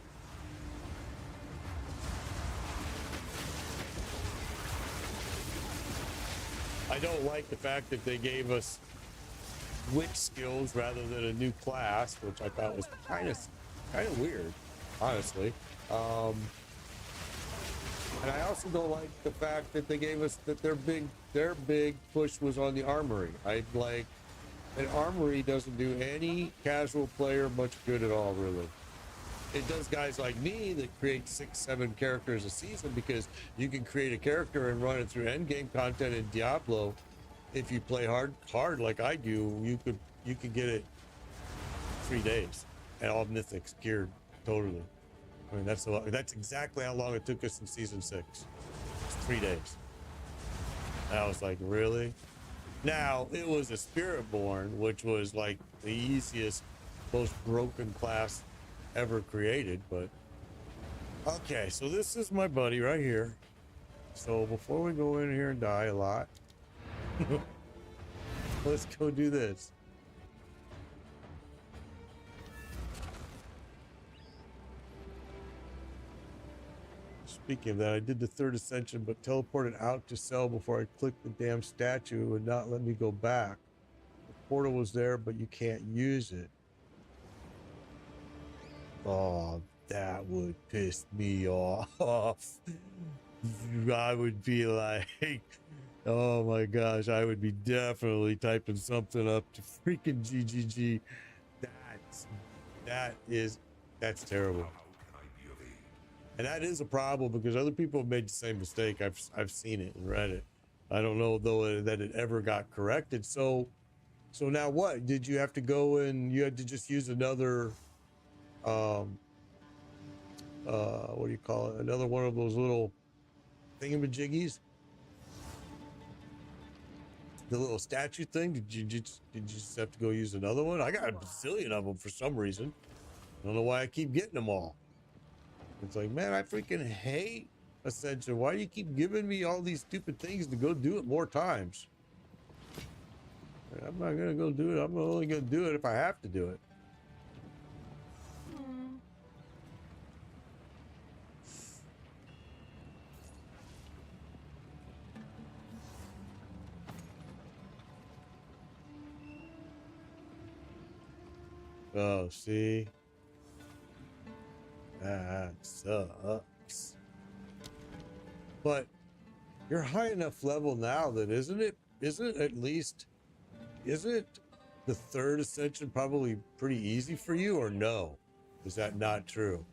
I don't like the fact that they gave us witch skills rather than a new class, which I thought was kind of weird, honestly. And I also don't like the fact that they gave us that their big push was on the armory. I like an armory doesn't do any casual player much good at all, really. It does guys like me that create 6-7 characters a season, because you can create a character and run it through endgame content in Diablo. If you play hard like I do, you could get it 3 days and all mythics geared totally. I mean, that's exactly how long it took us in season 6. It's 3 days. And I was like, really? Now it was a Spiritborn, which was like the easiest, most broken class ever created. But okay, so this is my buddy right here. So before we go in here and die a lot, let's go do this. Speaking of that, I did the third ascension, but teleported out to cell before I clicked the damn statue. It would not let me go back. The portal was there, but you can't use it. Oh, that would piss me off. I would be like, oh my gosh, I would be definitely typing something up to freaking GGG. That's terrible. And that is a problem because other people have made the same mistake. I've seen it and read it. I don't know though that it ever got corrected. So now what? Did you have to go and you had to just use another what do you call it? Another one of those little thingamajiggies? The little statue thing? Did you just have to go use another one? I got a bazillion of them for some reason. I don't know why I keep getting them all. It's like, man, I freaking hate Ascension. Why do you keep giving me all these stupid things to go do it more times? I'm not gonna go do it. I'm only gonna do it if I have to do it. Oh, see? That sucks. But you're high enough level now that isn't it the third ascension probably pretty easy for you, or no? Is that not true?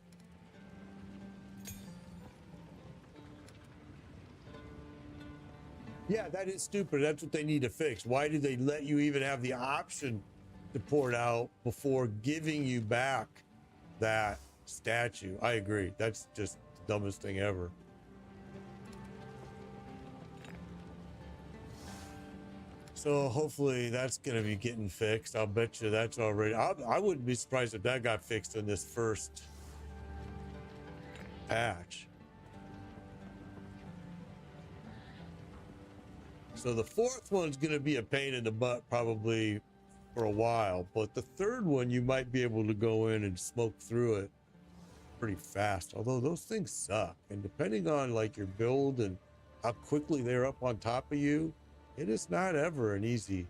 Yeah, that is stupid. That's what they need to fix. Why did they let you even have the option to port out before giving you back that statue? I agree. That's just the dumbest thing ever. So hopefully that's going to be getting fixed. I'll bet you that's already. I wouldn't be surprised if that got fixed in this first patch. So the fourth one's going to be a pain in the butt probably for a while, but the third one you might be able to go in and smoke through it pretty fast. Although those things suck, and depending on like your build and how quickly they're up on top of you, it is not ever an easy.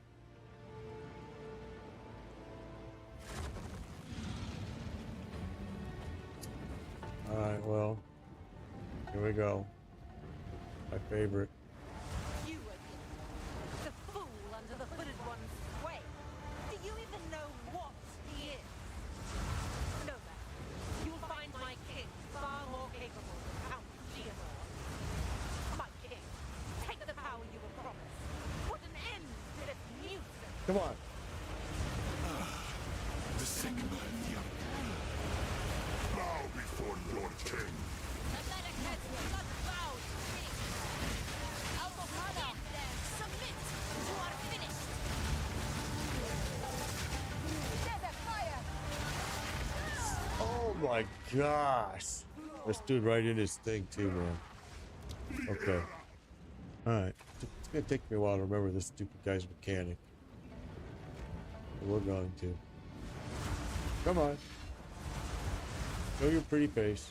All right, well, here we go. My favorite. You again. The fool under the hooded one's way. Do you even know what he is? No matter. You'll find my king far more capable than Count Giamor. My king, take the power you were promised. Put an end to this nuisance. Come on. The Sigma of the Empire. Bow before your king. The Medicats will not bow to me. Almohada, submit. You are finished. Desert fire. Oh my gosh. That stood right in his thing too, man. Okay. All right. It's gonna take me a while to remember this stupid guy's mechanic. But we're going to. Come on. Show your pretty face.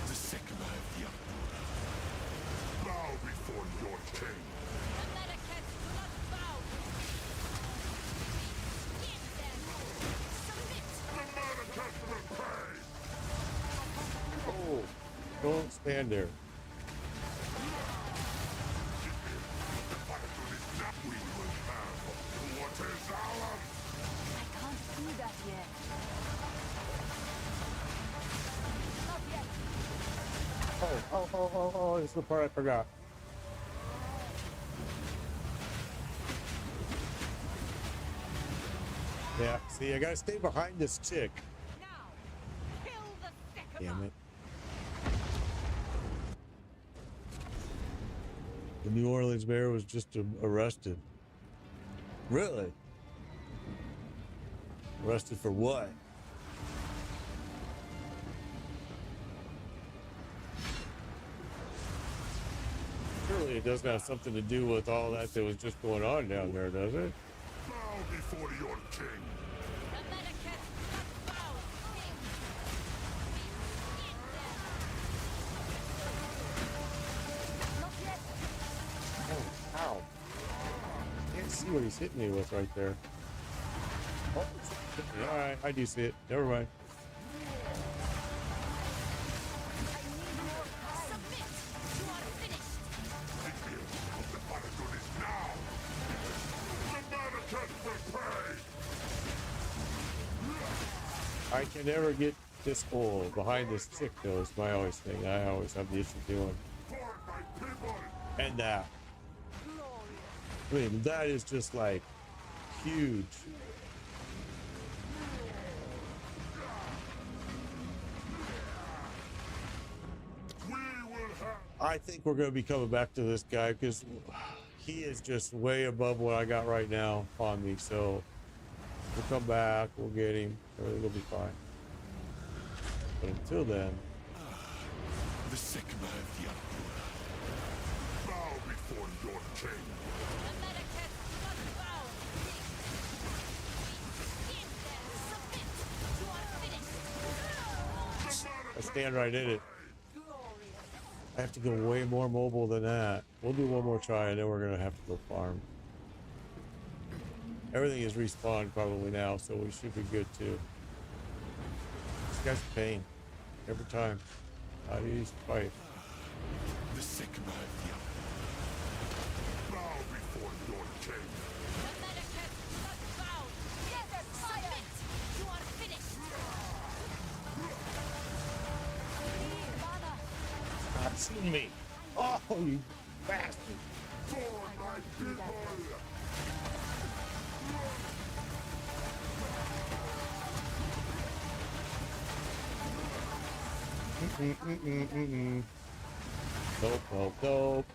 The Sigma of the Empire. Bow before your king. The Medicats will not bow. Get them. Submit. The Manifest will pay. Oh, don't stand there. We will have what is ours. I can't do that yet. Not yet. Oh, this is the part I forgot. Yeah, see, I gotta stay behind this chick. Now, kill the Sycamore. Damn it. The New Orleans mayor was just arrested. Really? Arrested for what? Surely it doesn't have something to do with all that was just going on down there, does it? Bow before your king. Oh, ow. Can't see what he's hitting me with right there. Oh, all right, I do see it. Never mind. I can never get this hole behind this chick, though, is my always thing. I always have the issue doing. And that. I mean, that is just like huge. I think we're going to be coming back to this guy because he is just way above what I got right now on me. So we'll come back, we'll get him, everything will be fine. But until then, The Sigma of the Emperor. Bow before your king. I stand right in it. I have to go way more mobile than that. We'll do one more try and then we're going to have to go farm. Everything is respawned probably now, so we should be good too. This guy's a pain. Every time. How do you fight? The Sigma of the Emperor. Bow before your king. Stop shooting me! Oh, you bastard! For my people. Nope, nope, nope.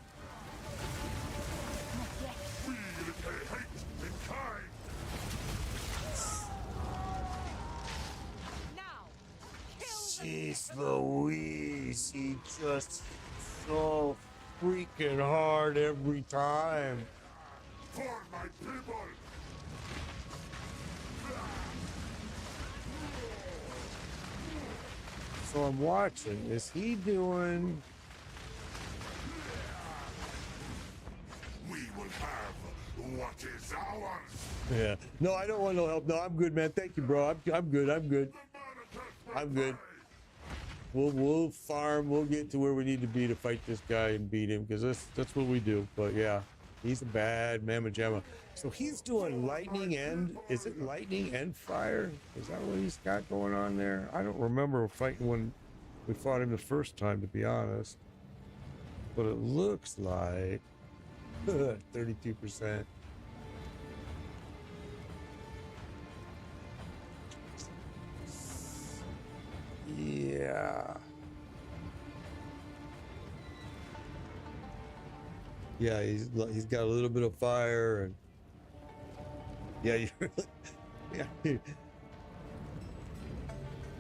We repay hate in kind. Now, Jeez Louise, he just so freaking hard every time. For my people. So I'm watching. Is he doing? We will have what is ours. Yeah. No, I don't want no help. No, I'm good, man. Thank you, bro. I'm good. I'm good. I'm good. We'll farm. We'll get to where we need to be to fight this guy and beat him because that's what we do. But yeah, he's a bad mamma jamma. So he's doing lightning and is it lightning and fire? Is that what he's got going on there? I don't remember fighting when we fought him the first time, to be honest. But it looks like 32%. Yeah. Yeah, he's got a little bit of fire and yeah, you really, yeah.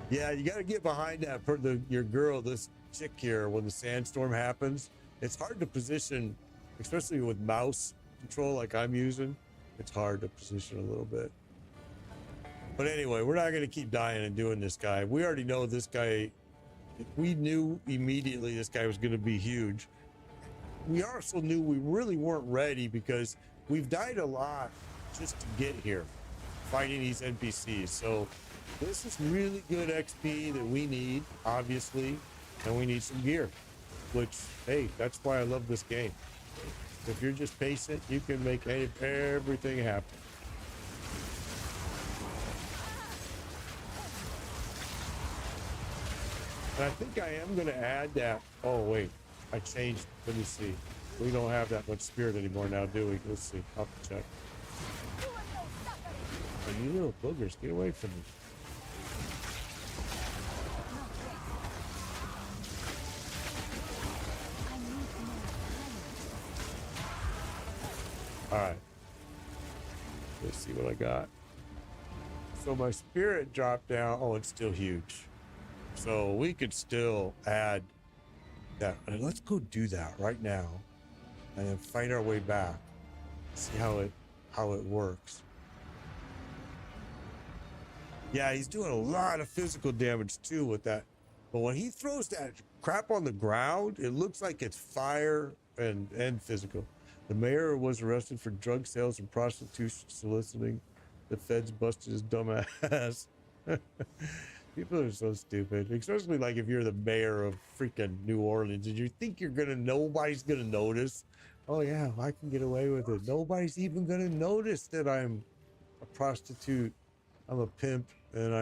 Yeah, you got to get behind that for your girl, this chick here when the sandstorm happens. It's hard to position, especially with mouse control like I'm using. It's hard to position a little bit. But anyway, we're not going to keep dying and doing this guy. We already know this guy. We knew immediately this guy was going to be huge. We also knew we really weren't ready because we've died a lot just to get here, fighting these NPCs. So this is really good XP that we need, obviously, and we need some gear, which, hey, that's why I love this game. If you're just patient, you can make everything happen. And I think I am going to add that. Oh, wait. I changed. Let me see. We don't have that much spirit anymore now, do we? Let's see. I'll have to check. Oh, you little boogers. Get away from me. All right. Let's see what I got. So my spirit dropped down. Oh, it's still huge. So we could still add that. And let's go do that right now. and then fight our way back. See how it works. Yeah, he's doing a lot of physical damage too with that. But when he throws that crap on the ground, it looks like it's fire and physical. The mayor was arrested for drug sales and prostitution soliciting. The feds busted his dumb ass. People are so stupid, especially like if you're the mayor of freaking New Orleans and you think nobody's gonna notice. Oh yeah, I can get away with it. Nobody's even gonna notice that I'm a prostitute, I'm a pimp, and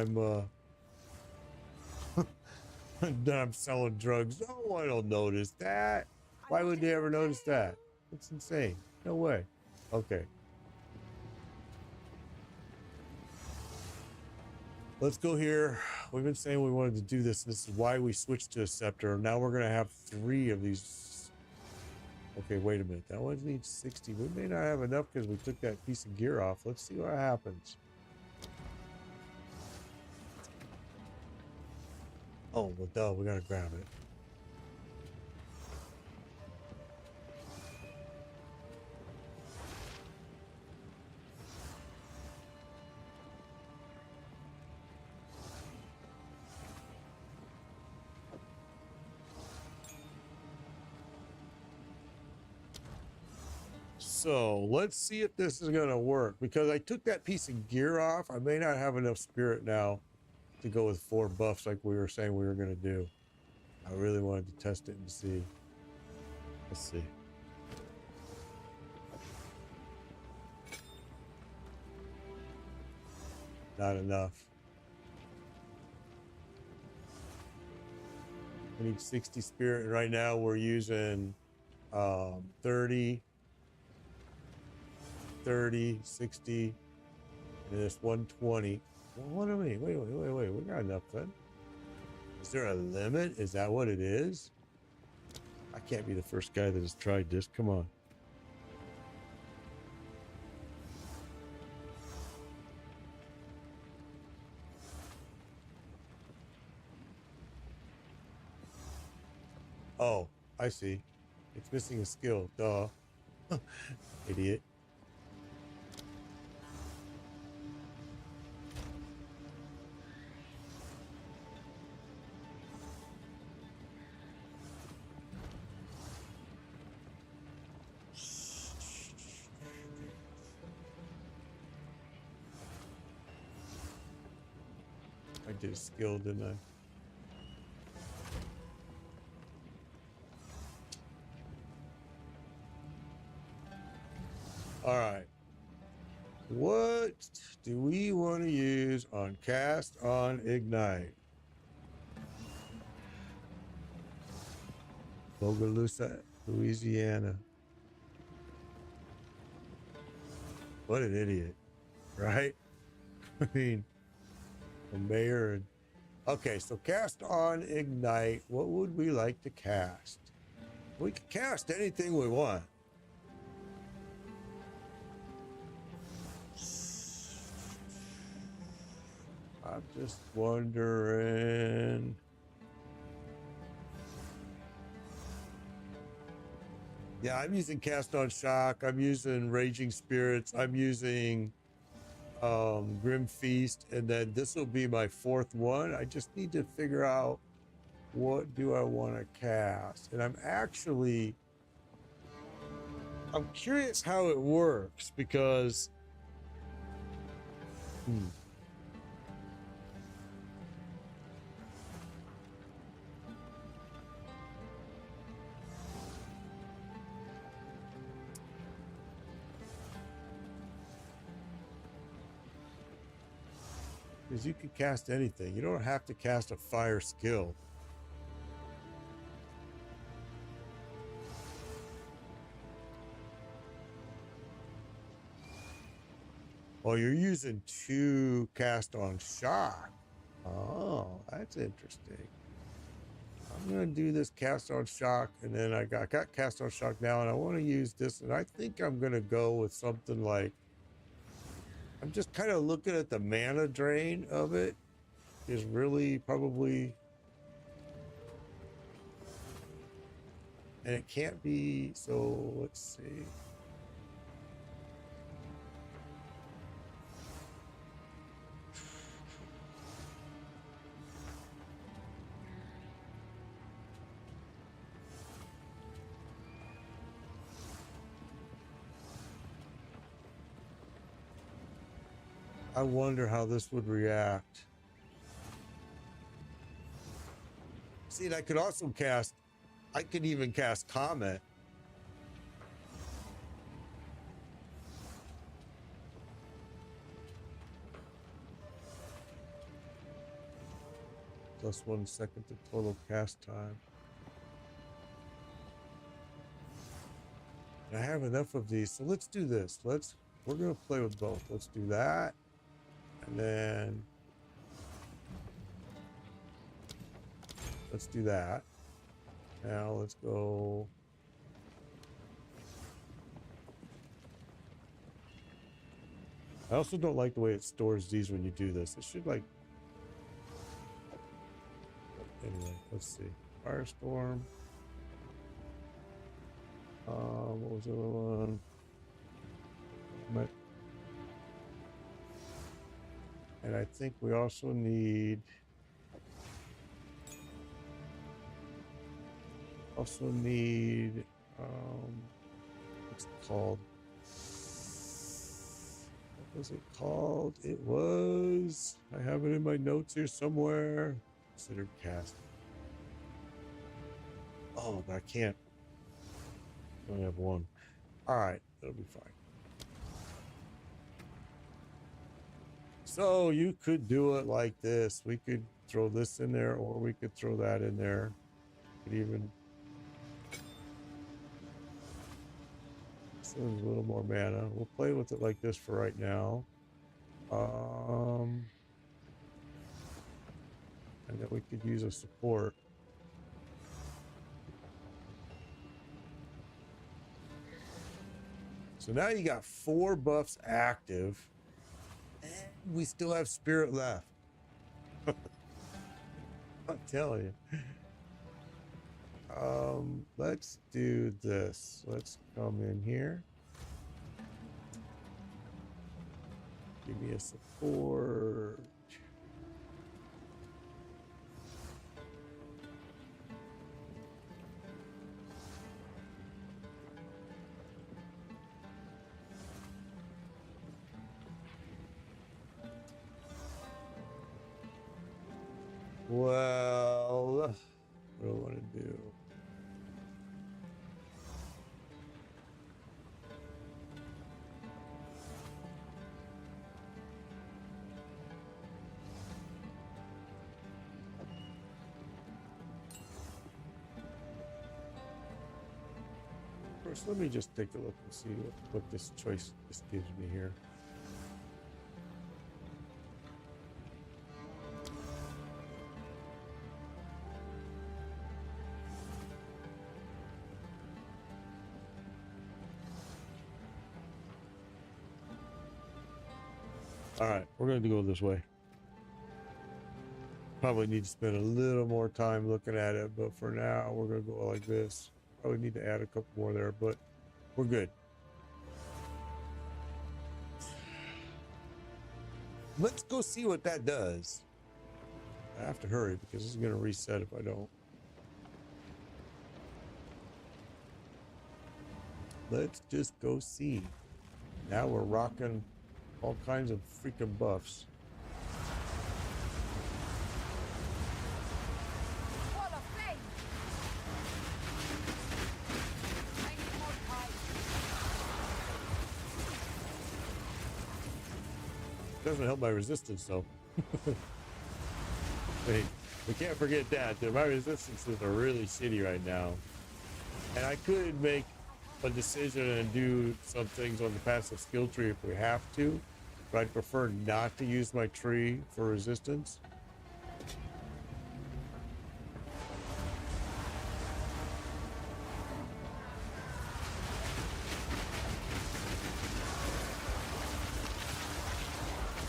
that I'm selling drugs. No one will notice that. Why would they ever notice that? It's insane. No way. Okay. Let's go here. We've been saying we wanted to do this. This is why we switched to a scepter. Now we're going to have 3 of these. Okay, wait a minute. That one needs 60. We may not have enough because we took that piece of gear off. Let's see what happens. Oh, well, duh. We got to grab it. So let's see if this is going to work, because I took that piece of gear off. I may not have enough spirit now to go with 4 buffs like we were saying we were going to do. I really wanted to test it and see. Let's see. Not enough. We need 60 spirit. Right now we're using 30, 60, and this 120. Well, what do we mean? Wait. We got enough then. Is there a limit? Is that what it is? I can't be the first guy that has tried this. Come on. Oh, I see. It's missing a skill. Duh. Idiot. I did a skill, didn't I? All right. What do we want to use on cast on ignite? Bogalusa, Louisiana. What an idiot, right? I mean, the mayor. Okay, so cast on ignite. What would we like to cast? We can cast anything we want. I'm just wondering. Yeah, I'm using Cast on Shock. I'm using Raging Spirits. I'm using Grim Feast. And then this will be my 4th one. I just need to figure out what do I want to cast. And I'm curious how it works because... Because you can cast anything. You don't have to cast a fire skill. Oh, you're using 2 cast on shock. Oh, that's interesting. I'm going to do this cast on shock, and then I got cast on shock now, and I want to use this, and I think I'm going to go with something like... I'm just kind of looking at the mana drain of it is really probably... And it can't be, so let's see. I wonder how this would react. See, and I could also cast, I could even cast Comet. Plus 1 second to total cast time. And I have enough of these, so let's do this. We're gonna play with both. Let's do that. And then let's do that. Now let's go. I also don't like the way it stores these when you do this. It should like. Anyway, let's see. Firestorm. What was the other one? And I think we also need. What's it called? What was it called? It was, I have it in my notes here somewhere. Considered cast. Oh, but I can't. I only have one. All right, that'll be fine. So you could do it like this. We could throw this in there, or we could throw that in there. Could even. This one's a little more mana. We'll play with it like this for right now. And then we could use a support. So now you got 4 buffs active, and we still have spirit left. I'm telling you. Let's do this. Let's come in here. Give me a support. Well, what do I want to do? First, let me just take a look and see what this choice this gives me here. All right, we're going to go this way. Probably need to spend a little more time looking at it, but for now, we're going to go like this. Probably need to add a couple more there, but we're good. Let's go see what that does. I have to hurry because this is going to reset if I don't. Let's just go see. Now we're rocking all kinds of freaking buffs. Wall of flame! I need more time. Doesn't help my resistance though. Wait, we can't forget that my resistances are really shitty right now. And I could make a decision and do some things on the passive skill tree if we have to, but I'd prefer not to use my tree for resistance.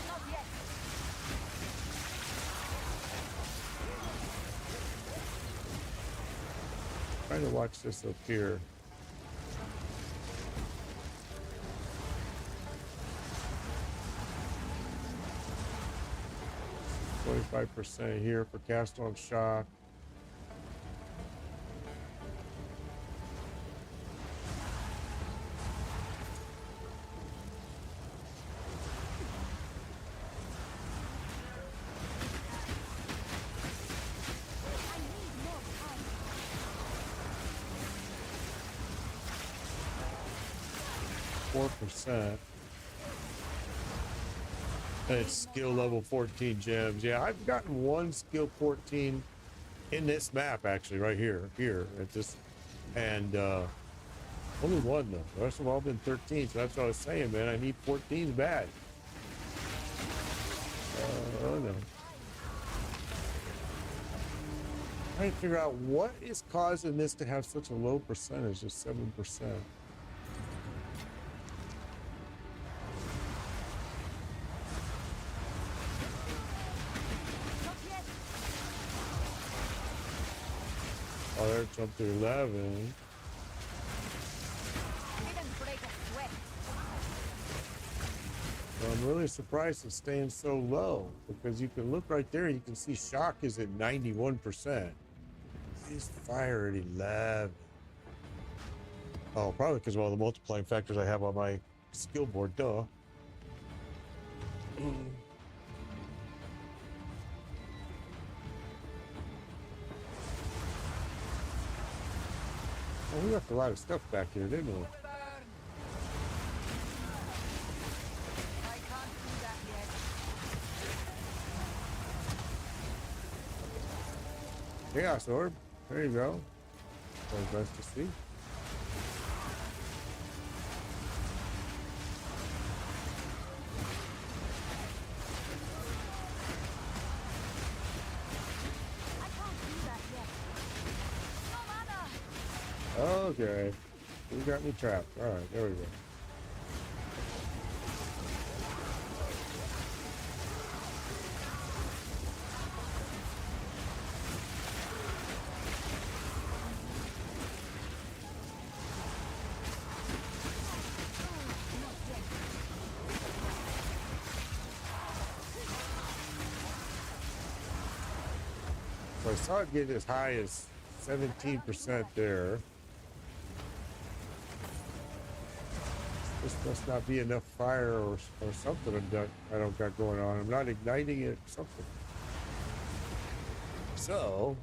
Not yet. Trying to watch this up here. 25% here for cast on shock. I need more time. 4%. And it's skill level 14 gems. Yeah, I've gotten one skill 14 in this map, actually, right here. Here at this, and only one though. The rest have all been 13. So that's what I was saying, man. I need 14 bad. Oh no. Trying to figure out what is causing this to have such a low percentage, just 7%. Not yet. Oh, there it jumped to 11. Didn't break a sweat. Well, I'm really surprised it's staying so low because you can look right there. You can see shock is at 91%. Is fire at 11. Oh, probably because of all the multiplying factors I have on my skill board. Duh. Oh, we left a lot of stuff back here, didn't we? I can't do that yet. Chaos orb. There you go. Always nice to see. I can't do that yet. No mana. Okay. You got me trapped. All right, there we go. So I saw it get as high as 17% there. This must not be enough fire or something I don't got going on. I'm not igniting it, something. So,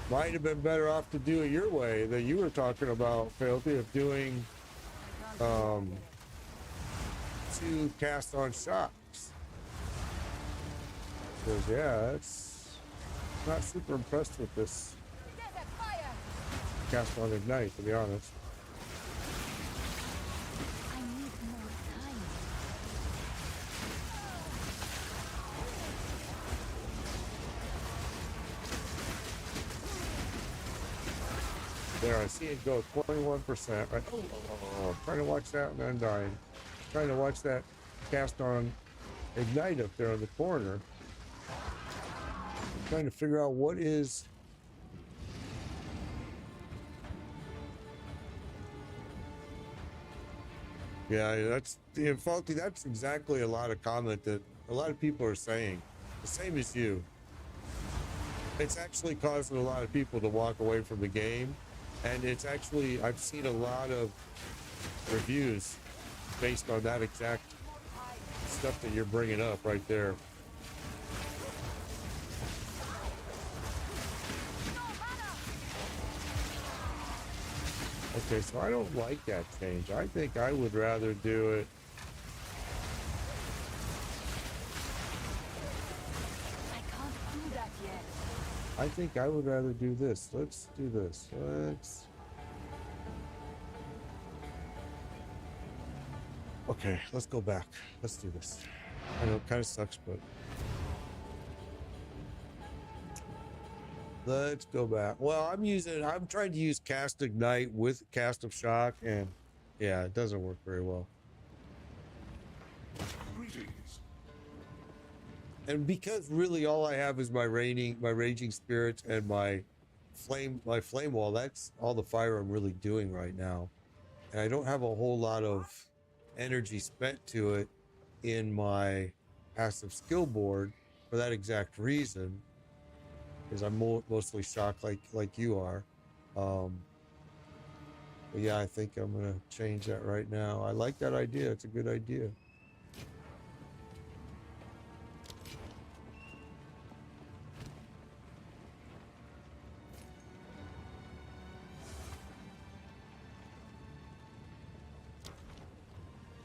might have been better off to do it your way that you were talking about, Filthy, of doing 2 cast on shocks. Because yeah, it's not super impressed with this Desert fire. cast on ignite, to be honest. I need more time. There, I see it go 21%. Right? Oh, I'm trying to watch that and then dying. Trying to watch that cast on ignite up there in the corner. Trying to figure out what is. Yeah, that's the faulty. That's exactly a lot of comment that a lot of people are saying. The same as you. It's actually causing a lot of people to walk away from the game. And it's actually, I've seen a lot of reviews based on that exact stuff that you're bringing up right there. Okay, so I don't like that change. I think I would rather do it. I can't do that yet. I think I would rather do this. Let's do this. Let's. Okay, let's go back. Let's do this. I know it kind of sucks, but Let's go back. Well, I'm trying to use Cast Ignite with Cast of Shock, and yeah, it doesn't work very well. Greetings. And because really all I have is my raging spirits and my flame wall, that's all the fire I'm really doing right now. And I don't have a whole lot of energy spent to it in my passive skill board for that exact reason, because I'm mostly shocked like you are. But yeah, I think I'm gonna change that right now. I like that idea. It's a good idea.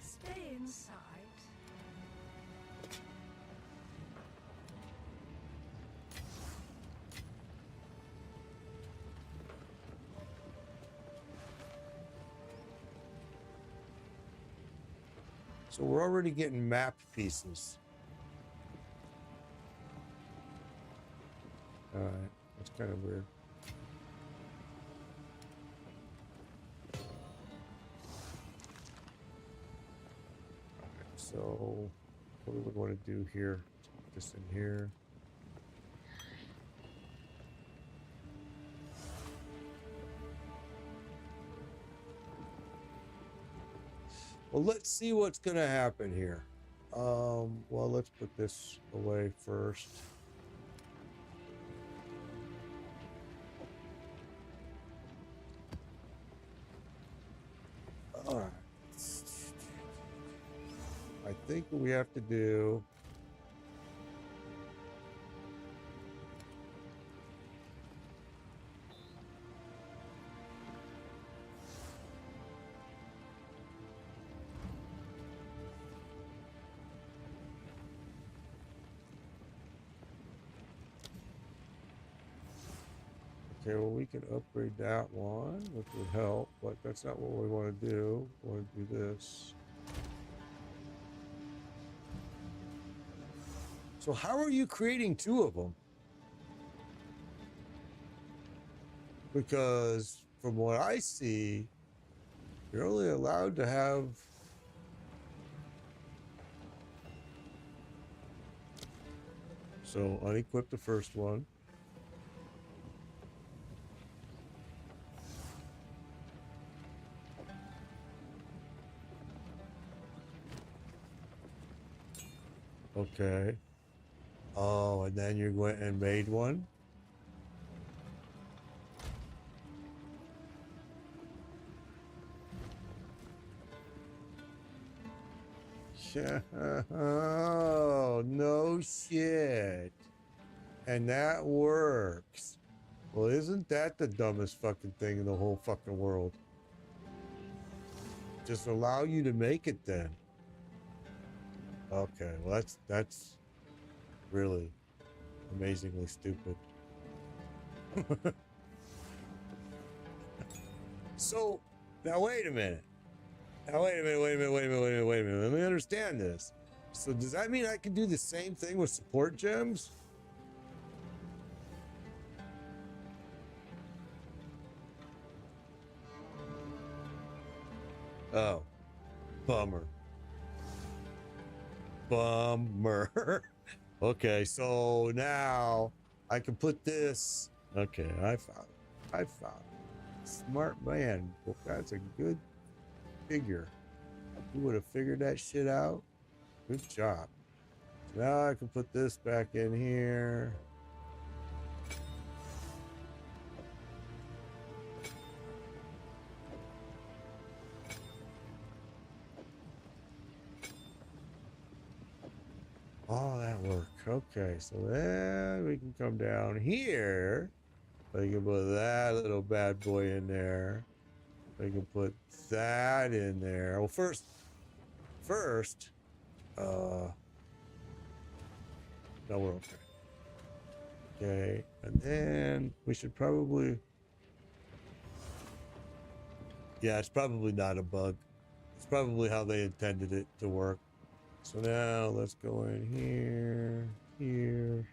Stay inside. So we're already getting map pieces. All right, that's kind of weird. So what do we want to do here? Put this in here. Well, let's see what's going to happen here. Well, let's put this away first. All right. I think what we have to do okay, well, we can upgrade that one, which would help, but that's not what we want to do. We want to do this. So how are you creating two of them? Because from what I see, you're only allowed to have so unequip the first one. Okay. Oh, and then you went and made one? Yeah. Oh, no shit. And that works. Well, isn't that the dumbest fucking thing in the whole fucking world? Just allow you to make it then. Okay, well that's really amazingly stupid. So now wait a minute. Wait a minute. Let me understand this. So does that mean I can do the same thing with support gems? Oh, bummer. Okay, so now I can put this. Okay, I found it. Smart man. Well, that's a good figure. You would have figured that shit out. Good job. So now I can put this back in here. Oh, that worked. Okay, so then we can come down here. We can put that little bad boy in there. We can put that in there. Well, first, no, we're okay. Okay, and then we should probably, yeah, it's probably not a bug. It's probably how they intended it to work. So now let's go in here, here.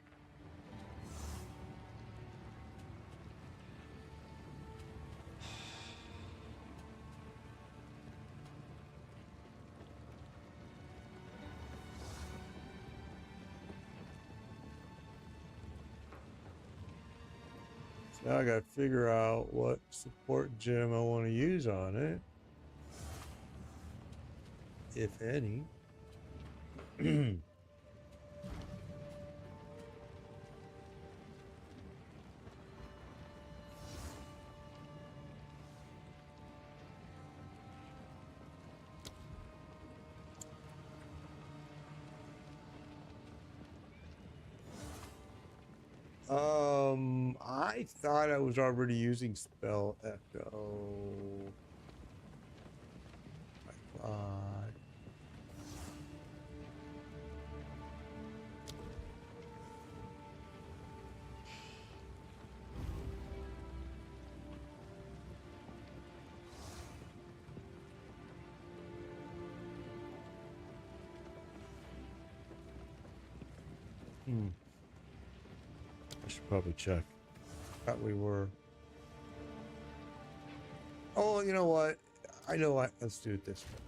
Now I gotta figure out what support gem I want to use on it, if any. I thought I was already using spell echo. I thought. I should probably check. Thought we were. Oh, you know what? I know what. Let's do it this way.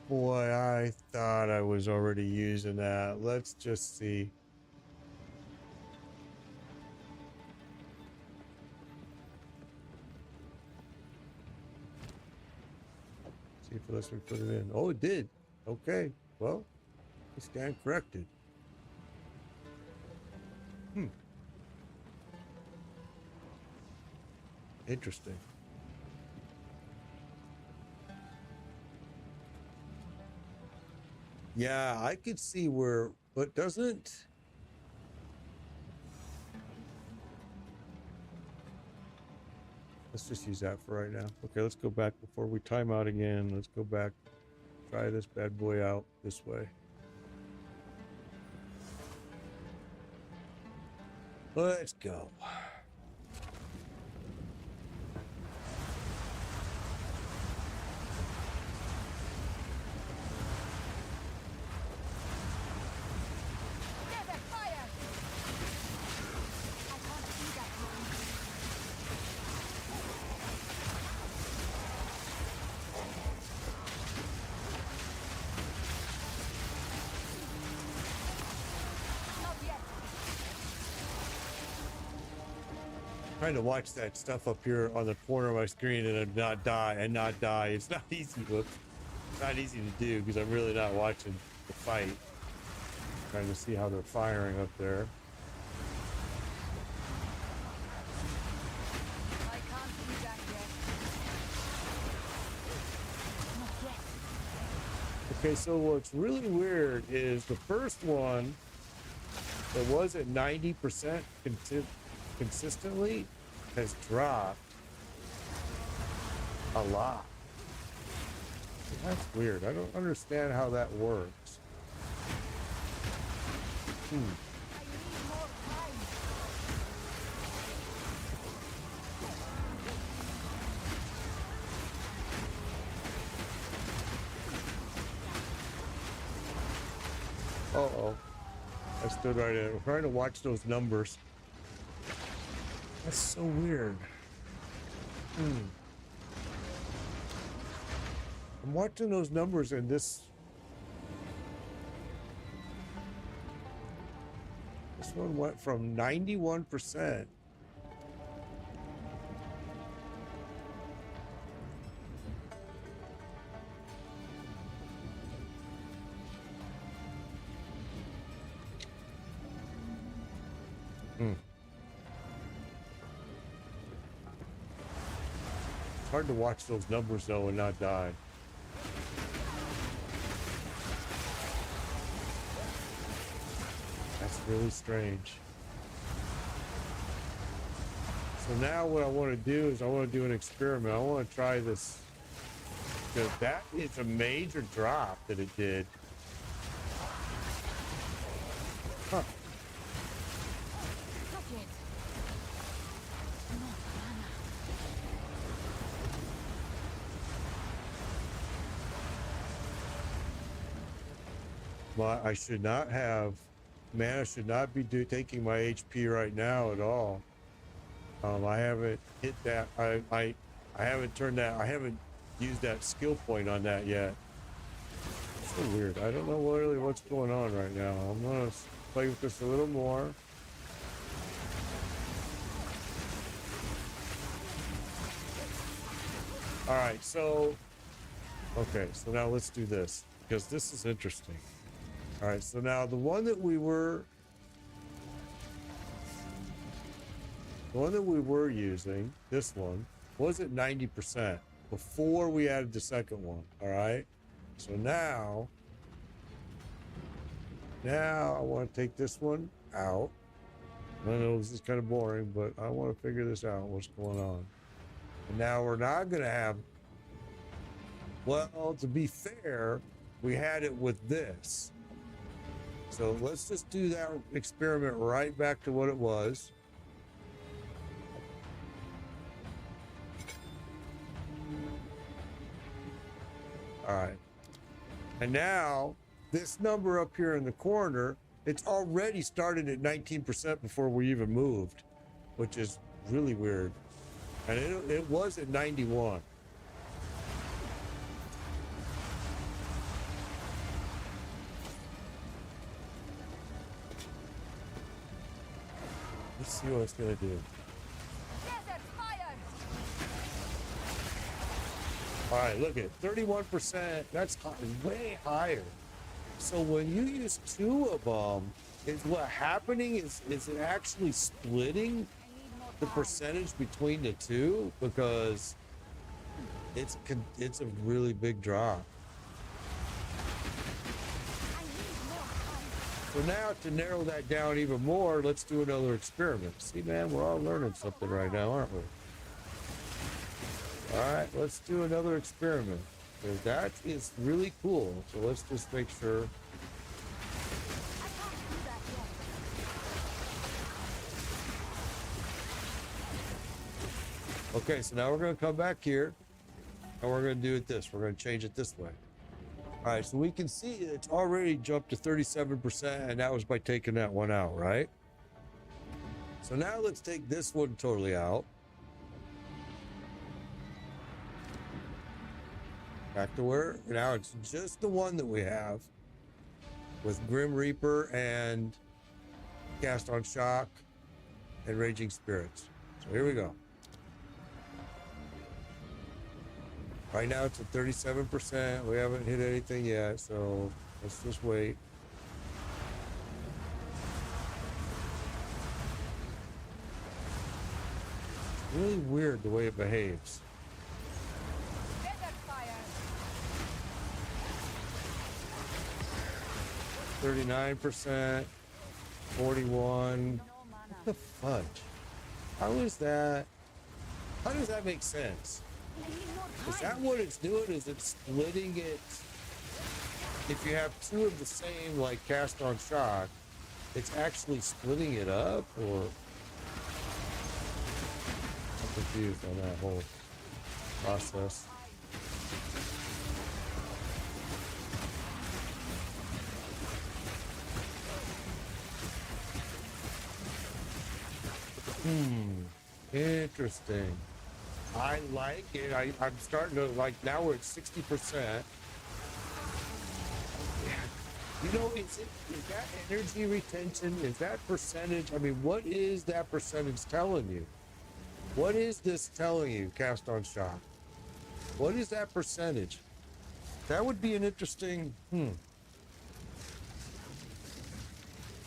Boy, I thought I was already using that. Let's just see. See if it lets me put it in. Oh, it did. Okay. Well, I stand corrected. Interesting. Yeah, I could see where, but doesn't. Let's just use that for right now. Okay, let's go back before we time out again. Let's go back. Try this bad boy out this way. Let's go. Get that fire! I can't see that one. Not yet. Trying to watch that stuff up here on the corner of my screen and not die. It's not easy. Whoops. It's not easy to do because I'm really not watching the fight. Trying to see how they're firing up there. I can't see that yet. Not yet. Okay, so what's really weird is the first one that was at 90% consistently has dropped a lot. That's weird. I don't understand how that works. I need more time. Uh-oh. I stood right in. I'm trying to watch those numbers. That's so weird. I'm watching those numbers and this one went from 91%. It's hard to watch those numbers though and not die. That's really strange. So now what I want to do is I want to do an experiment. I want to try this. Because that is a major drop that it did. Huh. Not yet. Not mana. I should not have, mana should not be taking my HP right now at all. I haven't hit that. I haven't turned that. I haven't used that skill point on that yet. So weird. I don't know really what's going on right now. I'm gonna play with this a little more. All right, so okay, so now let's do this because this is interesting. All right, so now the one that we were using, this one, was at 90% before we added the second one. All right, so now I want to take this one out. I know this is kind of boring, but I want to figure this out, what's going on. And now we're not going to have, well, to be fair, we had it with this. So let's just do that experiment right back to what it was. All right. And now this number up here in the corner, it's already started at 19% before we even moved, which is really weird. And it was at 91. Let's see what it's gonna do. Desert fire! All right, look at 31%. That's way higher. So when you use two of them, is what happening is it actually splitting the percentage between the two, because it's a really big drop. So now to narrow that down even more, let's do another experiment. See, man, we're all learning something right now, aren't we? All right, let's do another experiment. So that is really cool. So let's just make sure. Okay, so now we're going to come back here and we're going to do it this. We're going to change it this way. All right, so we can see it's already jumped to 37%, and that was by taking that one out, right? So now let's take this one totally out. Back to where, now it's just the one that we have with Grim Reaper and Cast on Shock and Raging Spirits. So here we go. Right now it's at 37%. We haven't hit anything yet, so let's just wait. It's really weird the way it behaves. Desert fire! 39%, 41. What the fudge? How is that? How does that make sense? Is that what it's doing? Is it splitting it? If you have two of the same, like Cast on Shock, it's actually splitting it up, or? I'm confused on that whole process. Interesting. I like it. I'm starting to like, now we're at 60%. You know, is that energy retention? Is that percentage? I mean, what is that percentage telling you? What is this telling you, Cast on Shock? What is that percentage? That would be an interesting,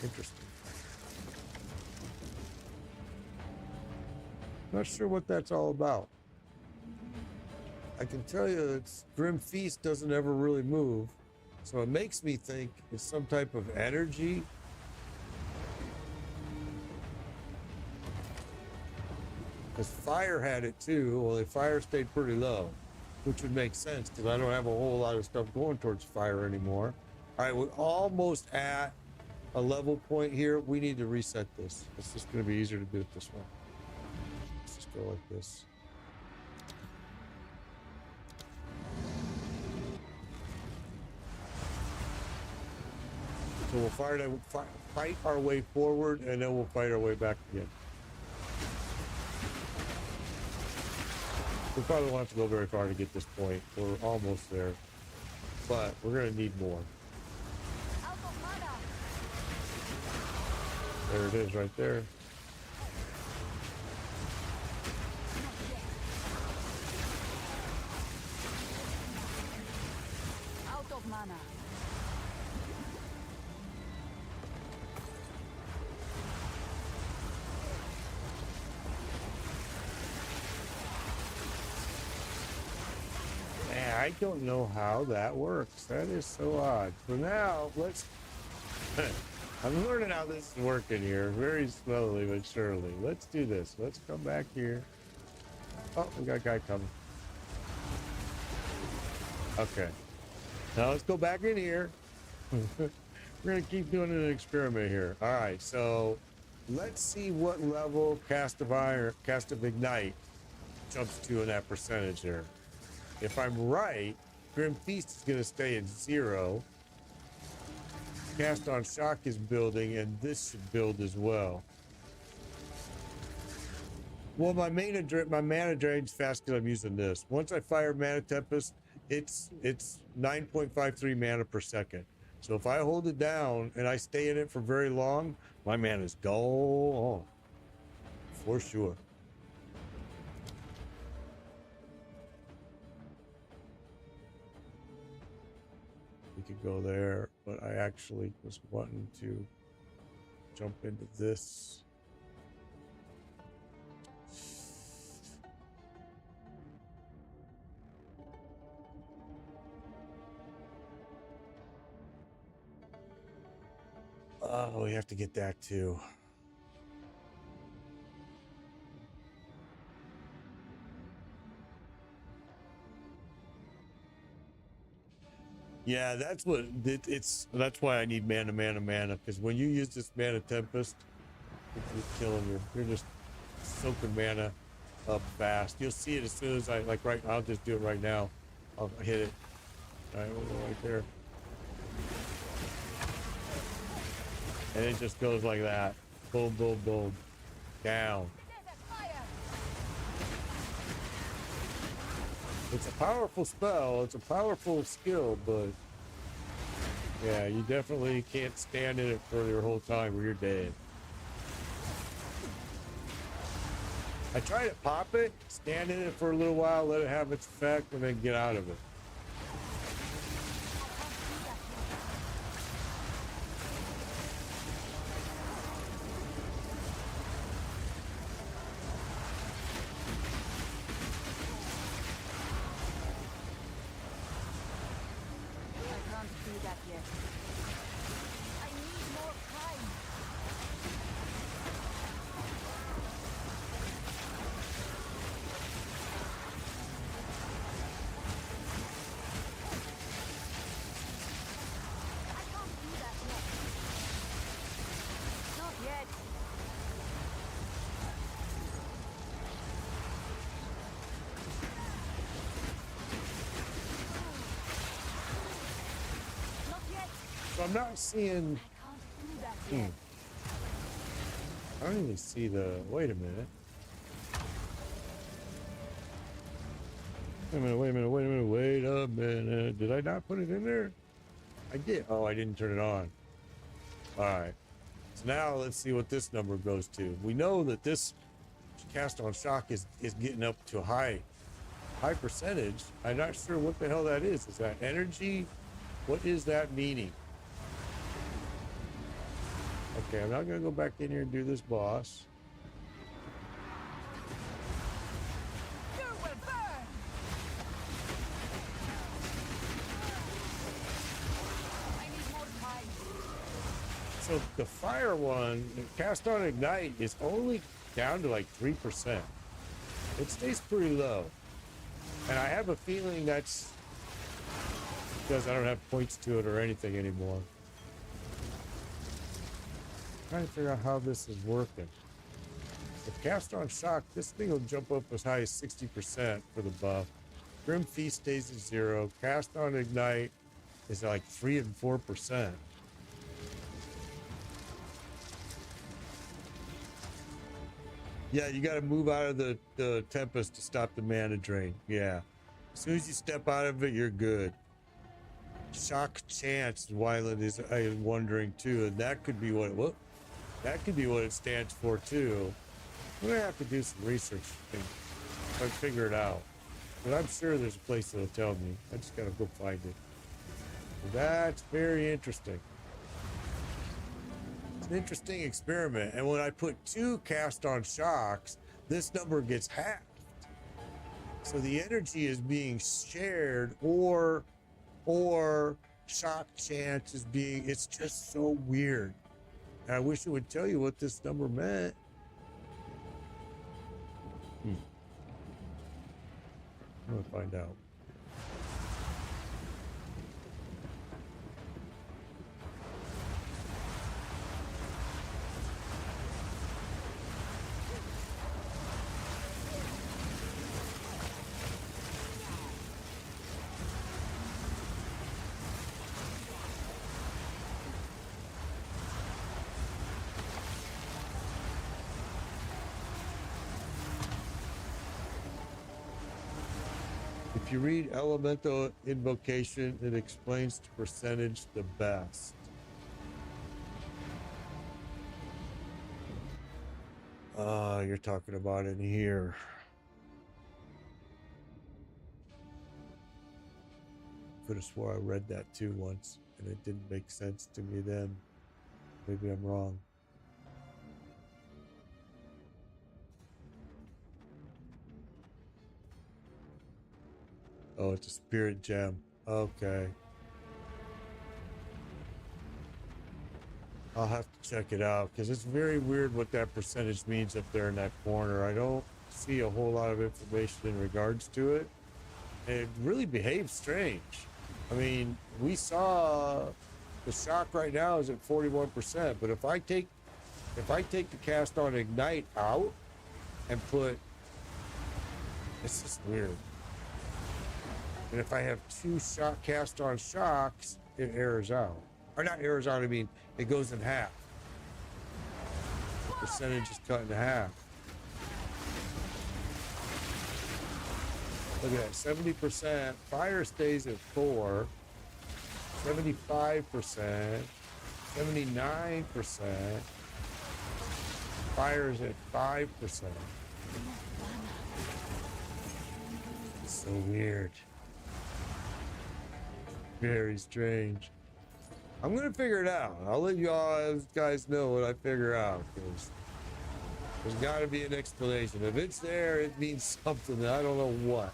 interesting. Not sure what that's all about. I can tell you it's Grim Feast doesn't ever really move, so it makes me think it's some type of energy. Because fire had it too, only fire stayed pretty low, which would make sense because I don't have a whole lot of stuff going towards fire anymore. All right, we're almost at a level point here. We need to reset this. It's just going to be easier to do it this way. Let's just go like this. So we'll fight our way forward, and then we'll fight our way back again. We probably won't have to go very far to get this point. We're almost there. But we're going to need more. Out of mana. There it is right there. Out of mana. Man, I don't know how that works. That is so odd. So now, let's... I'm learning how this is working here, very slowly but surely. Let's do this. Let's come back here. Oh, we got a guy coming. Okay. Now let's go back in here. We're going to keep doing an experiment here. All right, so let's see what level Cast of Iron, Cast of Ignite jumps to in that percentage there. If I'm right, Grim Feast is going to stay at 0. Cast on Shock is building, and this should build as well. Well, my mana drains fast because I'm using this. Once I fire Mana Tempest, it's 9.53 mana per second. So if I hold it down and I stay in it for very long, my mana's gone. For sure. We could go there, but I actually was wanting to jump into this. Oh, we have to get that too. Yeah, that's what it's. That's why I need mana, because when you use this Mana Tempest, it's just killing you. You're just soaking mana up fast. You'll see it as soon as I right. I'll just do it right now. I'll hit it. All right, we'll go right there, and it just goes like that. Boom, boom, boom, down. It's a powerful spell, it's a powerful skill, but yeah, you definitely can't stand in it for your whole time or you're dead. I try to pop it, stand in it for a little while, let it have its effect, and then get out of it. So I'm not seeing. I don't even see the. Wait a minute. Wait a minute. Did I not put it in there? I did. Oh, I didn't turn it on. All right. So now let's see what this number goes to. We know that this Cast on Shock is getting up to a high percentage. I'm not sure what the hell that is. Is that energy? What is that meaning? Okay, I'm not going to go back in here and do this boss. You will burn. I need more time. So the fire one, the Cast on Ignite, is only down to like 3%. It stays pretty low. And I have a feeling that's because I don't have points to it or anything anymore. Trying to figure out how this is working. With Cast on Shock, this thing will jump up as high as 60% for the buff. Grim Feast stays at 0. Cast on Ignite is like 3 and 4%. Yeah, you got to move out of the Tempest to stop the mana drain. Yeah. As soon as you step out of it, you're good. Shock Chance, Wyland is wondering too, and that could be what it that could be what it stands for too. We're gonna have to do some research and figure it out. But I'm sure there's a place that'll tell me. I just gotta go find it. That's very interesting. It's an interesting experiment. And when I put 2 cast on shocks, this number gets halved. So the energy is being shared, or shock chance is being, it's just so weird. And I wish it would tell you what this number meant. I'm gonna find out. If you read Elemental Invocation, it explains the percentage the best. You're talking about in here. Could have swore I read that too once, and it didn't make sense to me then. Maybe I'm wrong. Oh, it's a spirit gem. Okay. I'll have to check it out because it's very weird what that percentage means up there in that corner. I don't see a whole lot of information in regards to it. And it really behaves strange. I mean, we saw the shock right now is at 41%, but if I take the cast on Ignite out and put, it's just weird. And if I have 2 shock cast on shocks, it errors out. Or not errors out, I mean, it goes in half. The percentage is cut in half. Look at that, 70%. Fire stays at 4. 75%. 79%. Fire's at 5%. It's so weird. Very strange. I'm gonna figure it out. I'll let you all guys know what I figure out, because there's got to be an explanation. If it's there, it means something. I don't know what.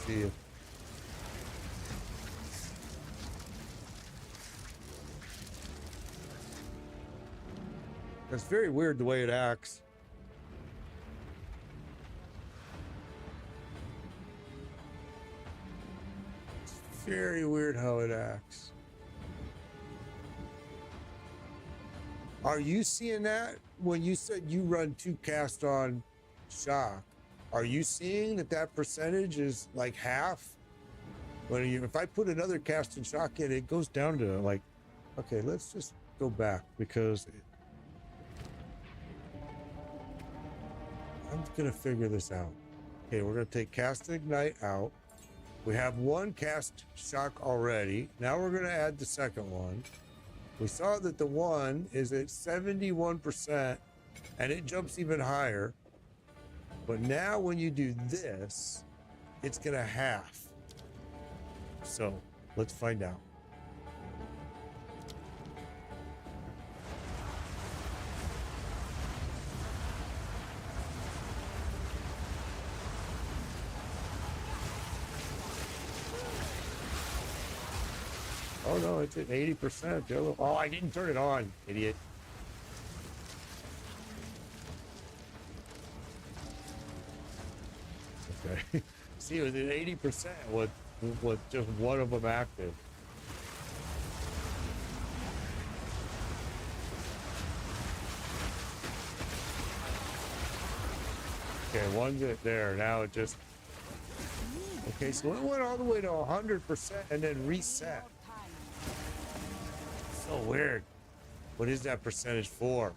See you. That's very weird the way it acts. It's very weird how it acts. Are you seeing that when you said you run 2 cast on shock? Are you seeing that percentage is like half? If I put another cast and shock in, it goes down to like, okay, let's just go back because I'm gonna figure this out. Okay, we're gonna take cast and ignite out. We have 1 cast shock already. Now we're gonna add the second one. We saw that the 1 is at 71% and it jumps even higher. But now when you do this, it's gonna half. So Let's find out. Oh no, it's at 80%. Oh, I didn't turn it on, idiot. Okay. See, it was at 80% with just one of them active. Okay, one's at there. Now it just... Okay, so it went all the way to 100% and then reset. So weird. What is that percentage for?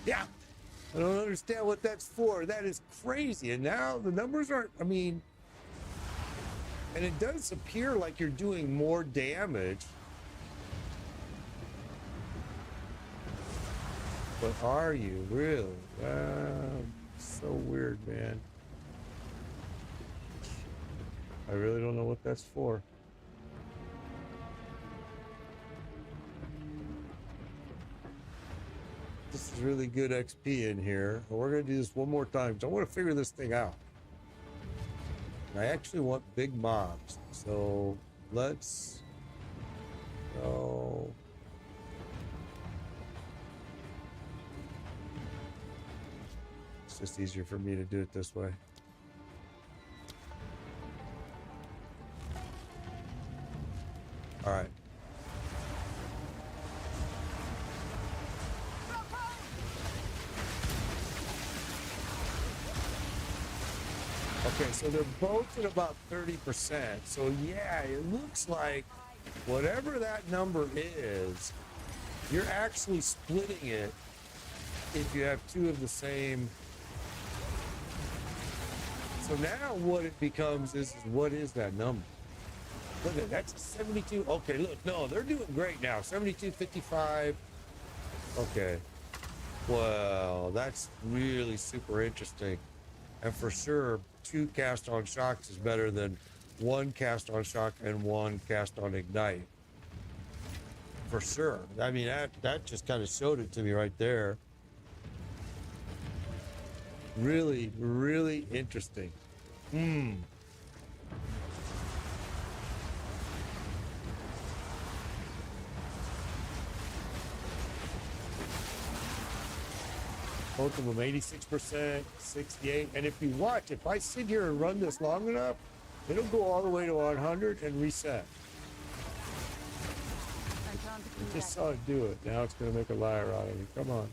Yeah. I don't understand what that's for. That is crazy. And now the numbers aren't, I mean, and it does appear like you're doing more damage. But are you really? So weird, man. I really don't know what that's for. This is really good XP in here. We're going to do this one more time. So I want to figure this thing out. I actually want big mobs. So let's go. It's just easier for me to do it this way. All right. Okay, so they're both at about 30%. So yeah, it looks like whatever that number is, you're actually splitting it if you have two of the same. So now what it becomes is what is that number? Look at that's 72. Okay, look, no, they're doing great now. 72.55. Okay. Well, that's really super interesting. And for sure, 2 cast on shocks is better than 1 cast on shock and 1 cast on ignite. For sure. I mean, that just kind of showed it to me right there. Really, really interesting. Both of them 86%, 68. And if you watch, if I sit here and run this long enough, it'll go all the way to 100 and reset. I just saw it do it. Now it's going to make a liar out of me. Come on.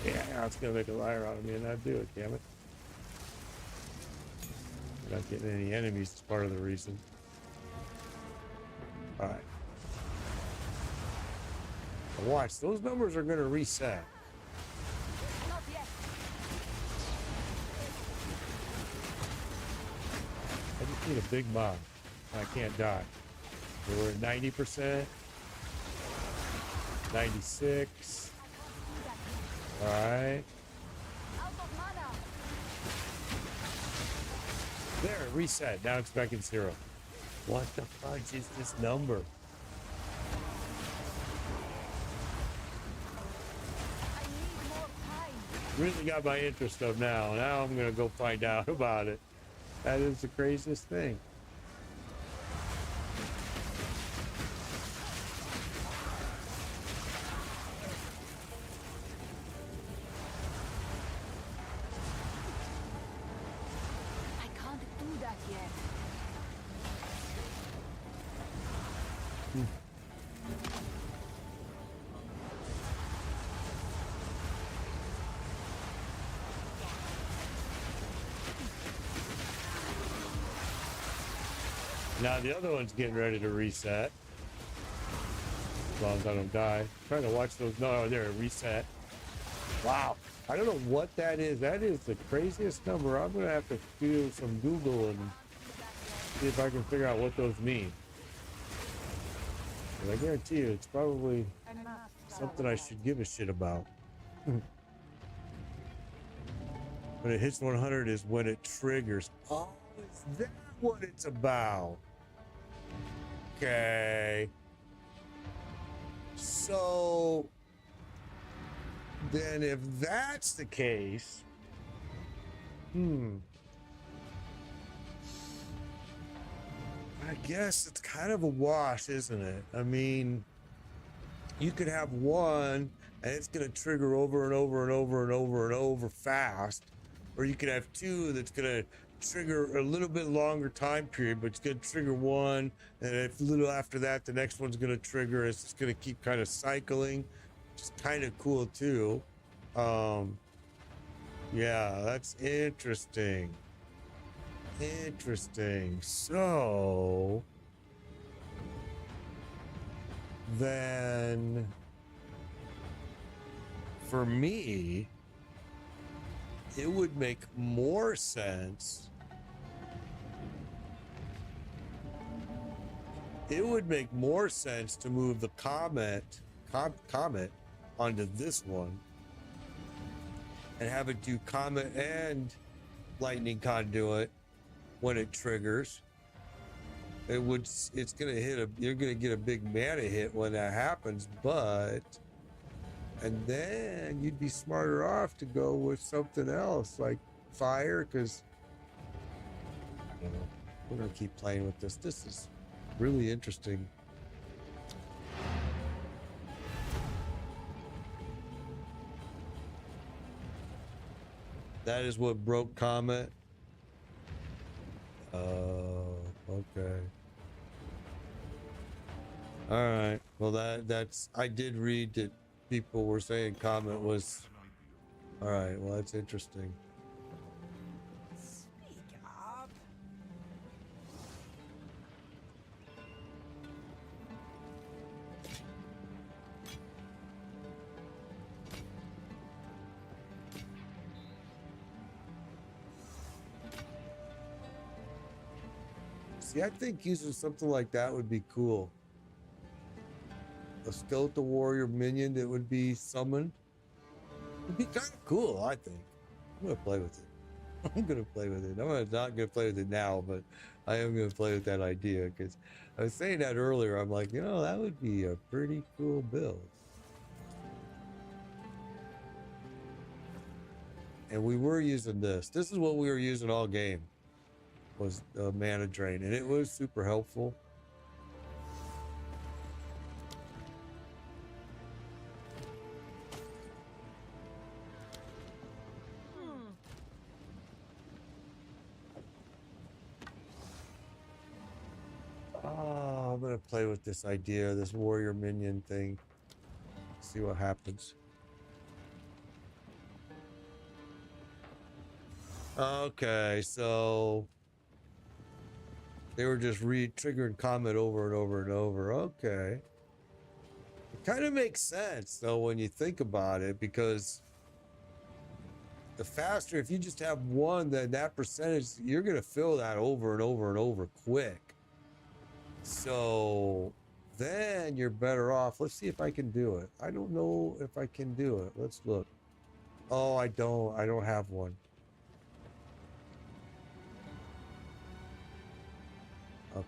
Yeah, now it's going to make a liar out of me and not do it, damn it. I'm not getting any enemies is part of the reason. All right. Now watch, those numbers are going to reset. I just need a big mob. I can't die. So we're at 90%, 96. All right. There, reset. Now it's back in 0. What the fudge is this number? Really got my interest up now. Now I'm going to go find out about it. That is the craziest thing. Now the other one's getting ready to reset. As long as I don't die. I'm trying to watch those. No, there, reset. Wow. I don't know what that is. That is the craziest number. I'm gonna have to do some Google and see if I can figure out what those mean. But I guarantee you, it's probably something I should give a shit about. When it hits 100 is when it triggers. Oh, is that what it's about? Okay. So then if that's the case, I guess it's kind of a wash, isn't it? I mean, you could have one and it's going to trigger over and over and over and over and over fast, or you could have two that's going to trigger a little bit longer time period, but it's going to trigger one, and if a little after that the next one's going to trigger. It's just going to keep kind of cycling, which is kind of cool too. Yeah, that's interesting. So then for me, it would make more sense. It would make more sense to move the comet onto this one and have it do comet and lightning conduit when it triggers. It's gonna hit you're gonna get a big mana hit when that happens, and then you'd be smarter off to go with something else like fire, because I don't know. We're gonna keep playing with this. This is really interesting. That is what broke Comet. Okay. All right. Well, that's I did read that people were saying Comet was. All right. Well, that's interesting. Speak up. See, I think using something like that would be cool. A Skeletal Warrior minion that would be summoned would be kind of cool, I think. I'm gonna play with it. I'm not gonna play with it now, but I am gonna play with that idea, because I was saying that earlier. I'm like, that would be a pretty cool build. And we were using this. This is what we were using all game, was mana drain, and it was super helpful. Oh, I'm gonna play with this idea, this warrior minion thing. See what happens. Okay, so they were just triggering Comet over and over and over. Okay. It kind of makes sense, though, when you think about it, because the faster, if you just have one, then that percentage, you're going to fill that over and over and over quick. So then you're better off. Let's see if I can do it. I don't know if I can do it. Let's look. Oh, I don't have one. Okay.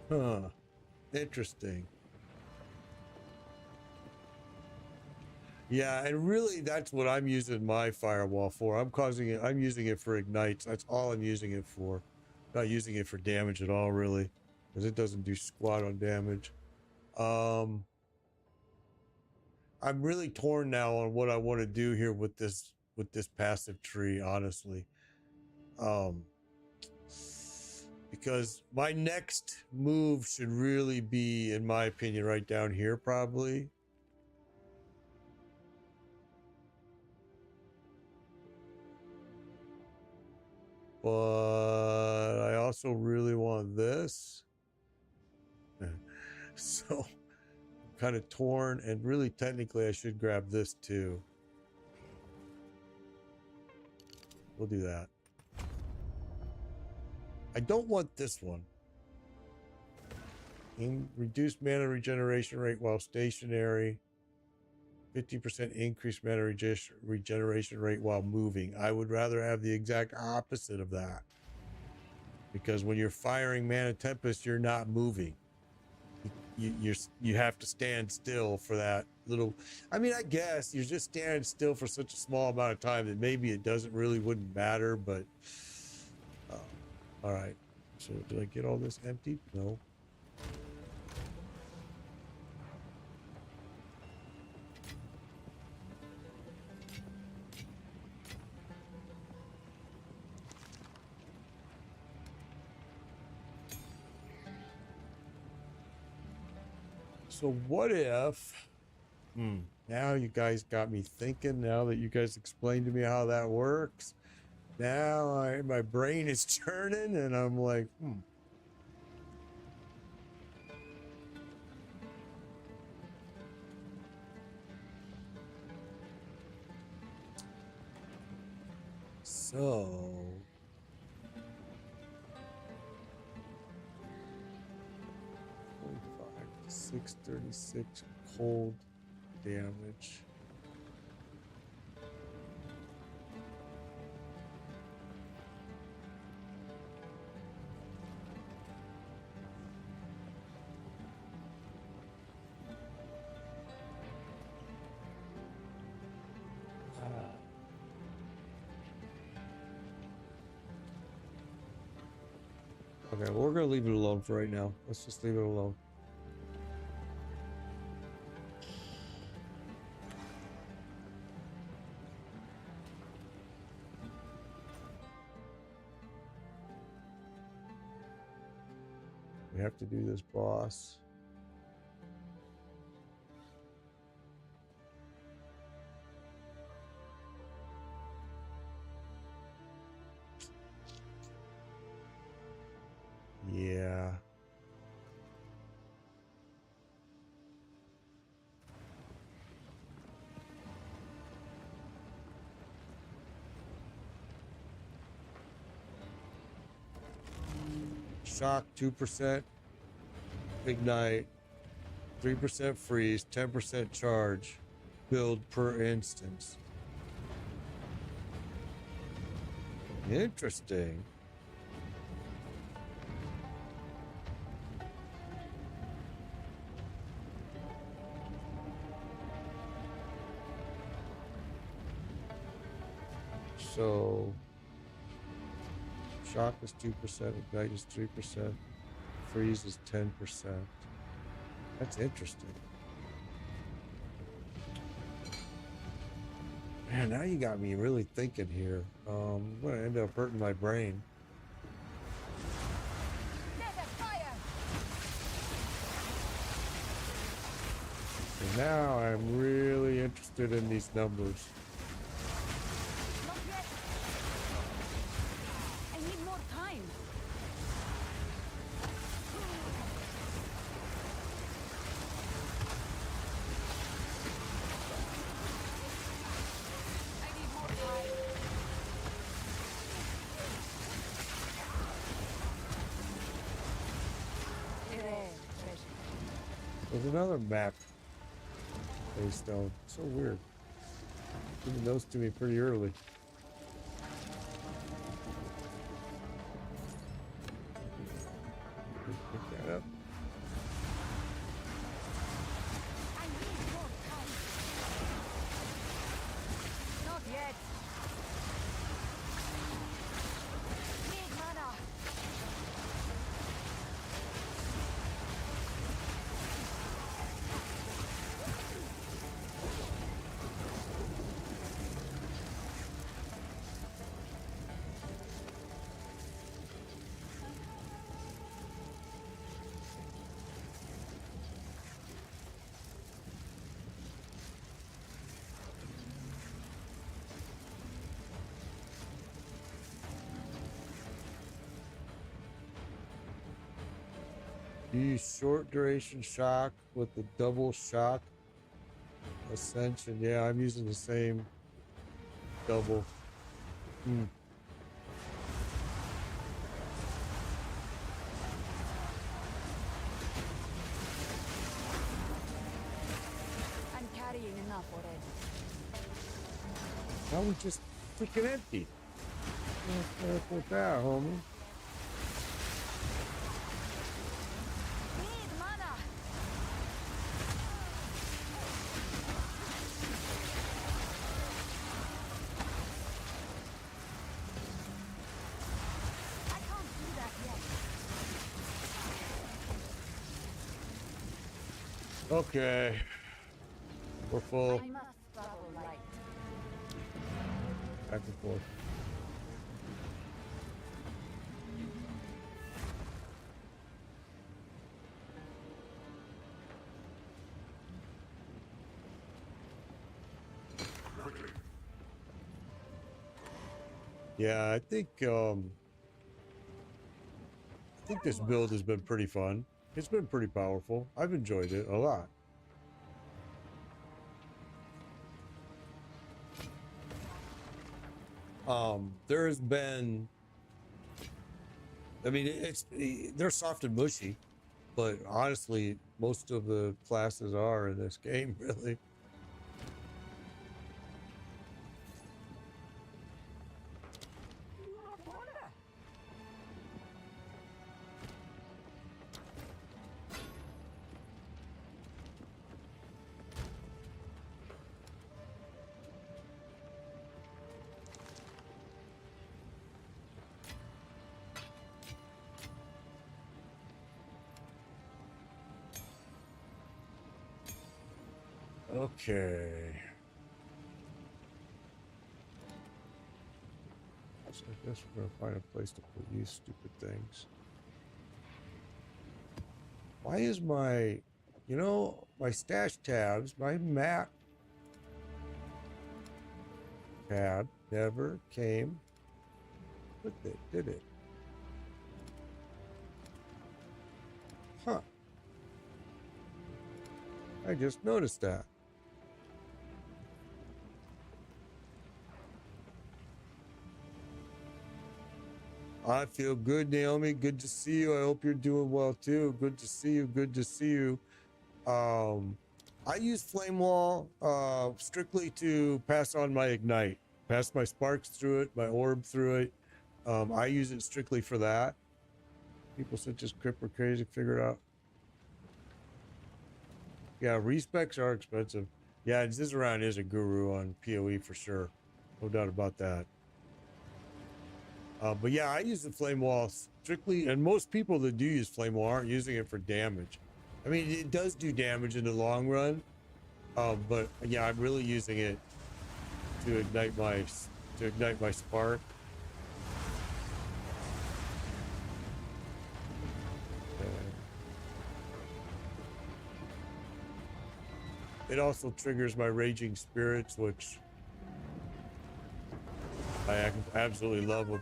Huh. Interesting. Yeah, and really that's what I'm using my firewall for. I'm using it for ignites. That's all I'm using it for. Not using it for damage at all, really, because it doesn't do squat on damage. I'm really torn now on what I want to do here with this passive tree, honestly. Because my next move should really be, in my opinion, right down here, probably. but I also really want this. So I'm kind of torn, and really technically I should grab this too. We'll do that. I don't want this one. Reduced mana regeneration rate while stationary. 50% increased mana regeneration rate while moving. I would rather have the exact opposite of that. Because when you're firing Mana Tempest, you're not moving. You have to stand still for that little. I mean, I guess you're just standing still for such a small amount of time that maybe it wouldn't matter. But all right. So did I get all this emptied? No. So what if, now you guys got me thinking, now that you guys explained to me how that works, now my brain is churning and I'm like, So, 45 to 636 cold damage. Okay, well, we're gonna leave it alone for right now. Let's just leave it alone. We have to do this boss. Yeah. Shock 2%, ignite, 3% freeze, 10% charge, build per instance. Interesting. So shock is 2%, ignite is 3%, freeze is 10%. That's interesting. Man, now you got me really thinking here. I'm gonna end up hurting my brain. And now I'm really interested in these numbers. Not yet. I need more time. I need more time. There's another map. Stone. So weird. Giving those to me pretty early. Pick that up. I need more time. Not yet. Need mana. Use short duration shock with the double shock ascension. Yeah, I'm using the same double. I'm carrying enough already. Now we just freaking empty. What's with that, homie? Need mana. I can't do that yet. Okay. We're full. I must travel light. Back and forth. Yeah, I think this build has been pretty fun. It's been pretty powerful. I've enjoyed it a lot. There has been, I mean, they're soft and mushy, but honestly, most of the classes are in this game, really. Okay. So I guess we're gonna find a place to put these stupid things. Why is my, my stash tabs, my map tab never came with it, did it? Huh. I just noticed that. I feel good, Naomi. Good to see you. I hope you're doing well too. Good to see you. Good to see you. I use Flame Wall strictly to pass on my ignite, pass my sparks through it, my orb through it. I use it strictly for that. People such as Crip are crazy to figure it out. Yeah, respecs are expensive. Yeah, Zizaran is a guru on PoE for sure. No doubt about that. But yeah, I use the Flame Wall strictly, and most people that do use Flame Wall aren't using it for damage. I mean, it does do damage in the long run, but yeah, I'm really using it to ignite my spark. It also triggers my Raging Spirits, which I absolutely love them.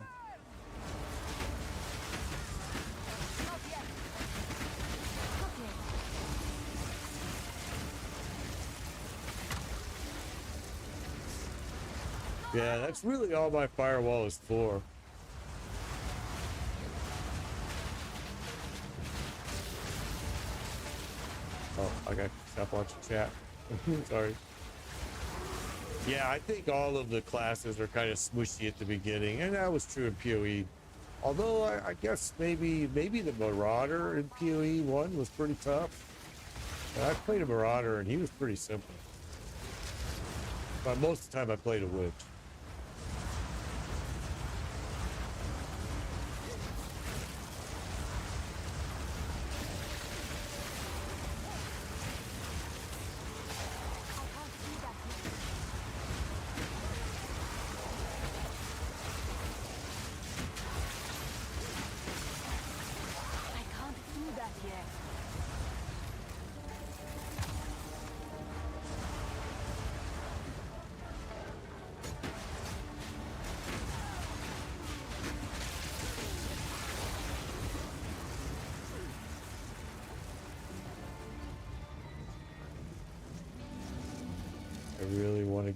Yeah, that's really all my firewall is for. Oh, I got to stop watching chat. Sorry. Yeah, I think all of the classes are kind of smushy at the beginning, and that was true in PoE. Although I guess maybe the Marauder in PoE 1 was pretty tough. I played a Marauder and he was pretty simple. But most of the time I played a Witch.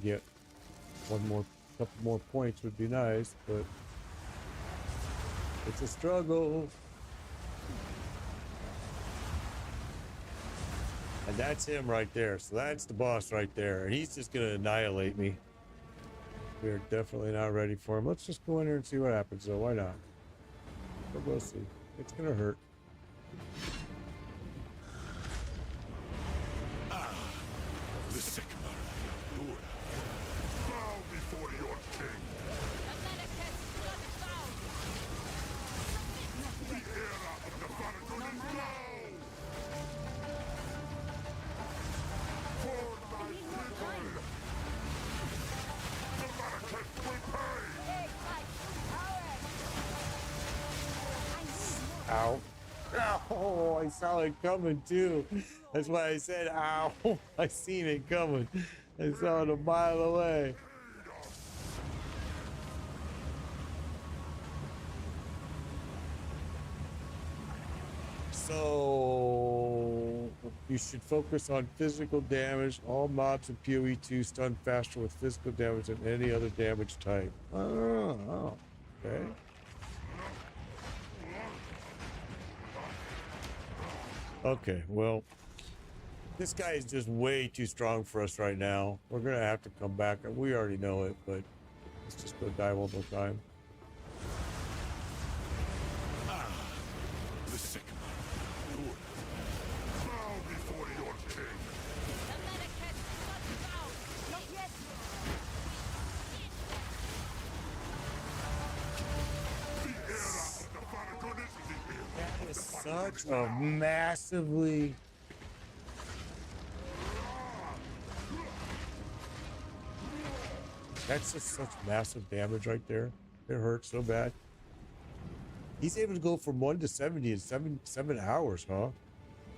get couple more points would be nice, but it's a struggle. And that's him right there. So that's the boss right there. And he's just going to annihilate me. We're definitely not ready for him. Let's just go in here and see what happens, though. Why not? But we'll see. It's going to hurt. The Sycamore of Endura. Bow before your king. The era of the Faragon is now! For my people! The Market will pay! Ow. Ow. I saw it coming, too. That's why I said, ow. I seen it coming. I saw it a mile away. So you should focus on physical damage. All mobs in PoE 2 stun faster with physical damage than any other damage type. Oh, okay. Okay, well, this guy is just way too strong for us right now. We're gonna have to come back. We already know it, but let's just go die one more time. The Sycamore of Endura. Bow before your king. The era of the Faragon is the era. That is such a massively... That's just such massive damage right there. It hurts so bad. He's able to go from 1 to 70 in seven hours, huh?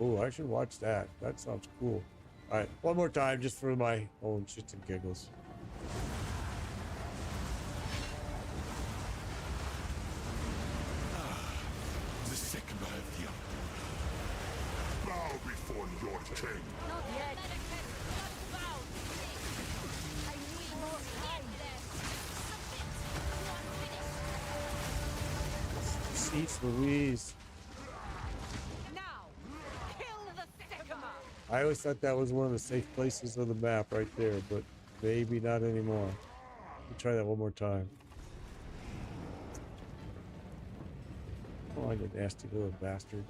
Oh, I should watch that. That sounds cool. All right, one more time just for my own shits and giggles. The Sycamore of the Endura. Bow before your king. Not yet. I need more time. Jeez Louise. Now, kill the Sycamore! I always thought that was one of the safe places of the map right there, but maybe not anymore. Let me try that one more time. Oh, you nasty little bastard.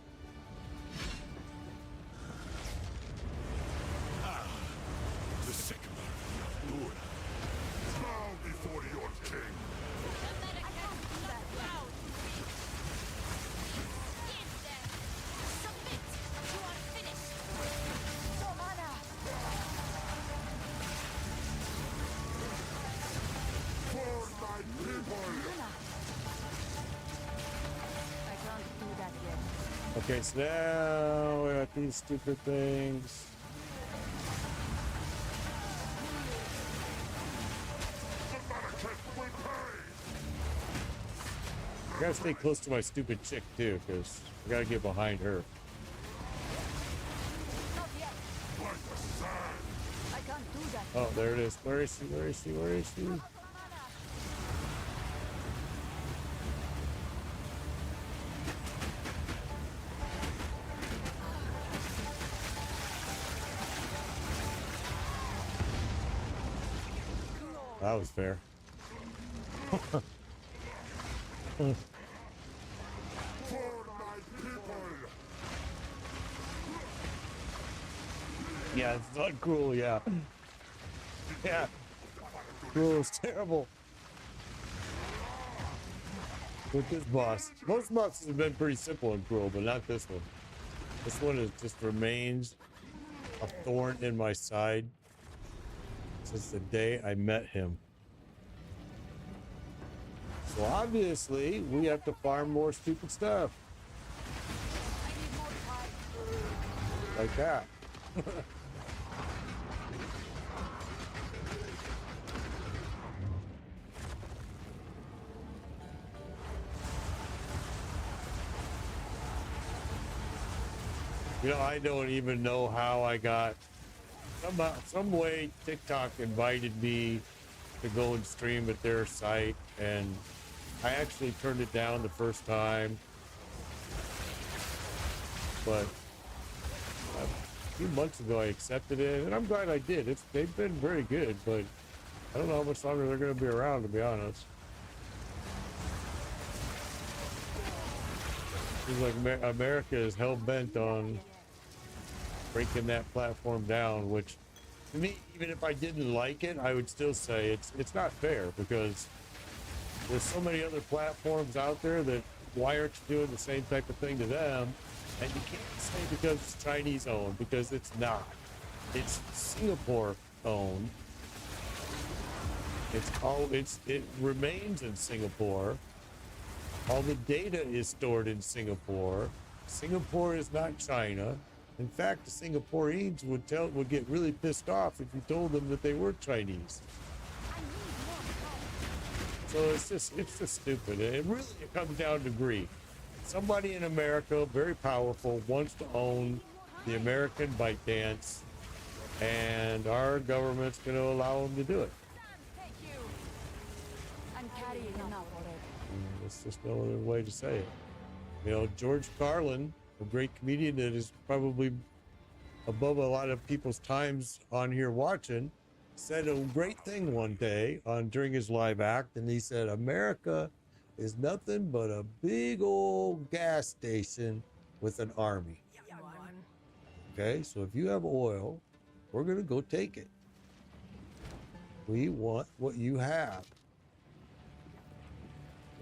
The Sycamore of the Endura. Bow before your king. For my people. I can't do that yet. Okay, so now we got these stupid things. The Market will pay. I gotta stay close to my stupid chick too, because I gotta get behind her. Not yet. Like the sand. I can't do that. Oh, there it is. Where is she? Where is she? Where is she? That was fair. For my people. Yeah, it's not cruel, yeah. Yeah. Cruel is terrible. With this boss. Most bosses have been pretty simple and cruel, but not this one. This one is just remains a thorn in my side since the day I met him. So obviously, we have to farm more stupid stuff. I need more time. Like that. You know, I don't even know how I got somehow, some way, TikTok invited me to go and stream at their site, and I actually turned it down the first time, but a few months ago I accepted it, and I'm glad I did. They've been very good, but I don't know how much longer they're going to be around, to be honest. Seems like America is hell-bent on breaking that platform down, which to me, even if I didn't like it, I would still say it's not fair, because there's so many other platforms out there that why aren't you doing the same type of thing to them? And you can't say because it's Chinese owned, because it's not. It's Singapore owned. It remains in Singapore. All the data is stored in Singapore. Singapore is not China. In fact, the Singaporeans would get really pissed off if you told them that they were Chinese. So it's just stupid. It comes down to greed. Somebody in America, very powerful, wants to own the American ByteDance, and our government's going to allow them to do it. Thank you. I'm carrying enough already. That's just no other way to say it. You know, George Carlin, a great comedian that is probably above a lot of people's times on here watching, said a great thing one day during his live act, and he said, America is nothing but a big old gas station with an army. Okay, so if you have oil, we're going to go take it. We want what you have.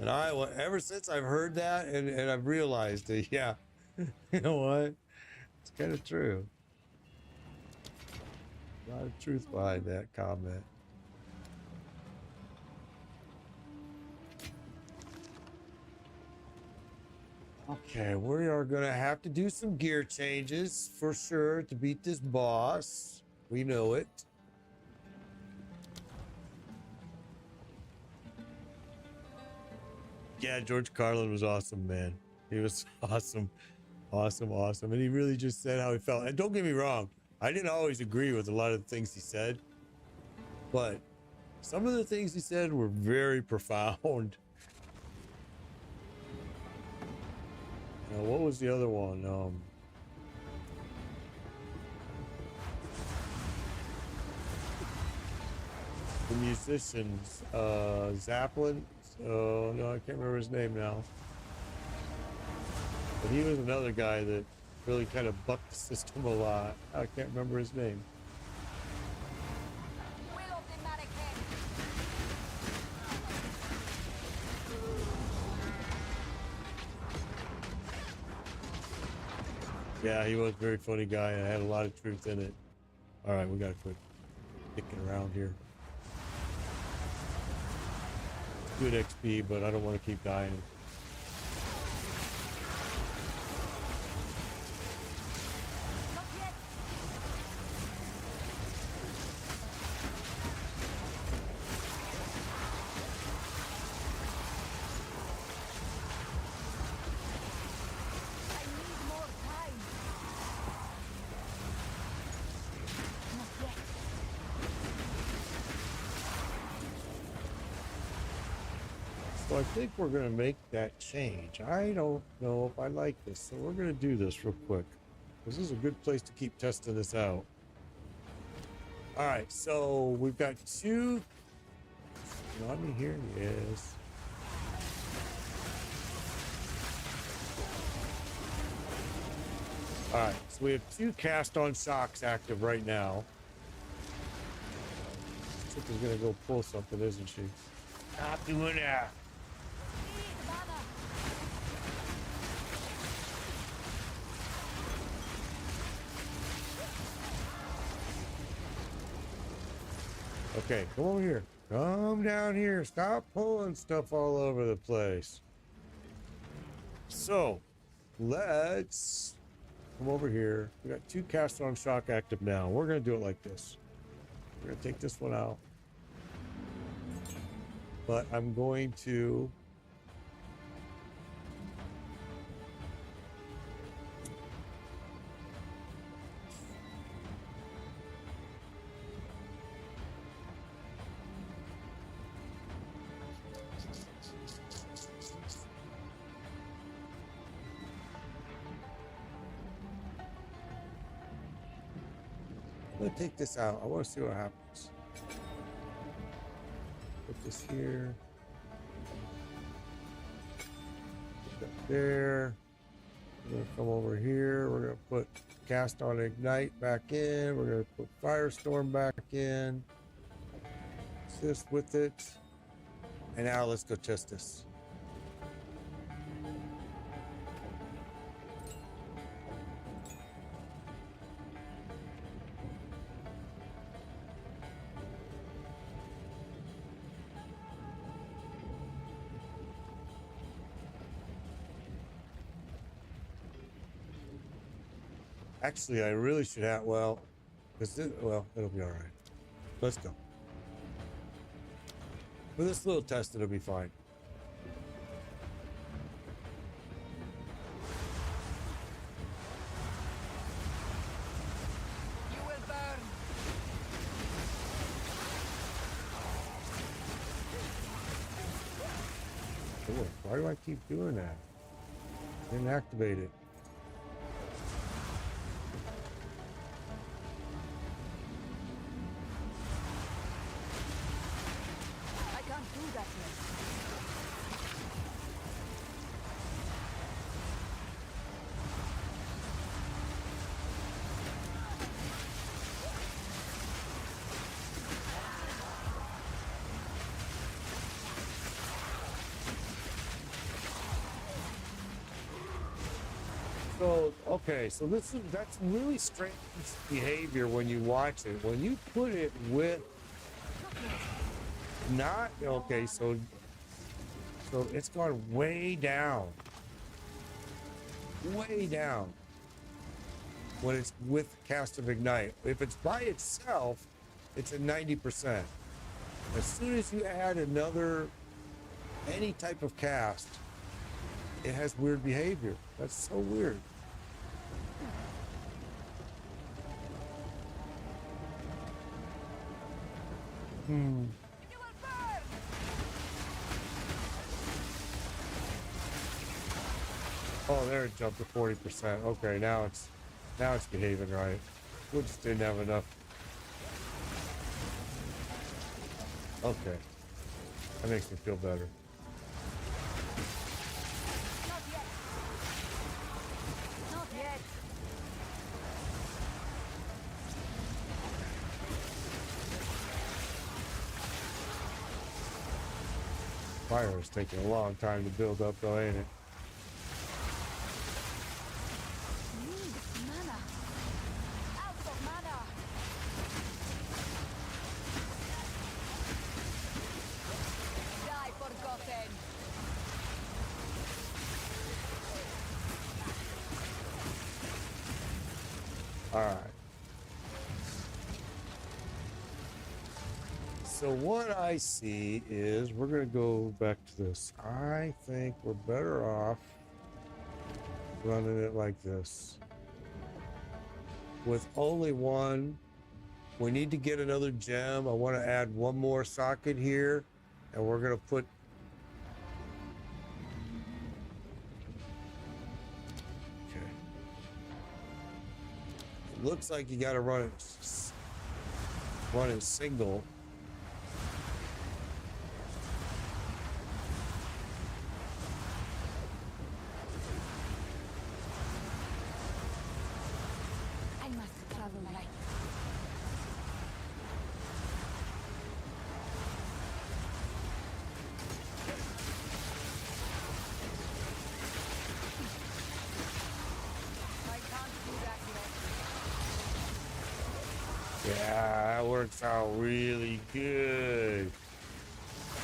And ever since I've heard that, and I've realized that, yeah, you know what? It's kind of true. A lot of truth behind that comment. Okay, we are going to have to do some gear changes for sure to beat this boss. We know it. Yeah, George Carlin was awesome, man. He was awesome. Awesome. And he really just said how he felt. And don't get me wrong, I didn't always agree with a lot of the things he said, but some of the things he said were very profound. What was the other one? The musicians, Zeppelin. Oh no, I can't remember his name now. But he was another guy that really kind of bucked the system a lot. I can't remember his name. Yeah, he was a very funny guy and had a lot of truth in it. All right, we got to quit kicking around here. It's good XP, but I don't want to keep dying. So I think we're going to make that change. I don't know if I like this, so we're going to do this real quick, because this is a good place to keep testing this out. All right, so we've got two. Let me hear. Yes. All right, so we have two cast-on shocks active right now. Chick is going to go pull something, isn't she? Stop doing that. Okay, come over here. Come down here. Stop pulling stuff all over the place. So, let's come over here. We got two cast-on shock active now. We're going to do it like this. We're going to take this one out. But I'm going to... I'm gonna take this out. I want to see what happens. Put this here. Put that there. We're gonna come over here. We're gonna put cast on ignite back in. We're gonna put firestorm back in. Assist with it. And now let's go test this. Actually, I really should have, well, well, it'll be all right. Let's go. For this little test, it'll be fine. You will burn. Cool. Why do I keep doing that? Didn't activate it. I can't do that yet. So, okay, so that's really strange behavior when you watch it. When you put it with not okay, so it's gone way down. Way down. When it's with cast of ignite. If it's by itself, it's at 90%. As soon as you add any type of cast, it has weird behavior. That's so weird. You will burn. Oh, there it jumped to 40%. Okay, now it's behaving right. We just didn't have enough. Okay. That makes me feel better. Not yet. Not yet. Fire is taking a long time to build up though, ain't it? Need mana. Out of mana. Die forgotten. Alright. So what I see is we're going to go back to this. I think we're better off running it like this. With only one, we need to get another gem. I want to add one more socket here, and we're going to put okay. It looks like you got to run it single. I must travel light. I can't do that yet. Yeah, that works out really good.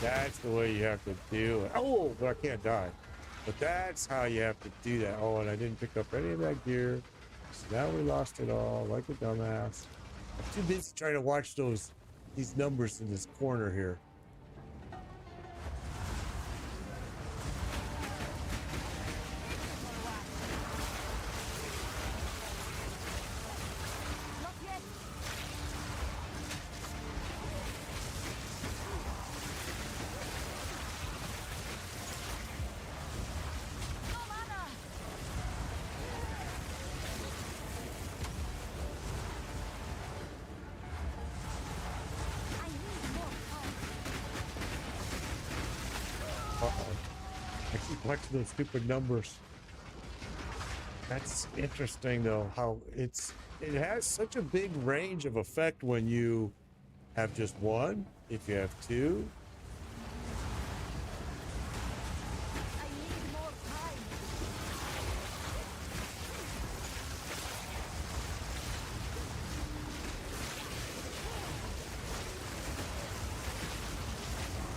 That's the way you have to do it. Oh, but I can't die. But that's how you have to do that. Oh, and I didn't pick up any of that gear. So now we lost it all, like a dumbass. I'm too busy trying to watch these numbers in this corner here. Not yet. No mana. I keep watching those stupid numbers. That's interesting though, how it has such a big range of effect when you have just one, if you have two. I need more time.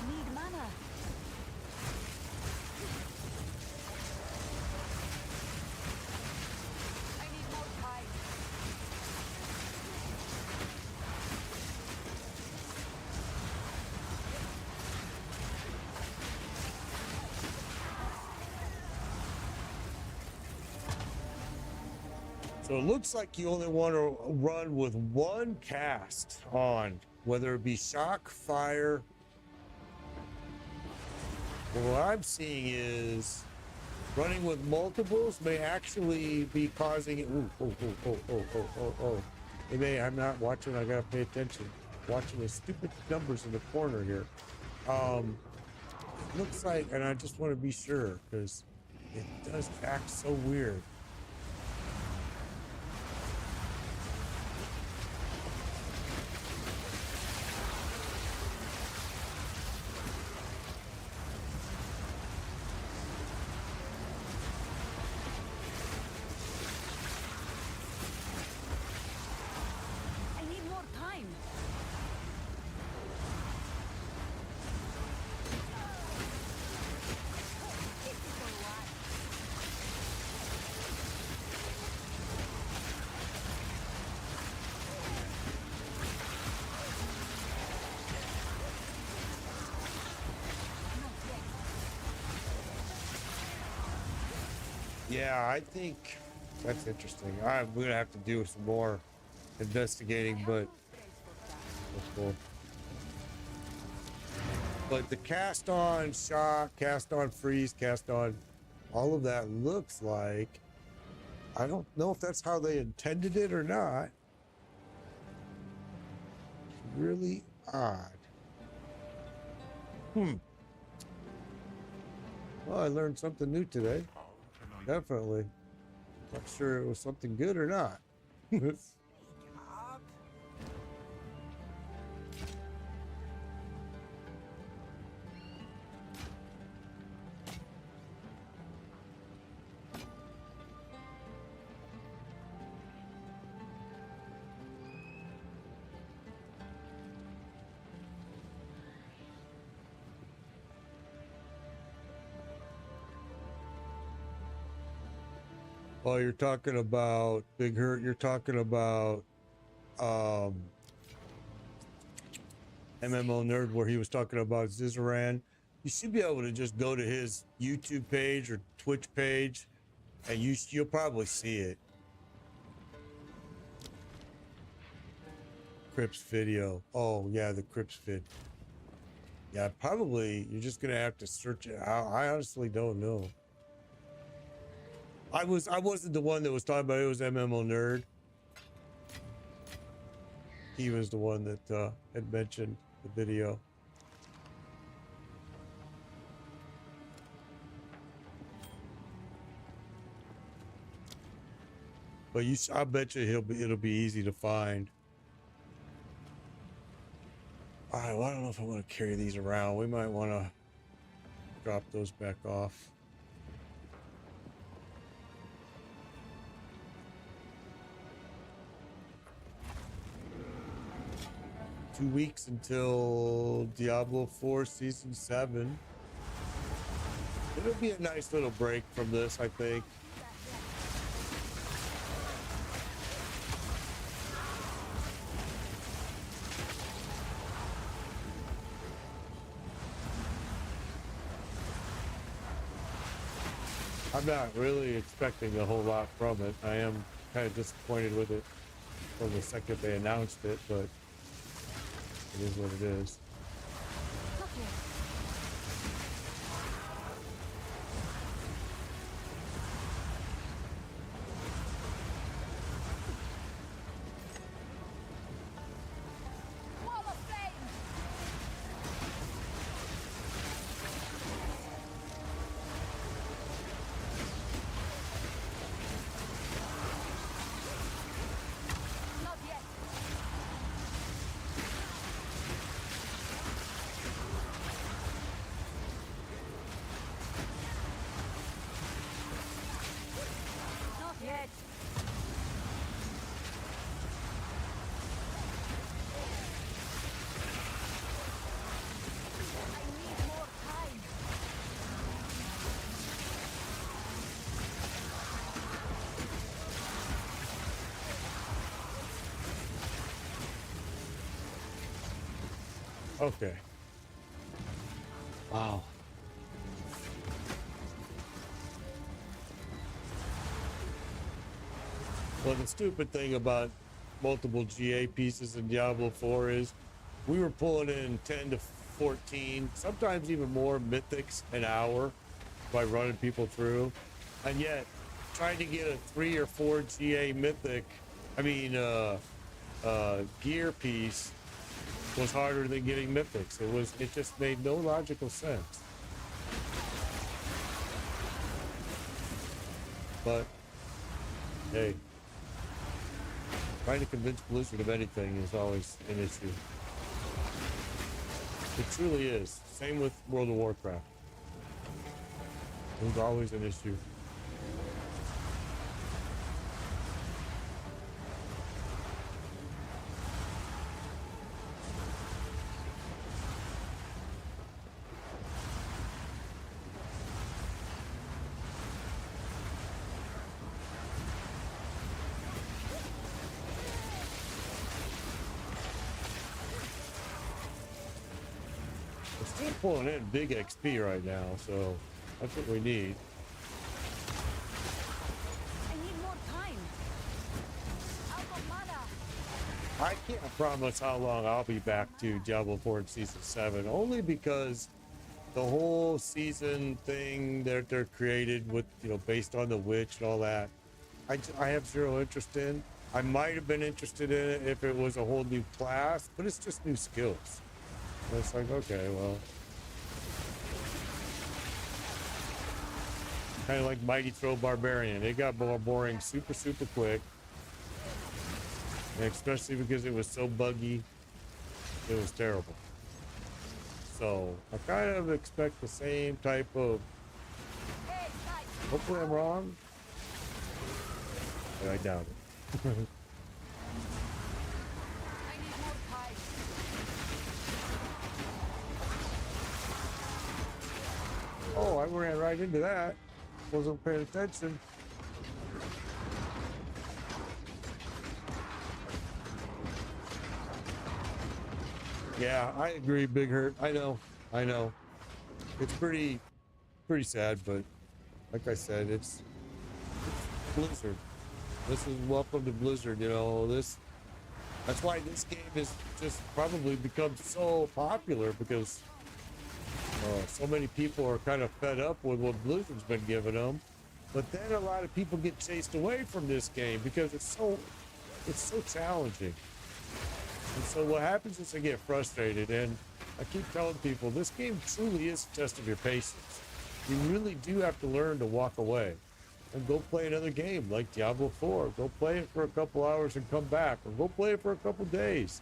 Need mana. I need more time. So it looks like you only want to run with one cast on, whether it be shock, fire. Well, what I'm seeing is running with multiples may actually be causing it. Ooh, oh. It may, I'm not watching, I gotta pay attention. Watching the stupid numbers in the corner here. Looks like, and I just want to be sure because it does act so weird. I need more time. This is a lot. Not yet. Yeah, I think that's interesting. I'm gonna have to do some more investigating, but that's cool. But the cast on shock, cast on freeze, cast on all of that looks like, I don't know if that's how they intended it or not. It's really odd. Well, I learned something new today. Definitely. Not sure it was something good or not. Oh, you're talking about Big Hurt. You're talking about MMO Nerd, where he was talking about Zizaran. You should be able to just go to his YouTube page or Twitch page, and you'll probably see it. Crips video. Oh yeah, the Crips vid. Yeah, probably. You're just gonna have to search it out. I honestly don't know. I wasn't the one that was talking about it. It was MMO Nerd. He was the one that had mentioned the video. But I bet you it'll be easy to find. All right, well, I don't know if I want to carry these around. We might want to drop those back off. Two weeks until Diablo 4 Season 7. It'll be a nice little break from this, I think. I'm not really expecting a whole lot from it. I am kind of disappointed with it from the second they announced it, but it is what it is. Okay. Wall of flame. Okay. Wow. Well, the stupid thing about multiple GA pieces in Diablo 4 is we were pulling in 10 to 14, sometimes even more mythics an hour by running people through. And yet, trying to get a 3 or 4 GA mythic, gear piece was harder than getting mythics. It just made no logical sense. But, hey. Trying to convince Blizzard of anything is always an issue. It truly is. Same with World of Warcraft. It was always an issue. We're still pulling in big XP right now, so that's what we need. I need more time. Out of mana. I can't promise how long I'll be back to Diablo 4 and Season 7, only because the whole season thing that they're created with, based on the witch and all that, I have zero interest in. I might have been interested in it if it was a whole new class, but it's just new skills. And it's like, okay, well. Kind of like Mighty Throw Barbarian. It got more boring super, super quick. And especially because it was so buggy. It was terrible. So I kind of expect the same type of, hopefully I'm wrong, but I doubt it. I need more time. Oh, I ran right into that. Wasn't paying attention. Yeah, I agree, Big Hurt. I know. It's pretty sad, but like I said, it's Blizzard. This is welcome to Blizzard, that's why this game has just probably become so popular, because so many people are kind of fed up with what Blizzard's been giving them. But then a lot of people get chased away from this game because it's so challenging. And so what happens is they get frustrated, and I keep telling people this game truly is a test of your patience. You really do have to learn to walk away and go play another game like Diablo 4. Go play it for a couple hours and come back, or go play it for a couple days.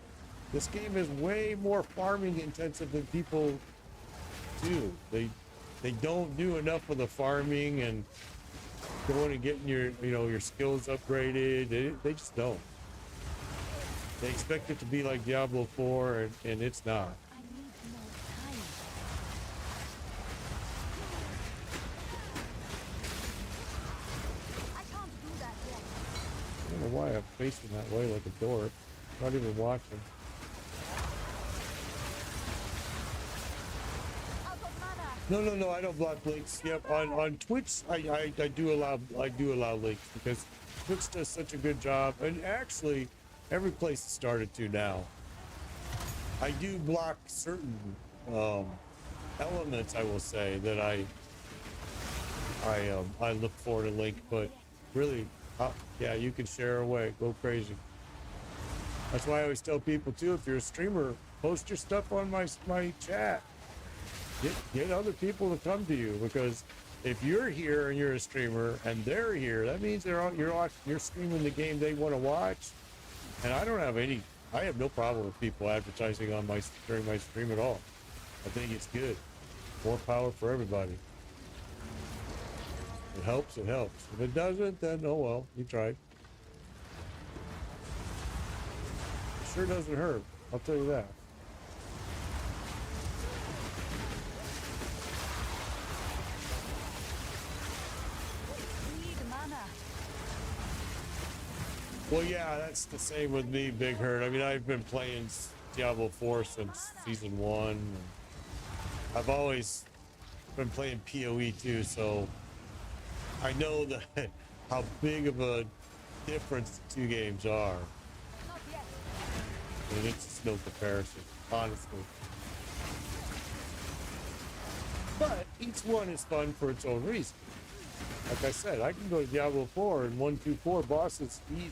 This game is way more farming intensive than people do. They don't do enough of the farming and going and getting your skills upgraded. They just don't. They expect it to be like Diablo 4, and it's not. I need more time. I can't do that yet. I don't know why I'm facing that way like a dork. Not even watching. Out of mana. No, I don't block links. Yep, on Twitch, I do allow links because Twitch does such a good job, and actually, every place it started to now. I do block certain elements, I will say, that I look for to link, but really, yeah, you can share away, go crazy. That's why I always tell people too, if you're a streamer, post your stuff on my chat. Get other people to come to you, because if you're here and you're a streamer and they're here, that means you're streaming the game they want to watch. And I have no problem with people advertising during my stream at all. I think it's good. More power for everybody. It helps. If it doesn't, then oh well, you tried. It sure doesn't hurt, I'll tell you that. We need mana. Well, yeah, that's the same with me, Big Hurt. I mean, I've been playing Diablo 4 since season 1. I've always been playing PoE too, so I know that how big of a difference the two games are. Not yet. And it's just no comparison, honestly. But each one is fun for its own reason. Like I said, I can go to Diablo 4 and 1, 2, 4 bosses eat.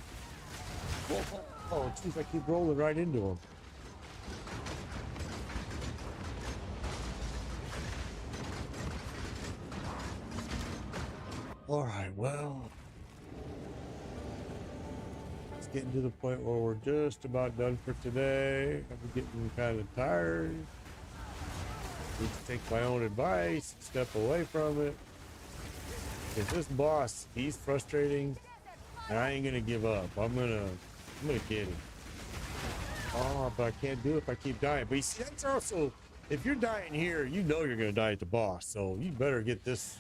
Oh, jeez, I keep rolling right into them. All right, well, it's getting to the point where we're just about done for today. I'm getting kind of tired. Need to take my own advice, step away from it. If this boss, he's frustrating, and I ain't gonna give up. I'm gonna get him. Oh, but I can't do it if I keep dying. But you see, that's also, if you're dying here, you know you're gonna die at the boss, so you better get this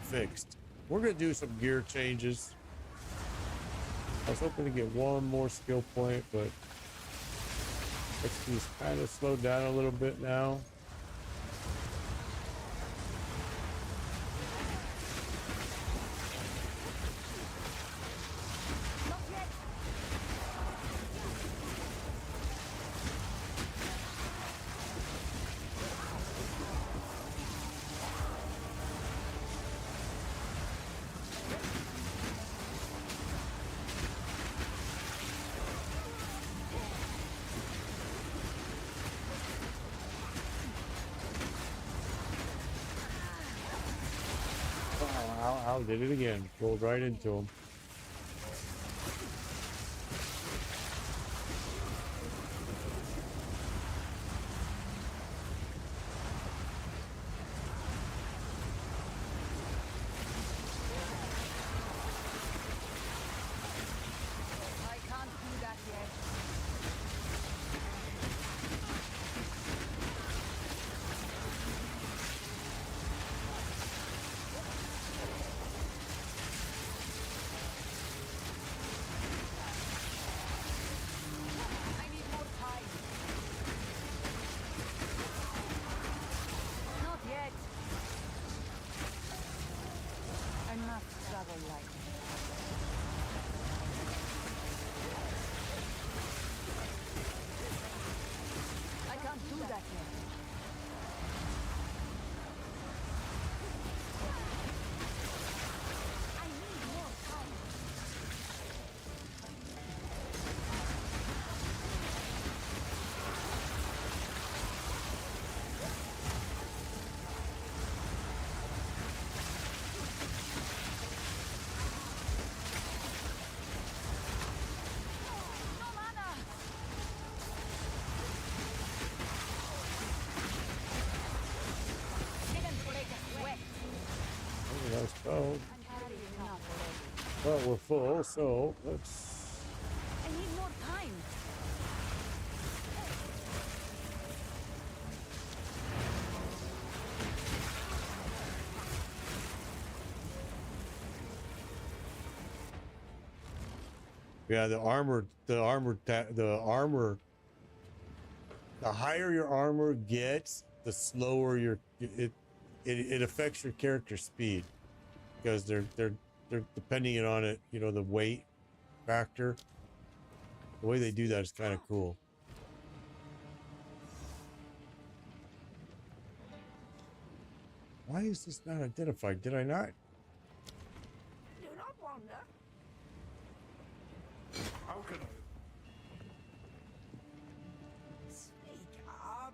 fixed. We're gonna do some gear changes. I was hoping to get one more skill point, but XP's kind of slowed down a little bit now. Ow, did it again. Rolled right into him. I can't do that yet. I need more time. Not yet. I must travel light. I can't do that yet. I need more time. No mana! Didn't break a sweat. Oh, that's cold. I'm carrying enough already. Well, we're full, so let's. I need more time. Yeah, the armor, the higher your armor gets, the slower it affects your character speed, because they're depending on it, you know, the weight factor. The way they do that is kind of cool. Why is this not identified? Did I not? Do not wander. How can I? Speak up.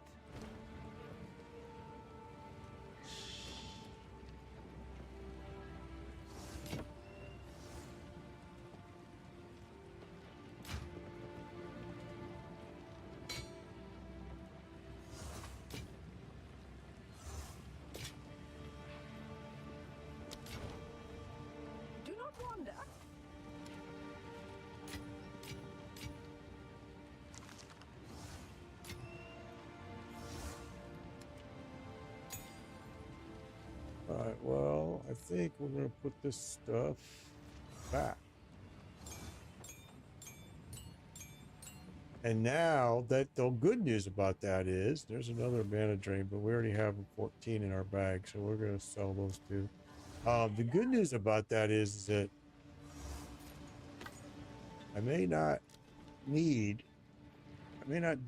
Do not wander. All right, well, I think we're gonna put this stuff back. And now that the good news about that is there's another mana drain, but we already have 14 in our bag, so we're gonna sell those two. The good news about that is that I may not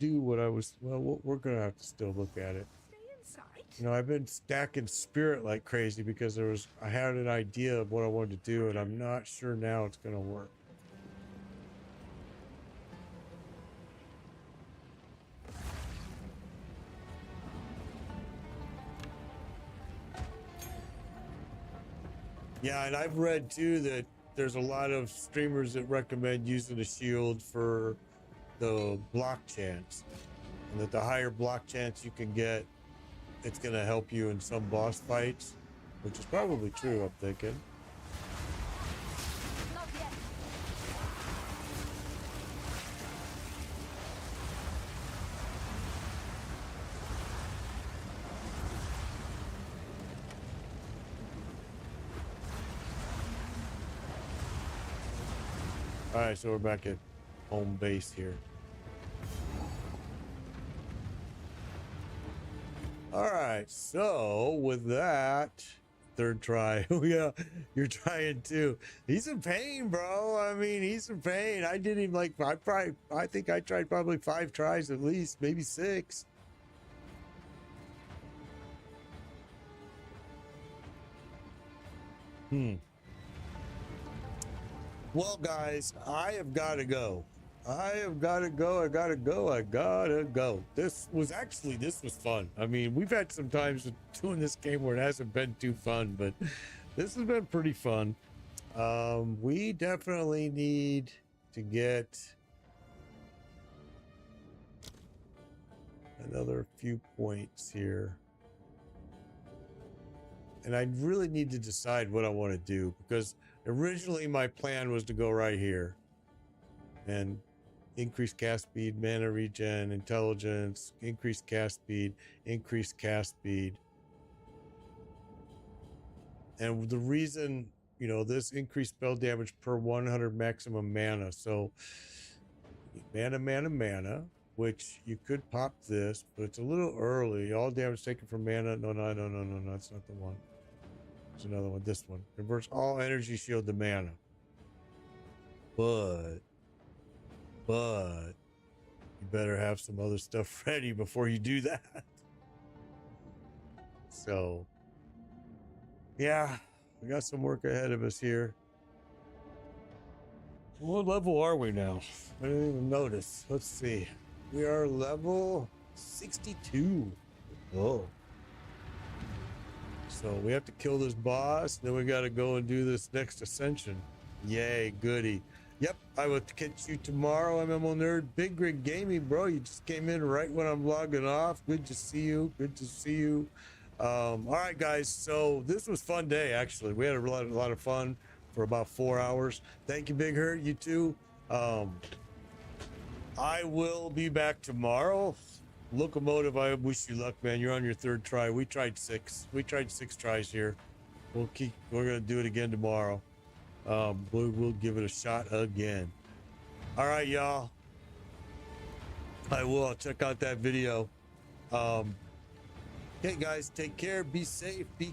do what I was. Well, we're gonna have to still look at it. You know, I've been stacking spirit like crazy because I had an idea of what I wanted to do, and I'm not sure now it's gonna work. Yeah, and I've read too that there's a lot of streamers that recommend using a shield for the block chance, and that the higher block chance you can get, it's going to help you in some boss fights, which is probably true, I'm thinking. Not yet. All right, so we're back at home base here. All right, so with that, third try. Yeah, you're trying too. He's in pain, bro. I mean, he's in pain. I did him like I think I tried probably 5 tries at least, maybe 6. Well, guys, I have got to go. I gotta go. This was fun. I mean, we've had some times doing this game where it hasn't been too fun, but this has been pretty fun. We definitely need to get another few points here. And I really need to decide what I want to do, because originally my plan was to go right here and increase cast speed, mana regen, intelligence, increase cast speed, increase cast speed. And the reason, you know, this increased spell damage per 100 maximum mana. So mana, which you could pop this, but it's a little early. All damage taken from mana. No, that's not the one. There's another one. This one converts all energy shield to mana. But you better have some other stuff ready before you do that. So yeah, we got some work ahead of us here. What level are we now? I didn't even notice. Let's see. We are level 62. Oh. So we have to kill this boss, then we got to go and do this next ascension. Yay, goody. Yep, I will catch you tomorrow, MMO Nerd. Big Rig Gaming, bro. You just came in right when I'm logging off. Good to see you. All right, guys. So this was a fun day, actually. We had a lot of fun for about 4 hours. Thank you, Big Hurt. You too. I will be back tomorrow. Locomotive, I wish you luck, man. You're on your 3rd try. We tried 6 tries here. We're gonna do it again tomorrow. We'll give it a shot again. All right, y'all. I'll check out that video. Okay, guys, take care, be safe, be